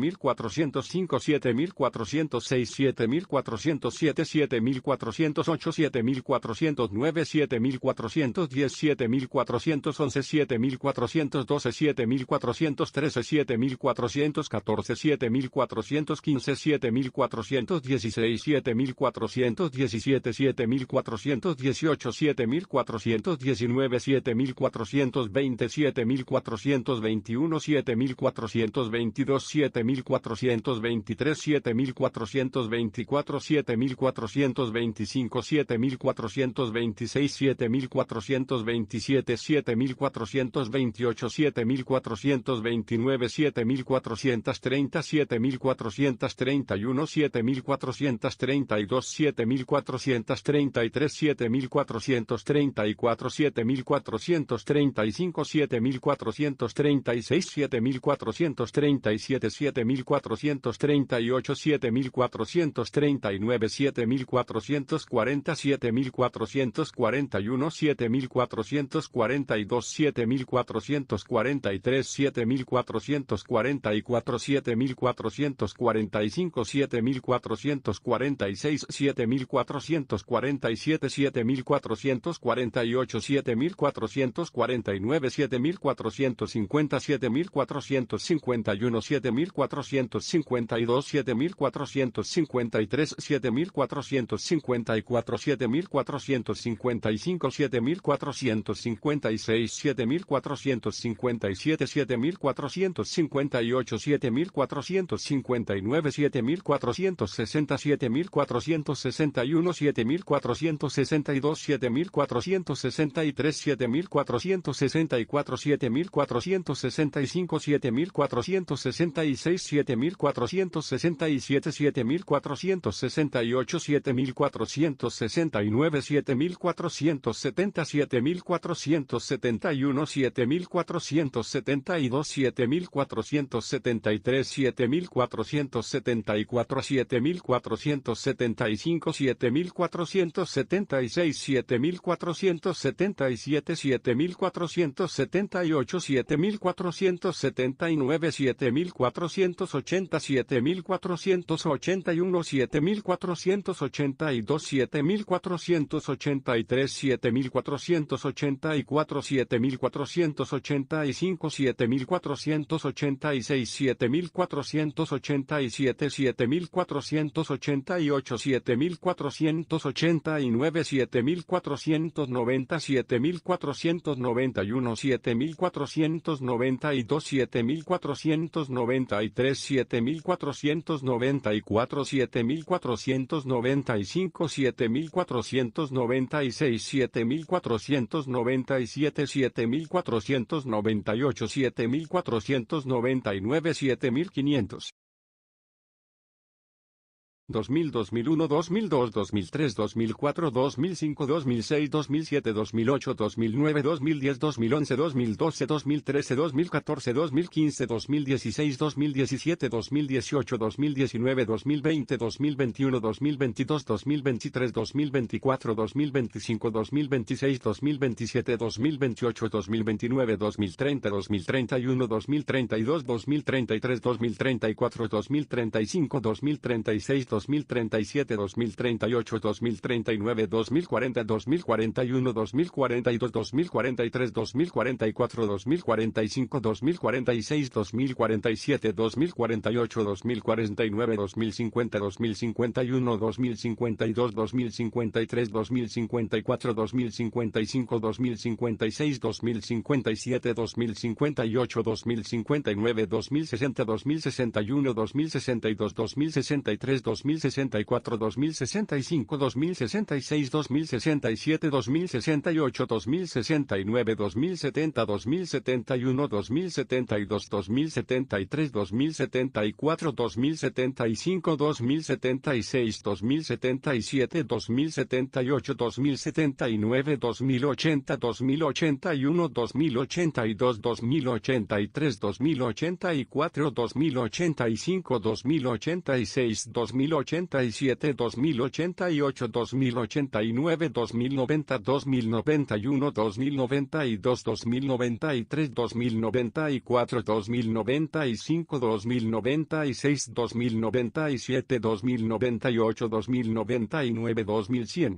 7411, 7412, 7413, 7414, 7415, 7416, 7417, 7418, 7419, 7420, 7421, 7422, 7423, 7424, 7425, 7426, 7427, 7428, 7429, 7430, 7431, 7432, 7433, 7434, 7435, 7436, 7437, 7438, 7439, 7440, 7441, 7442, 7443, 7444, 7445, 7446, 7447, 7448, 7449, 7450, 7451, 7452, 7453, 7454, 7455, 7456, 7457, 7458, 7459, 7460, 7461, 7462, 7463, 7464, 7465, 7466, 7467, 7468, 7469, 7470, 7471, 7472, 7473, 7474, 7475, 7476, 7477, 7478, 7479, 7480, 7481, 7482, 7483, 7484, 7485, 7486, 7487, 7488, 7489, 7490, 7491, 7492, 7493, 7494, 7495, 7496, 7497, 7498, 7499, 7500. 2000, 2001, 2002, 2003, 2004, 2005, 2006, 2007, 2008, 2009, 2010, 2011, 2012, 2013, 2014, 2015, 2016, 2017, 2018, 2019, 2020, 2021, 2022, 2023, 2024, 2025, 2026, 2027, 2028, 2029, 2030, 2031, 2032, 2033, 2034, 2035, 2036, 2037, 2038, 2039, 2040, 2041, 2042, 2043, 2044, 2045, 2046, 2047, 2048, 2049, 2050, 2051, 2052, 2053, 2054, 2055, 2056, 2057, 2058, 2059, 2060, 2061, 2062, 2063, 2064, 2065, 2066, 2067, 2068, 2069, 2070, 2071, 2072, 2073, 2074, 2075, 2076, 2077, 2078, 2079, 2080, 2081, 2082, 2083, 2084, 2085, 2086, 2087, 2088, 2089, 2090, 2091, 2092, 2093, 2094, 2095, 2096, 2097, 2098, 2099, 2100.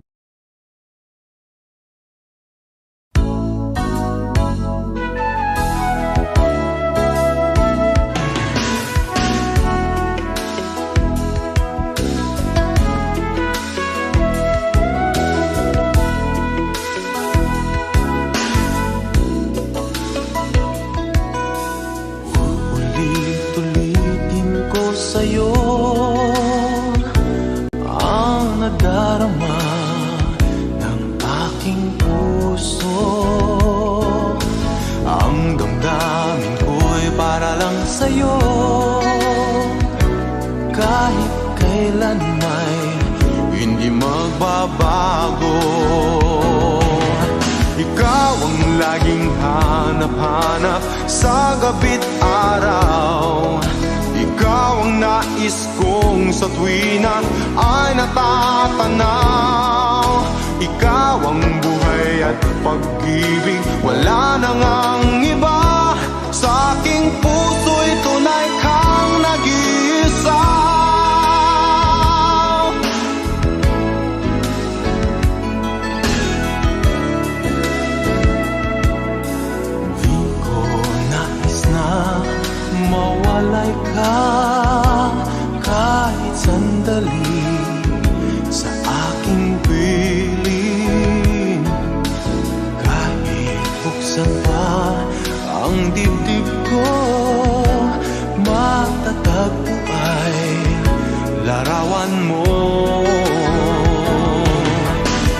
Sa'yo ang nadarama ng aking puso. Ang damdamin ko'y para lang sa'yo. Kahit kailan may hindi magbabago. Ikaw ang laging hanap-hanap sa gabi't araw. Ikaw ang nais kong sa tuwina ay natatanaw. Ikaw ang buhay at pag-ibig, wala nang ang iba. Sa aking puso'y tunay kang nag-iisa. Di ko nais na mawalay ka kahit sandali sa aking piling. Kahit buksan pa ang dibdib ko, matatagpo ay larawan mo.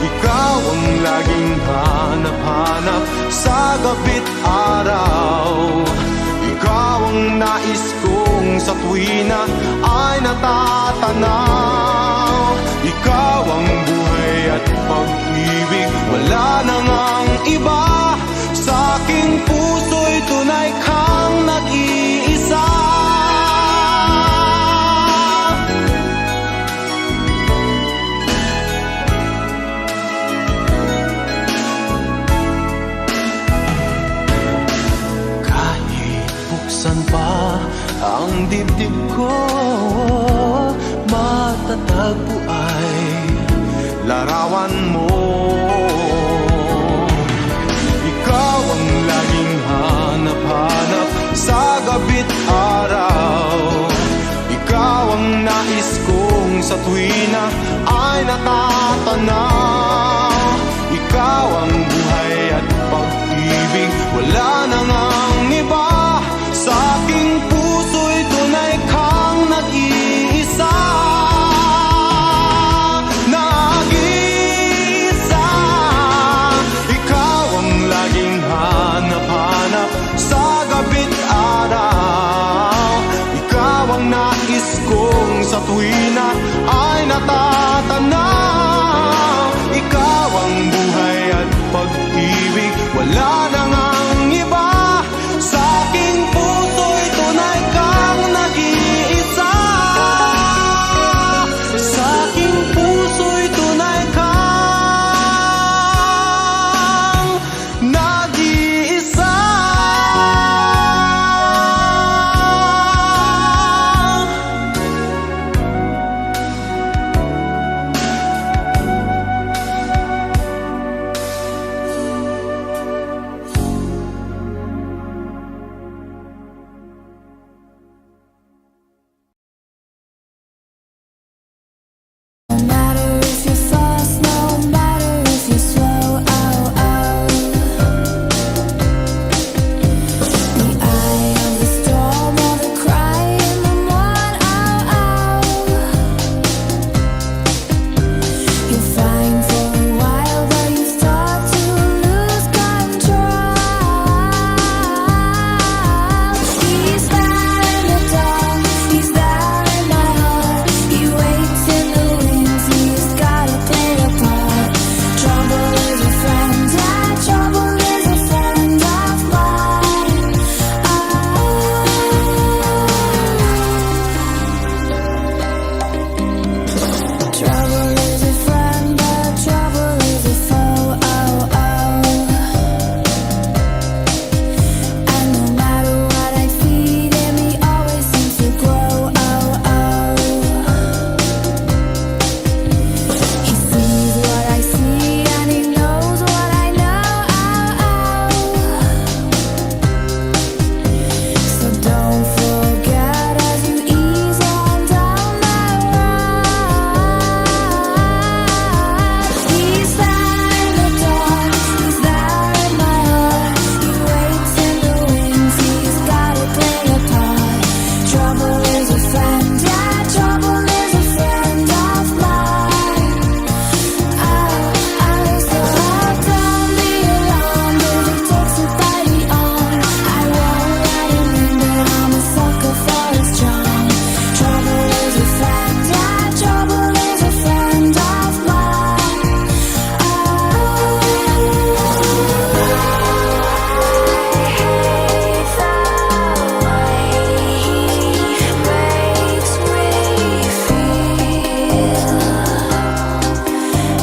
Ikaw ang laging hanap-hanap sa gabi't araw. Ikaw ang nais kong sa tuwina ay natatanaw. Ikaw ang buhay at pag-ibig, wala nang ang iba. Sa aking puso'y tunay kang nag-iisa. ang dibdib ko matatagpo ay larawan mo. Ikaw ang laging hanap-hanap sa gabi't araw. Ikaw ang nais kong sa tuwina ay natatanaw. Ikaw ang buhay at pag-ibig, wala na ngang iba. Sa aking puso'y tunay kang nag-iisa. Nag-iisa. Ikaw ang laging hanap-hanap sa gabi't araw. Ikaw ang nais kong sa tuwina ay natatanaw. Ikaw ang buhay at pag-ibig, wala na ngang iba. Sa aking puso'y tunay kang nag-iisa. Sa aking puso'y tunay kang nag-iisa. No matter if you're fast, no matter if you're slow, oh, oh. The eye of the storm or the cry in the morn, oh, oh. You're fine for a while, but you start to lose control. He's there in the dark, he's there in my heart. He waits in the wings, he's gotta play a part. Trouble is a friend, yeah, trouble is a friend of mine. Trouble is a friend, but trouble is a foe, oh, oh. And no matter what I feed him, he always seems to grow, oh, oh. He sees what I see and he knows what I know, oh, oh. So don't forget as you ease on down that road. He's there in the dark, he's there in my heart. He waits in the wings, he's gotta play a part. Trouble is a friend, yeah, trouble is a friend of mine. So don't be alarmed if he takes you by the arm. I won't let him in, but I'm a sucker for his charm. Trouble is a friend, yeah, trouble is a friend of mine. I hate the way he makes me feel,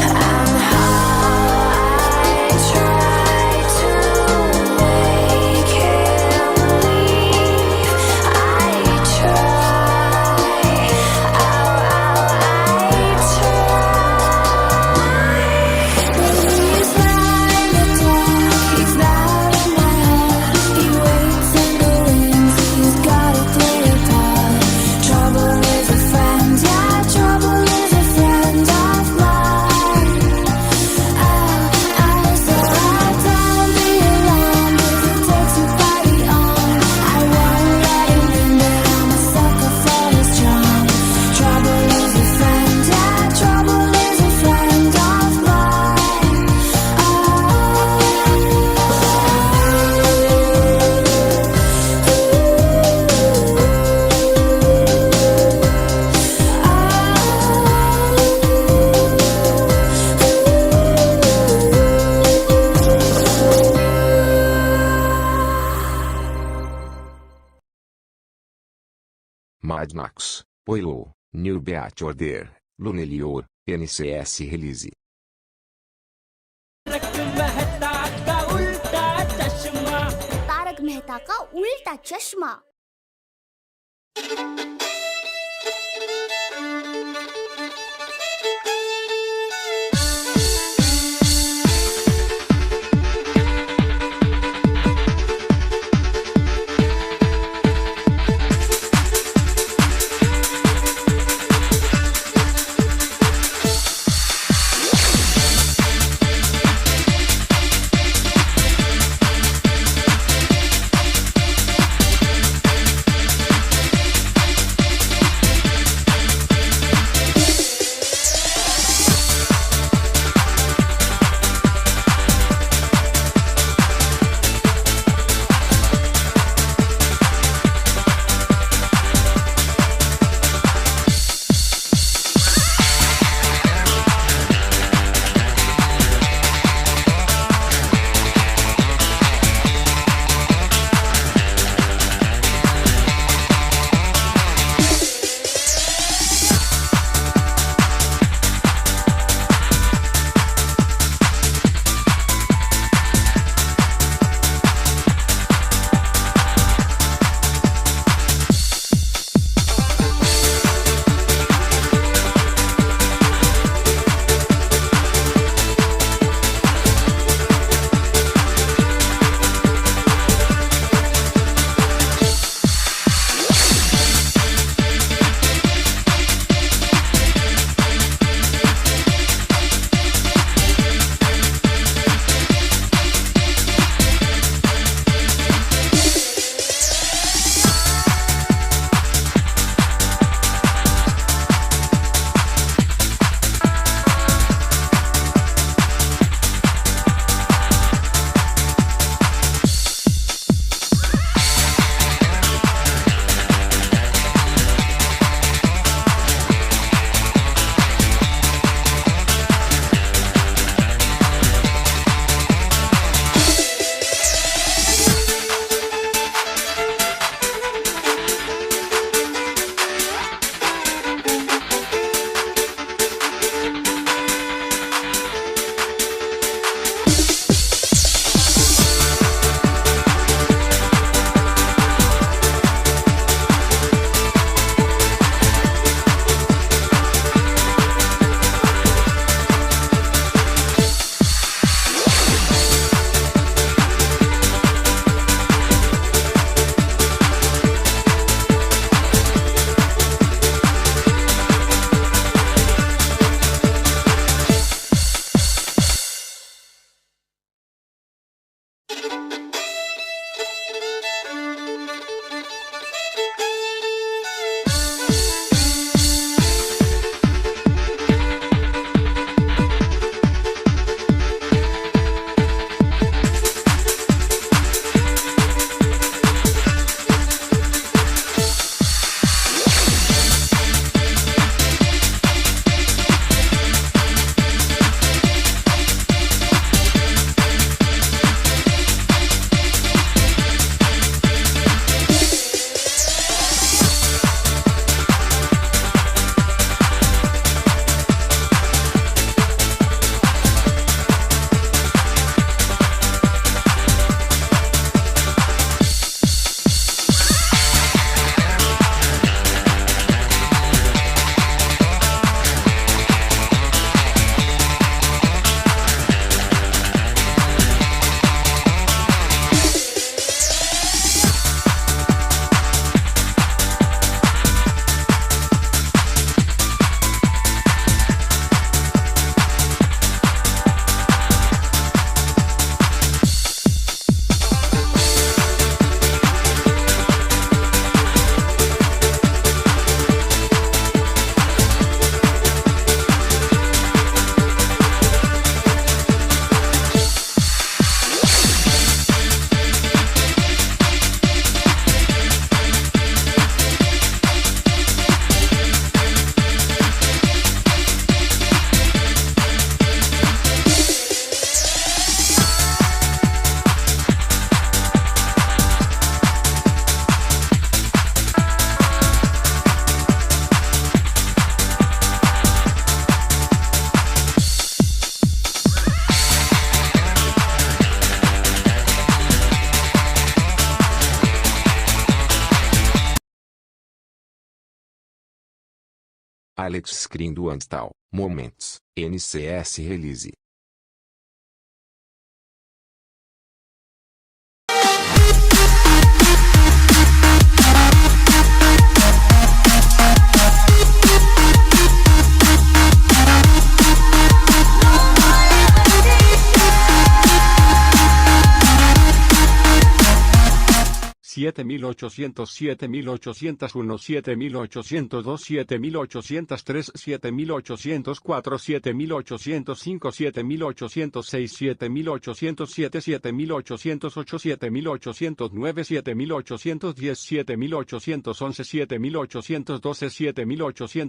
and how I try to make him leave. I try, But he's there in the dark, he's there in my heart. He waits in the wings, he's gotta play a part. Trouble is a friend, yeah, trouble is a friend of mine. So don't be alarmed if he takes you by the arm. I won't let him in, but I'm a sucker for his charm. Trouble is a friend, yeah, trouble is a friend of mine. Mad Max, Poilo, New Beat Order, Lunelior, NCS Release. Tarak मेहता का उल्टा चश्मा। Alex Screen do Anstal, Momentos, NCS Release. Siete mil ochocientos, 7801, 7802, 7803, 7804, 7805, 7806, 7807, 7808, 7809, 7810, 7811, 7812, 7813, 7814, 7815, 7816,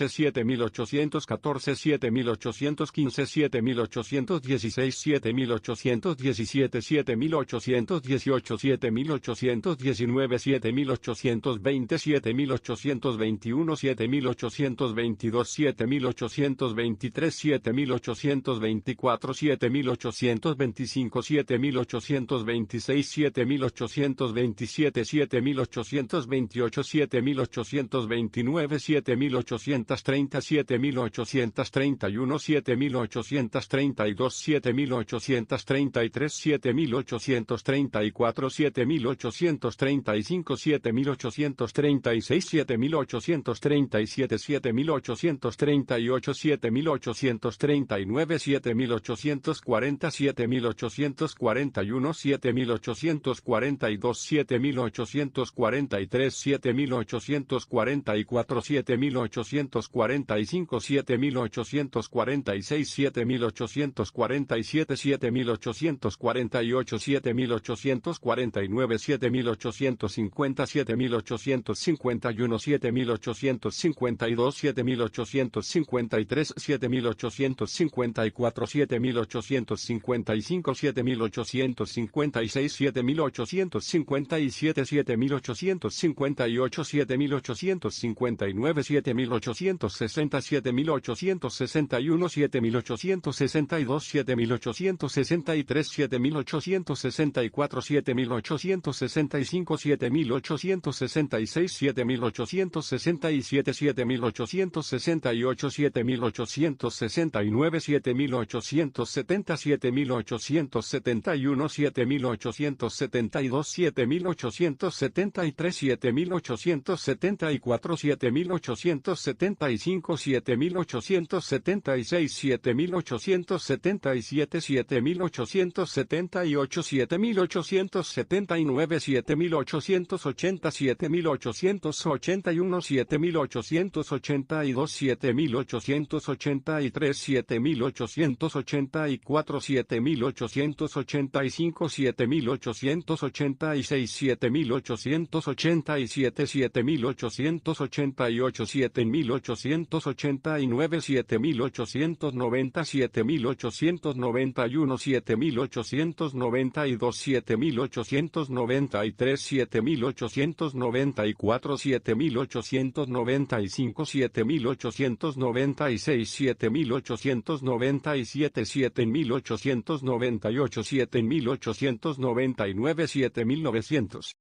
7817, 7818, 7819, 7820, 7821, 7822, 7823, 7824, 7825, 7826, 7827, 7828, 7829, 7830, 7831, 7832, 7833, 7834, 7835, 7836, 7837, 7838, 7839, 7840, 7841, 7842, 7843, 7844, 7845, 7846, 7847, 7848, 7849, 7850, 7851, 7852, 7853, 7854, 7855, 7856, 7857, 7858, 7859, 7860, 7861, 7862, 7863, 7864, 7865, 7866, 7867, 7868, 7869, 7870, 7871, 7872, 7873, 7874, 7875, 7876, 7877, 7878, 7879, 7880, 7881, 7882, 7883, 7884, 7885, 7886, 7887, 7888, 7889, 7890, 7891, 7892, 7893, 7894, 7895, 7896, 7897, 7898, 7899, 7900.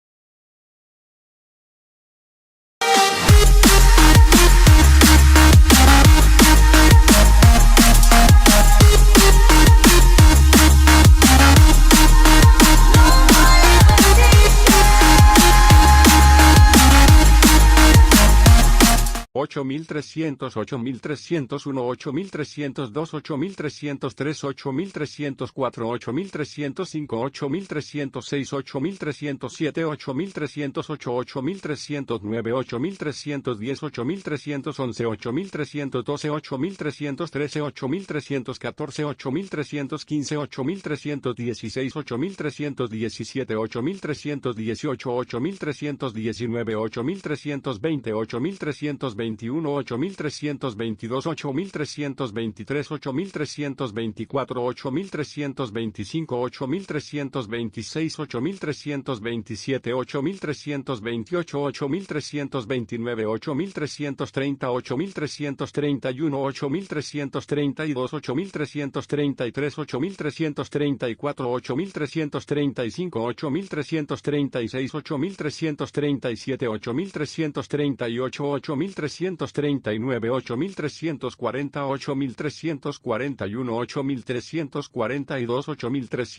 Ocho mil 300, 8301, 8302, 8303, 8304, 8305, 8306, 8307, 8308, 8309, 8310, 8311, 8312, 8313, 8314, 8315, 8316, 8317, 8318, 8319, 8320, 8321, 8322, 8323, 8324, 8325, 8326, 8327, 8328, 8329, 8330, 8331, 8332, 8333, 8334, 8335, 8336, 8337, 8338, 8339, 8339, 8340, 8341, 8342, 8343, 8344, 8345, 8346,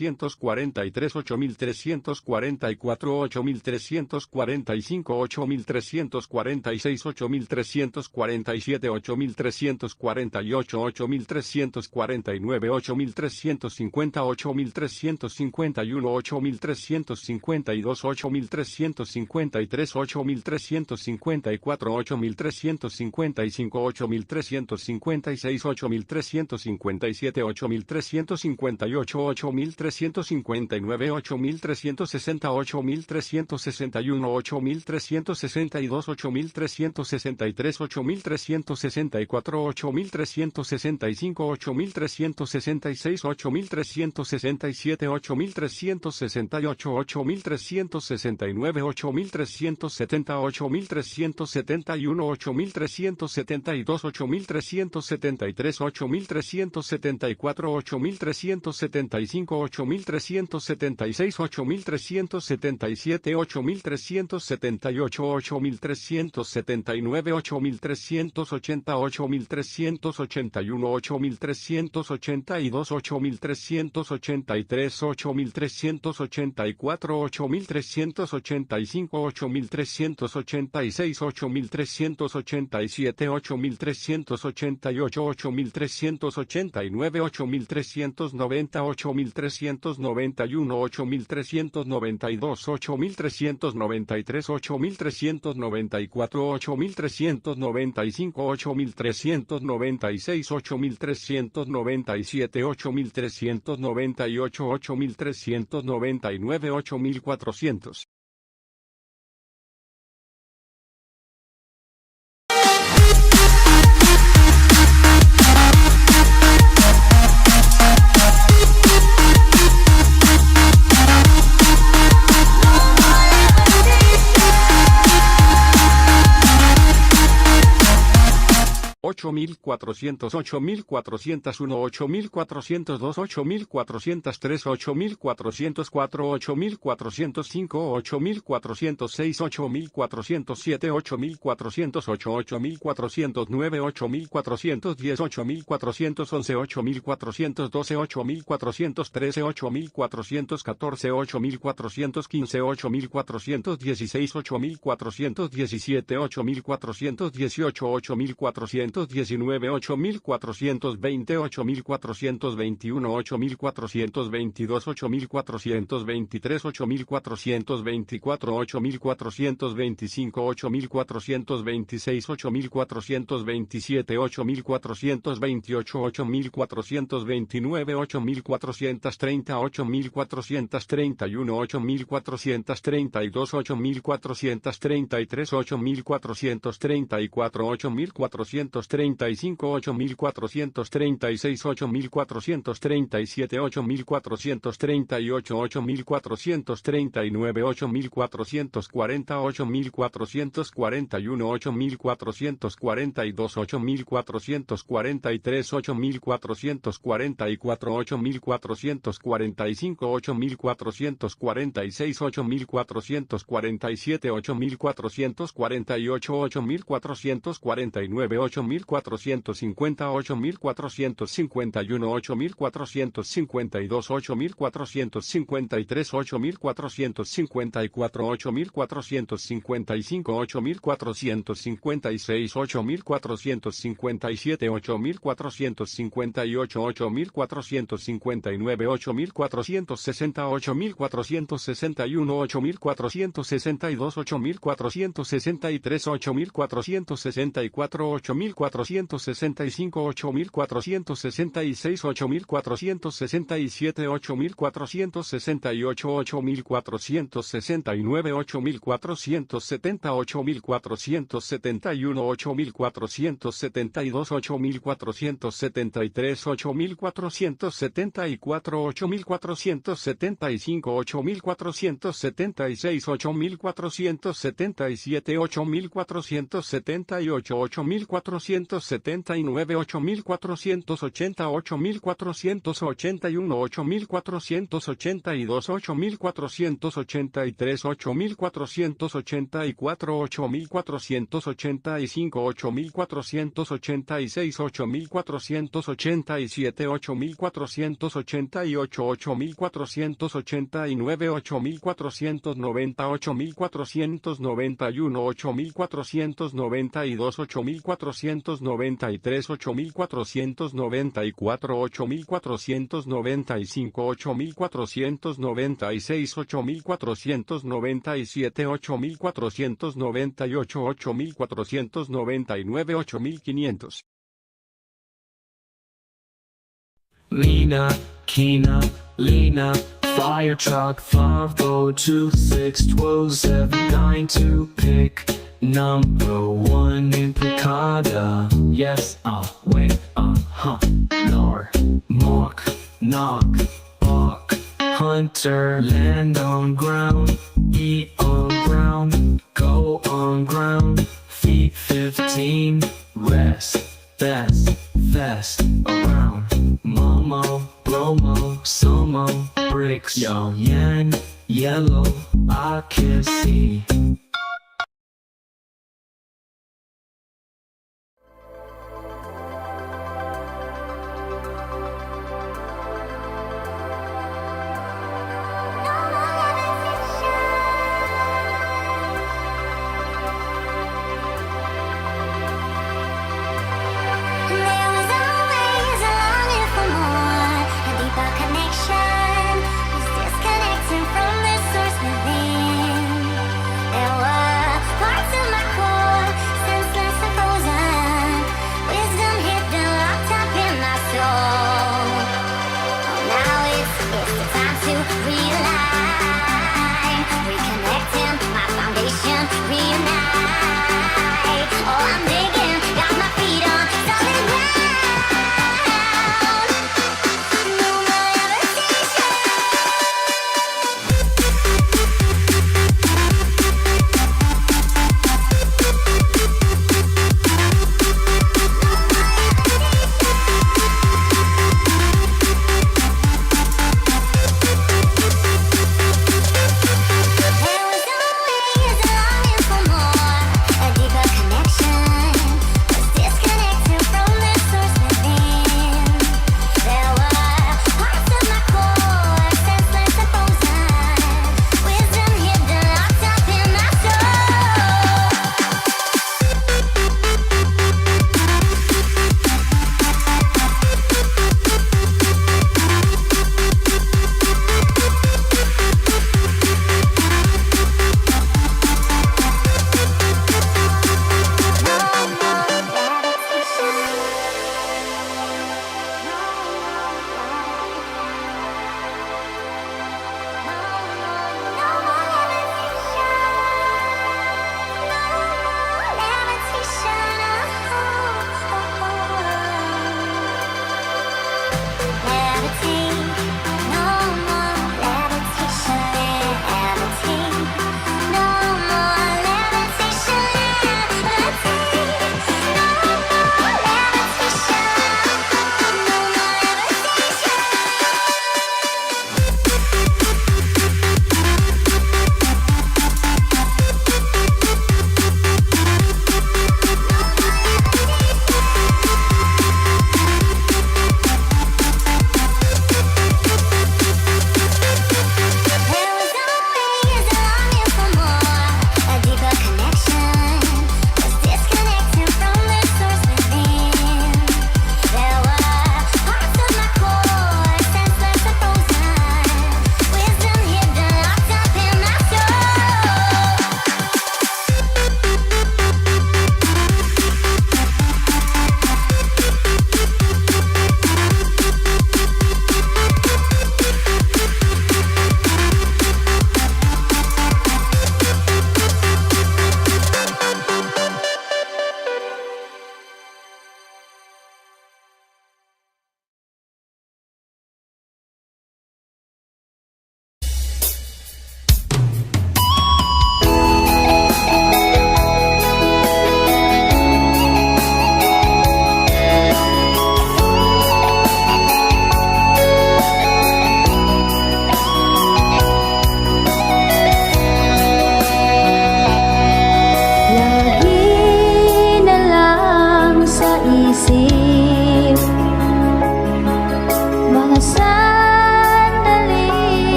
8347, 8348, 8349, 8350, 8351, 8352, 8353, 8354, 8355, 8356, 8357, 8358, 8359, 8360, 8361, 8362, 8363, 8364, 8365, 8366, 8367, 8368, 8369, 8370, 8371, 8372, 8373, 8374, 8375, 8376, 8377, 8378, 8379, 8380, 8381, 8382, 8383, 8384, 8385, 8386, 8387, 8388, 8389, 8390, 8391, 8392, 8393, 8394, 8395, 8396, 8397, 8398, 8399, 8400. Ocho mil cuatrocientos, 8401, 8402, 8403, 8404, 8405, 8406, 8407, 8408, 8409, 8410, 8411, 8412, 8413, 8414, 8415, 8416, 8417, 8418, 8419, 8420, 8421, 8422, 8423, 8424, 8425, 8426, 8427, 8428, 8429, 8430, 8431, 8432, 8433, 8434, 8435, 8436, 8437, 8438, 8439, 8440, 8441, 8442, 8443, 8444, 8445, 8446, 8447, 8448, 8449, 8450, 8451, 8452, 8453, 8454, 8455, 8456, 8457, 8458, 8459, 8460, 8461, 8462, 8463, 8464, 8465, 8466, 8467, 8468, 8469, 8470, 8471, 8472, 8473, 8474, 8475, 8476, 8477, 8478, 8480, 8479, 8480, 8481, 8482, 8483, 8484, 8485, 8486, 8487, 8488, 8489, 8490, 8491, 8492, 8493, 8494, 8495, 8496, 8497, 8498, 8499, 8500. Lena, Kina, Lena, fire truck 502612792, pick number 1 in Picada. Yes, wait, Lord, Mark, knock, bark, hunter, land on ground, eat on ground, go on ground, feet 15, rest, best, fast, around, Momo, Bromo, Somo, bricks, yo, yan, yellow, I can see. There was always a longing for more, a deeper connection was disconnecting from the source within. There was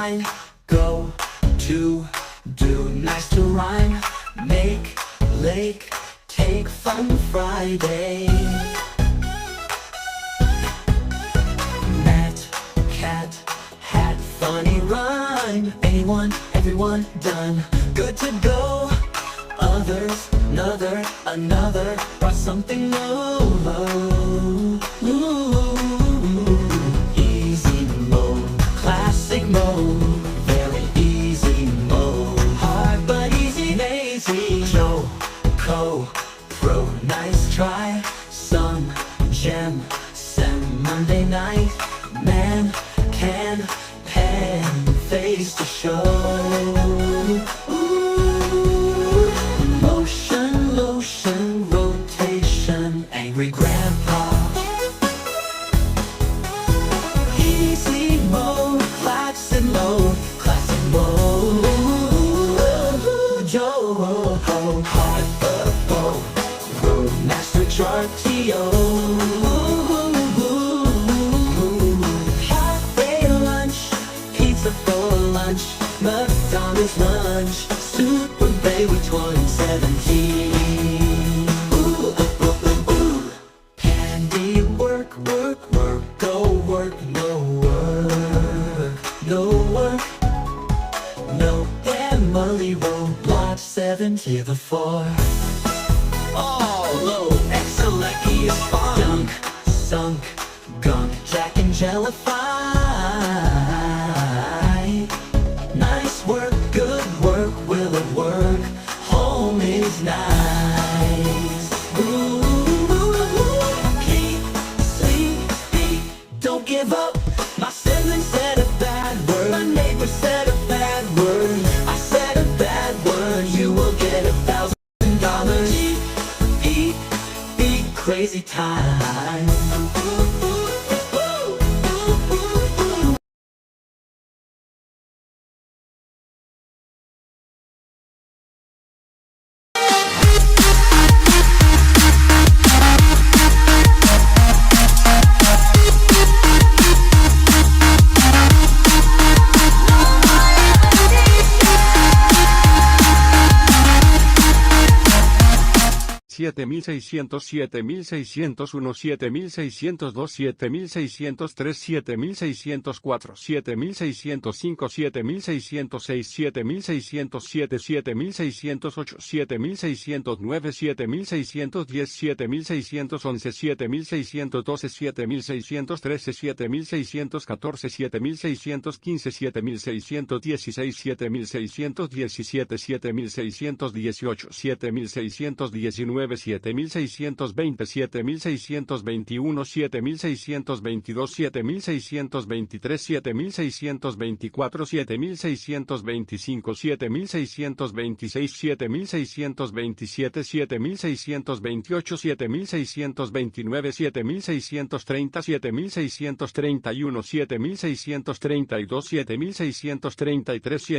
line. Go to do, nice to rhyme. Make lake, take fun Friday. Met cat, hat, funny rhyme. Anyone, everyone, done, good to go. Others, another, brought something new. Easy mode, classic mode, very easy mode. Hard but easy, lazy. Joe, Co, Pro, nice try. Sun, Gem, Sem, Monday night. Man, can, pen, face to show. Motion, rotation, angry grandpa. Easy mode, classic mode, Joe, hard but a bow, Roadmaster Chartio. Halfway lunch, pizza for lunch, McDonald's lunch, Super Baby 2017. Candy work, go work, no work, no Emily Roadblock 74. All low, excellent, he is fun. Dunk, sunk, gunk, Jack and Jellify. Nice work, good work, will it work? Home is nice. Keep sleepy, don't give up. My sibling said a bad word, my neighbor said a bad word, I said a bad word, you will get $1,000. Beep, crazy time. Siete mil seiscientos, 7601, 7602, 7603, 7604, 7605, 7606, 7607, 7608, 7609, 7610, 7611, 7612, 7613, 7614, 7615, 7616, 7617, 7618, 7619, 7620, 7621, 7622, 7623, 7624, 7625, 7626, 7627,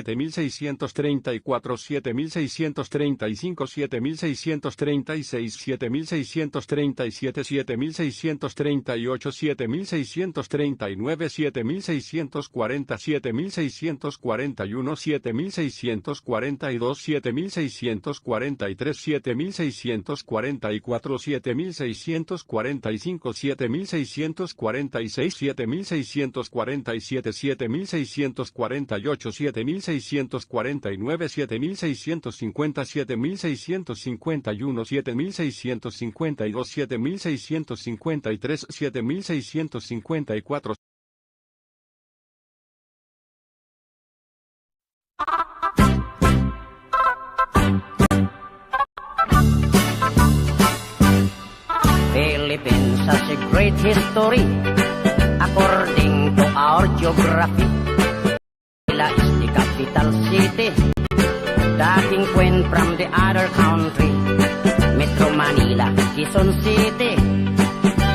7628, 7629, 7630, 7631, 7632, 7633, 7634, 7635, 7636, 7637, 7638, 7639, 7640, 7641, 7642, 7643, 7644, 7645, 7646, 7647, 7648, 7649, 7650, 7651, 7652, 7653, 7654. Philippines has a great history according to our geography. Manila is the capital city, dating queen from the other country. Metro Manila, Quezon City,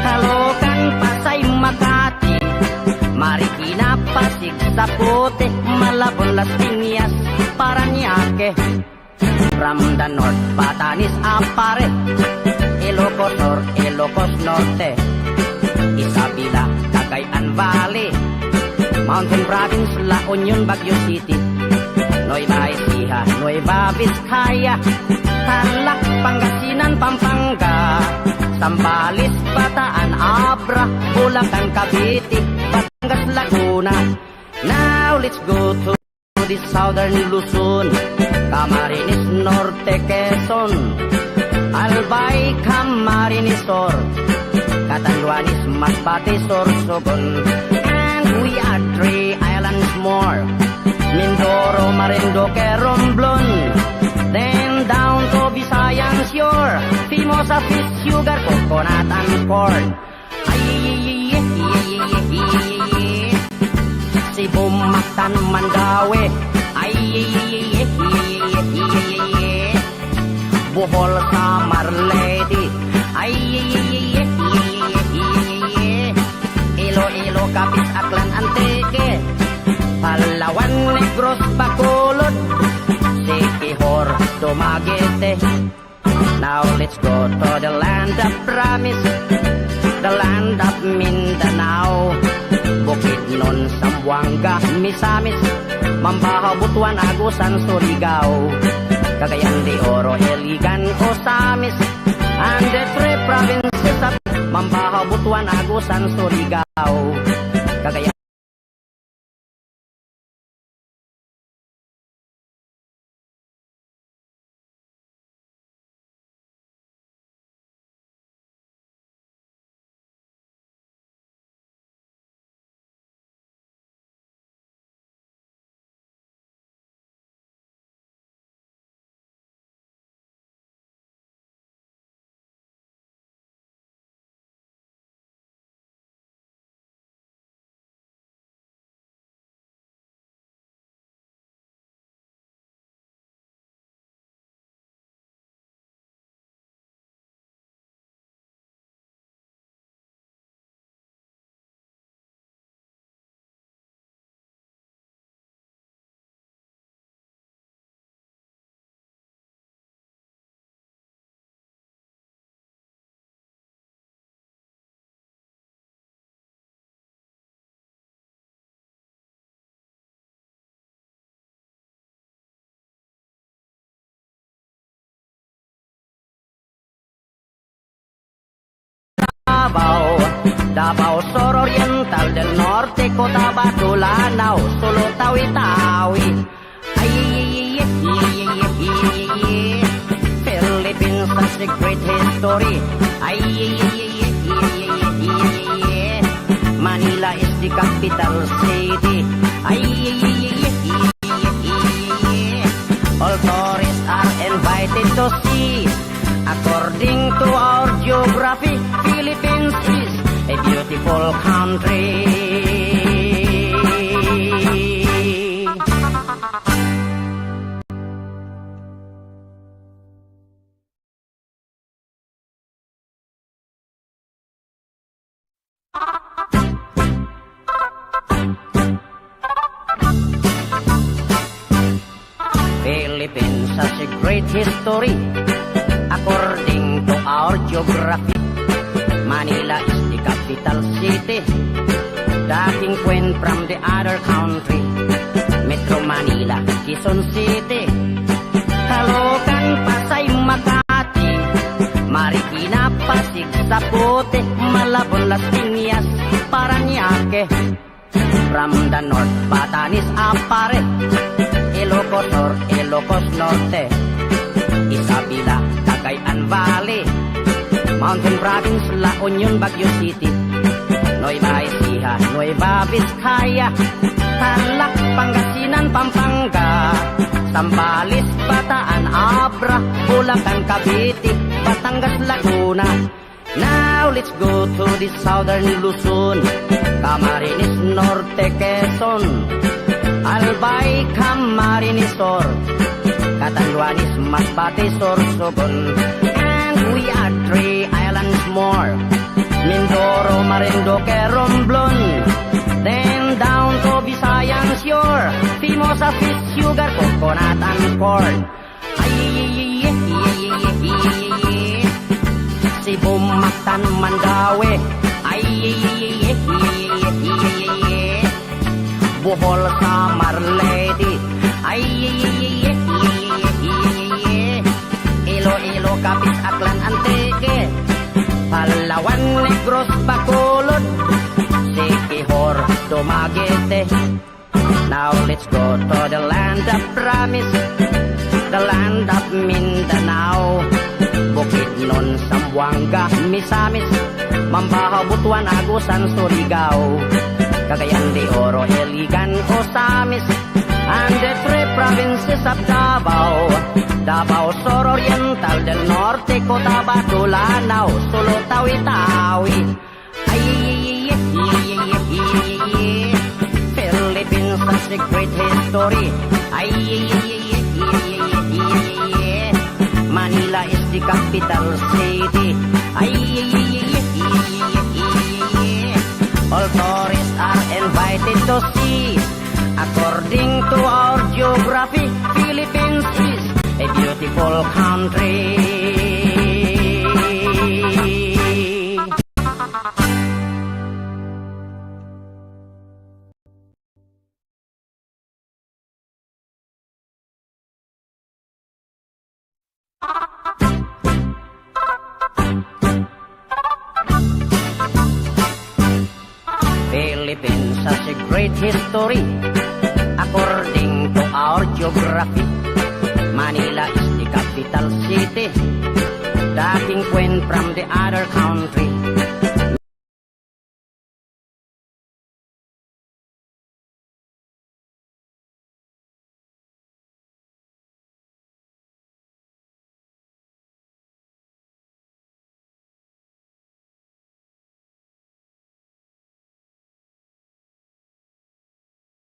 Caloocan, Pasay, Makati, Marikina, Pasig, Zapote, Malabon, Las Piñas, Parañaque. From the north, Batanes, Apare, Ilocos Sur, Ilocos Norte, Isabela, Cagayan Valley, Mountain Province, La Union, Baguio City, Nueva Ecija, Nueva Vizcaya, Tarlac, Pangasinan, Pampanga, Zambales, Bataan, Abra, Bulacan, Cavite, Batangas, Laguna. Now let's go to the southern Luzon, Camarines Norte, Quezon, Albay, Camarines Sur, Catanduanes, Masbate, Sorsogon. And we are 3 islands more, Mindoro, Marinduque, Romblon. Then down to Visayan shore, Fimosa, fish, sugar, coconut, and corn. Cebu, Mactan, Mandaue, Bohol, Samar, Leyte, Iloilo, Capiz, Aklan, Antique, Palawan, Negros, Bacolod, Siquijor, Dumaguete. Now let's go to the land of promise, the land of Mindanao, Bukidnon, Zamboanga, Misamis, Mambahaw, Butuan, Agusan, Surigao, Cagayan de Oro, Iligan, Osamis, and the 3 provinces of Mambahaw, Butuan, Agusan, Surigao, Cagayan. Davao Sur Oriental del Norte, Cotabato, Lanao, Solo, Tawi-Tawi. Philippines has a great history. Manila is the capital city. All tourists are invited to see. According to our geography, Philippines is a beautiful country. Philippines has a great history. According to our geography, Manila is the capital city. Dating Queen from the other country, Metro Manila, Quezon City, Caloocan, Pasay, Makati, Marikina, Pasig, Zapote, Malabon, Las Piñas, Parañaque. From the north, Batanes, Apare, Ilocos Sur, Ilocos Norte, Isabela, Cagayan Valley, Mountain Province, La Union, Baguio City, Nueva Ecija, Nueva Vizcaya, Tarlac, Pangasinan, Pampanga, Zambales, Bataan, Abra, Bulacan, Cavite, Batangas, Laguna. Now let's go to the southern Luzon, Camarines Norte, Quezon, Albay, Camarines Sur, Catanduanes, Masbate, Sorsogon. And we are 3 islands more, Mindoro, Marinduque, Romblon. Then down to Visayan shore, Fimosa, fish, sugar, coconut, and corn. Cebu, Mactan, Mandaue, beautiful summer lady. Ay, Iloilo, Capiz, Aklan, Antique, Palawan, Negros, Bacolod, Siquijor, Dumaguete. Now let's go to the land of promise, the land of Mindanao. Bukidnon, Zamboanga, Misamis, Mambahaw, Butuan, Agusan, Surigao, Cagayan de Oro, Iligan, Osamis, and the three provinces of Davao, Davao Sur Oriental, del Norte, Cotabato, Lanao, Sulu, Tawi-Tawi. Ay, Philippines has a great history. Ay, Manila is the capital city. Ay, all tourists are invited to see. According to our geography, Philippines is a beautiful country. Philippines has a great history. According to our geography, Manila is the capital city. The king went from the other country.